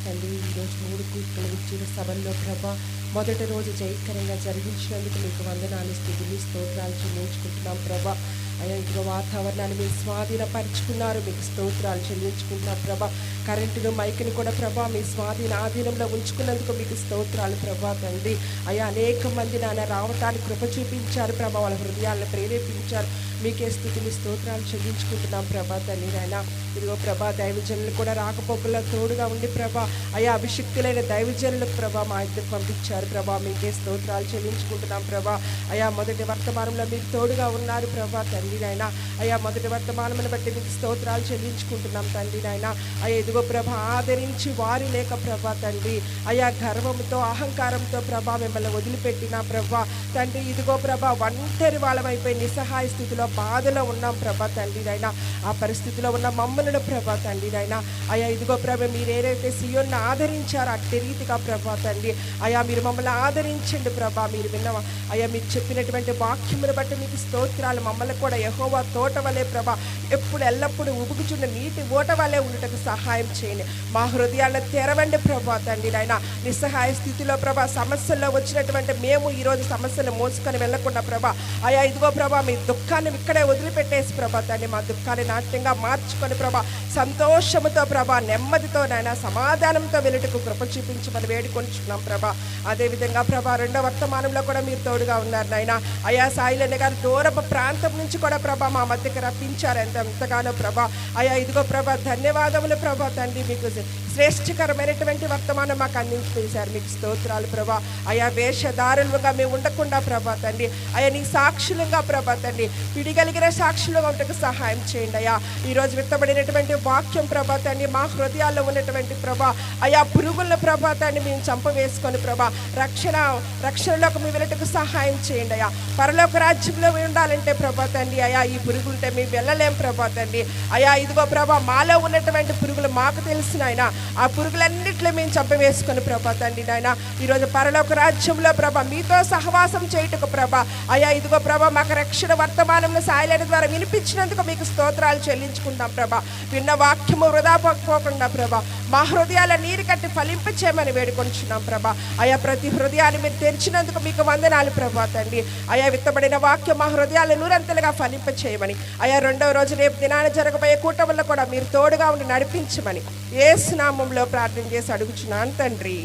తండ్రి, ఈరోజు 3 కూతురు ఇచ్చిన సభల్లో ప్రభా మొదటి రోజు జయకరంగా జరిగించినందుకు మీకు వందనాలు, స్తుతులు స్తోత్రాలు చెల్లించుకుంటున్నాం ప్రభా. అయ్యా, ఇదిగో వాతావరణాన్ని మీరు స్వాధీనపరుచుకున్నారు, మీకు స్తోత్రాలు చెల్లించుకుంటున్నాం ప్రభా. కరెంటును, మైకుని కూడా ప్రభా మీ స్వాధీన ఆధీనంలో ఉంచుకున్నందుకు మీకు స్తోత్రాలు ప్రభా. తండ్రి, అయ్యా, అనేక మంది నాన్న రావటానికి కృప చూపించారు ప్రభా, వాళ్ళ హృదయాలను ప్రేరేపించారు. మీకే స్థితిని స్తోత్రాలు చెల్లించుకుంటున్నాం ప్రభా. తండ్రి నాయన, ఇదిగో ప్రభా దైవజనులు కూడా రాకపోకల్లో తోడుగా ఉండి ప్రభా, అయ్యా అభిషిక్తులైన దైవజనులకు ప్రభా మా ఇద్దరు పంపించారు ప్రభా. మీకే స్తోత్రాలు చెల్లించుకుంటున్నాం ప్రభా. అయ్యా, మొదటి వర్తమానంలో మీరు తోడుగా ఉన్నారు ప్రభా. తండ్రి నాయన, అయ్యా మొదటి వర్తమానమును బట్టి మీకు స్తోత్రాలు చెల్లించుకుంటున్నాం తండ్రి నాయన. అయ్యా, ఇదిగో ప్రభా ఆదరించి వారి లేక ప్రభా తండ్రి, అయ్యా గర్వంతో అహంకారంతో ప్రభా మిమ్మల్ని వదిలిపెట్టిన ప్రభా తండ్రి, ఇదిగో ప్రభా ఒంటరి వాళ్ళమైపోయి నిస్సహాయ స్థితిలో బాధలో ఉన్నాం ప్రభా తండ్రి నాయన. ఆ పరిస్థితిలో ఉన్న మమ్మల్ని ప్రభా తండ్రి నాయన, అయ్యా ఇదిగో ప్రభా మీరు ఏదైతే సియోన్ని ఆదరించారో అట్టి రీతిగా ప్రభా తండ్రి, అయ్యా మీరు మమ్మల్ని ఆదరించండి ప్రభా. మీరు విన్న అయ్యా మీరు చెప్పినటువంటి వాక్యమును బట్టి మీకు స్తోత్రాలు. మమ్మల్ని కూడా యెహోవా తోట వలె ప్రభా ఎప్పుడు ఎల్లప్పుడూ ఉబుకుచున్న నీటి ఓట వలె ఉండటకు సహాయం చేయండి. మా హృదయాలను తెరవండి ప్రభా తండ్రి నాయన. నిస్సహాయ స్థితిలో ప్రభా సమస్యల్లో వచ్చినటువంటి మేము ఈరోజు సమస్యలు మోసుకొని వెళ్ళకుండా ప్రభా అయా ఇదిగో ప్రభా మీ దుఃఖాన్ని ఇక్కడే వదిలిపెట్టేసి ప్రభా తండ్రి మా దుఃఖాన్ని నాట్యంగా మార్చుకొని ప్రభా సంతోషముతో ప్రభా నెమ్మదితో నాయన సమాధానంతో వెళ్ళటకు కృప చూపించమని వేడుకొంచున్నాం ప్రభా. అదేవిధంగా ప్రభా రెండో వర్తమానంలో కూడా మీరు తోడుగా ఉన్నారు నాయన. అయా సాయిలన్న గారు దూరపు ప్రాంతం నుంచి కూడా ప్రభా మా మధ్యకి రప్పించారు ఎంతగానో ప్రభా. అయా ఇదిగో ప్రభా ధన్యవాదములు ప్రభా తండ్రి. మీకు శ్రేష్టకరమైనటువంటి వర్తమానం మాకు అందించేశారు, మీకు స్తోత్రాలు ప్రభా. అయా వేషధారులుగా మేము ఉండకుండా ప్రభా తండ్రి అయా నీ సాక్షులుగా ప్రభా తండ్రి పిడిగలిగిన సాక్షులుగా ఉండటకు సహాయం చేయండి అయ్యా. ఈరోజు విత్తబడినటువంటి వాక్యం ప్రభా తండ్రి మా హృదయాల్లో ఉన్నటువంటి ప్రభా అయా పురుగుల ప్రభా తండ్రి మేము చంపవేసుకొని ప్రభా రక్షణలోకి మేము వెళ్ళటకు సహాయం చేయండి అయ్యా. పరలోక రాజ్యంలో ఉండాలంటే ప్రభా తండ్రి అయా ఈ పురుగులుంటే మేము వెళ్ళలేం ప్రభా తండ్రి అయా. ఇదిగో ప్రభా మాలో ఉన్నటువంటి పురుగులు మాకు తెలిసిన ఆయన ఆ పురుగులన్నింటిలో మేము చంపవేసుకొని ప్రభా తండ్రి నాయన ఈరోజు పరలోక రాజ్యంలో ప్రభా మీతో సహవాసం చేయుటకు ప్రభా అయా ఇదిగో ప్రభా మాకు రక్షణ వర్తమానంలో సాయిలైన ద్వారా వినిపించినందుకు మీకు స్తోత్రాలు చెల్లించుకుంటాం ప్రభా. విన్న వాక్యము వృధా పోకుండా ప్రభా మా హృదయాల నీరు కట్టి ఫలింపచేయమని వేడుకొంచున్నాం ప్రభా. అయా ప్రతి హృదయాన్ని మీరు తెరిచినందుకు మీకు వందనాలు ప్రభా తండ్రి. అయా విత్తబడిన వాక్యం మా హృదయాల నూరంతలుగా ఫలింపచేయమని అయా రెండవ రోజు రేపు దినాన జరగబోయే కూటముల్లో కూడా మీరు తోడుగా ఉండి నడిపించమని యేసు నామములో ప్రార్థన చేసి అడుగుచున్నాను తండ్రి,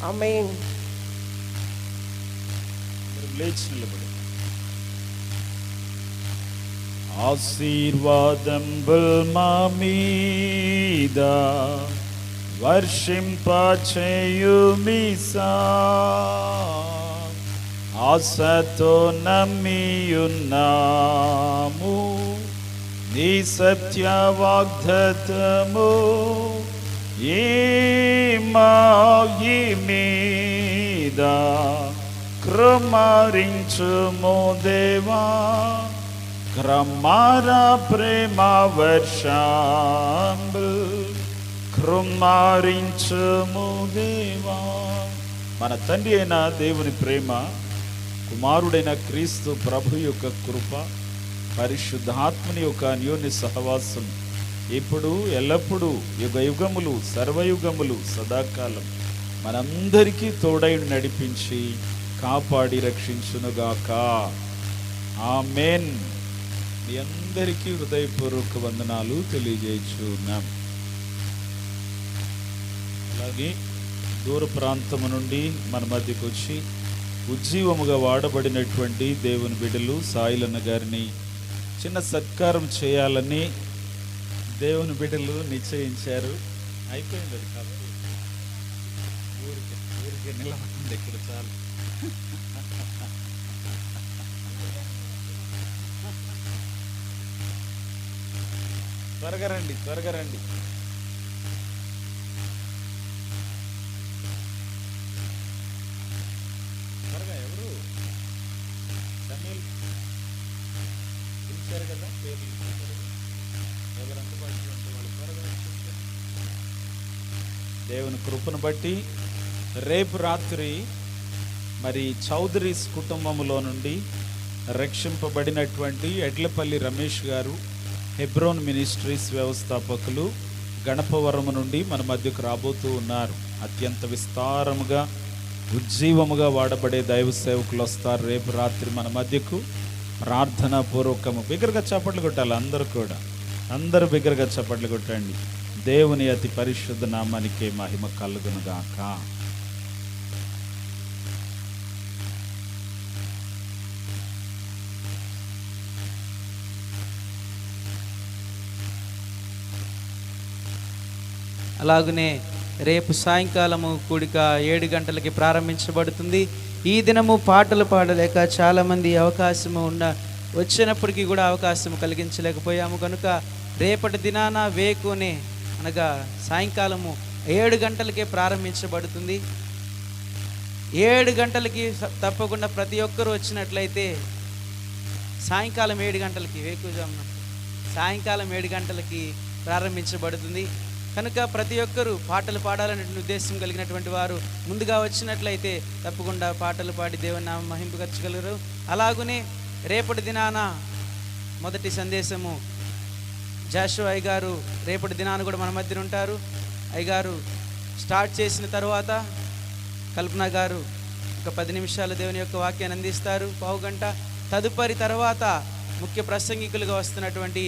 ఆమేన్. లేచి నిలబడి ఆశీర్వాదంబుల్ మా మీద వర్షింపచేయుమిసా ఆశతో నమ్మియున్నాము నీ సత్య వాగ్దత్తము ఈ మాయి మీద కృమరించుము దేవా క్రమార ప్రేమ వర్షంబు కృమరించుము దేవా. మన తండ్రి అయిన దేవుని ప్రేమ, కుమారుడైన క్రీస్తు ప్రభు యొక్క కృప, పరిశుద్ధాత్మని యొక్క అన్యోన్య సహవాసం ఇప్పుడు ఎల్లప్పుడూ యుగ యుగములు సర్వయుగములు సదాకాలం మనందరికీ తోడై నడిపించి కాపాడి రక్షించునుగాక. ఆమేన్. మీ అందరికీ హృదయపూర్వక వందనాలు తెలియజేస్తున్నాం. అలాగే దూర ప్రాంతము నుండి మన మధ్యకు వచ్చి ఉజ్జీవముగా వాడబడినటువంటి దేవుని బిడ్డలు సాయిలన్న గారిని చిన్న సత్కారం చేయాలని దేవుని బిడ్డలు నిశ్చయించారు. అయిపోయింది అది కాబట్టి ఊరికి నిలబడండి ఇక్కడ చాలు. త్వరగా రండి, త్వరగా రండి. త్వరగా ఎవరు సమీల్ పిలిచారు కదా, పేర్లు పిలిచారు. ఎవరు అందుబాటులో ఉంటే వాళ్ళు త్వరగా పిలిచారు. దేవుని కృపను బట్టి రేపు రాత్రి మరి చౌదరీస్ కుటుంబంలో నుండి రక్షింపబడినటువంటి ఎడ్లపల్లి రమేష్ గారు, హెబ్రోన్ మినిస్ట్రీస్ వ్యవస్థాపకులు, గణపవరము నుండి మన మధ్యకు రాబోతూ ఉన్నారు. అత్యంత విస్తారముగా ఉజ్జీవముగా వాడబడే దైవ సేవకులు వస్తారు రేపు రాత్రి మన మధ్యకు. ప్రార్థనా పూర్వకము బిగ్గరగా చప్పట్లు కొట్టాలి అందరూ కూడా. అందరూ బిగ్గరగా చప్పట్లు కొట్టండి. దేవుని అతి పరిశుద్ధ నామానికే మహిమ కలుగునుగాక. అలాగనే రేపు సాయంకాలము కూడిక 7 గంటలకి ప్రారంభించబడుతుంది. ఈ దినము పాటలు పాడలేక చాలామంది అవకాశము వచ్చినప్పటికీ కూడా అవకాశం కలిగించలేకపోయాము కనుక రేపటి దినాన వేకునే అనగా సాయంకాలము 7 గంటలకే ప్రారంభించబడుతుంది. 7 గంటలకి తప్పకుండా ప్రతి ఒక్కరూ వచ్చినట్లయితే సాయంకాలం 7 గంటలకి వేకుజామున సాయంకాలం 7 గంటలకి ప్రారంభించబడుతుంది కనుక ప్రతి ఒక్కరూ పాటలు పాడాలనే ఉద్దేశం కలిగినటువంటి వారు ముందుగా వచ్చినట్లయితే తప్పకుండా పాటలు పాడి దేవుని నామ మహింపగలరు. అలాగనే రేపటి దినాన మొదటి సందేశము జాషువా అయ్యగారు రేపటి దినాన్ని కూడా మన మధ్యన ఉంటారు. అయ్యగారు స్టార్ట్ చేసిన తర్వాత కల్పన గారు ఒక 10 నిమిషాలు దేవుని యొక్క వాక్యాన్ని అందిస్తారు, పావుగంట. తదుపరి తర్వాత ముఖ్య ప్రసంగికులుగా వస్తున్నటువంటి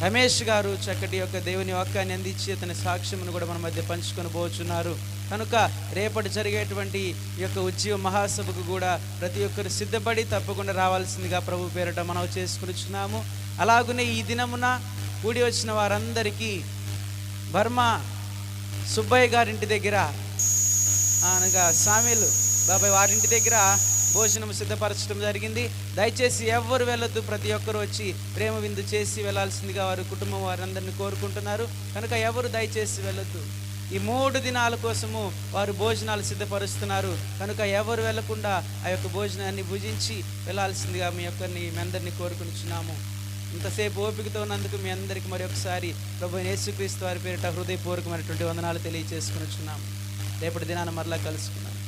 రమేష్ గారు చక్కటి యొక్క దేవుని వాక్యాన్ని అందించి అతని సాక్ష్యమును కూడా మన మధ్య పంచుకొని పోతున్నారు. కనుక రేపటి జరిగేటువంటి ఈ యొక్క ఉద్యమ మహాసభకు కూడా ప్రతి ఒక్కరు సిద్ధపడి తప్పకుండా రావాల్సిందిగా ప్రభు పేరిట మనం చేసుకునిచున్నాము. అలాగనే ఈ దినమున కూడి వచ్చిన వారందరికీ బర్మా సుబ్బయ్య గారింటి దగ్గర అనగా సామీలు బాబాయ్ వారింటి దగ్గర భోజనం సిద్ధపరచడం జరిగింది. దయచేసి ఎవరు వెళ్ళొద్దు, ప్రతి ఒక్కరు వచ్చి ప్రేమ విందు చేసి వెళ్ళాల్సిందిగా వారు కుటుంబం వారందరినీ కోరుకుంటున్నారు. కనుక ఎవరు దయచేసి వెళ్ళొద్దు. ఈ 3 దినాల కోసము వారు భోజనాలు సిద్ధపరుస్తున్నారు. కనుక ఎవరు వెళ్లకుండా ఆ యొక్క భోజనాన్ని భుజించి వెళ్ళాల్సిందిగా మీ అందరినీ కోరుకుంటున్నాము. ఇంతసేపు ఓపికతో ఉన్నందుకు మీ అందరికీ మరి ఒకసారి ప్రభువైన యేసుక్రీస్తు వారి పేరిట హృదయపూర్వకమైనటువంటి వందనాలు తెలియజేసుకునిచున్నాము. రేపటి దినాన మరలా కలుసుకున్నాము.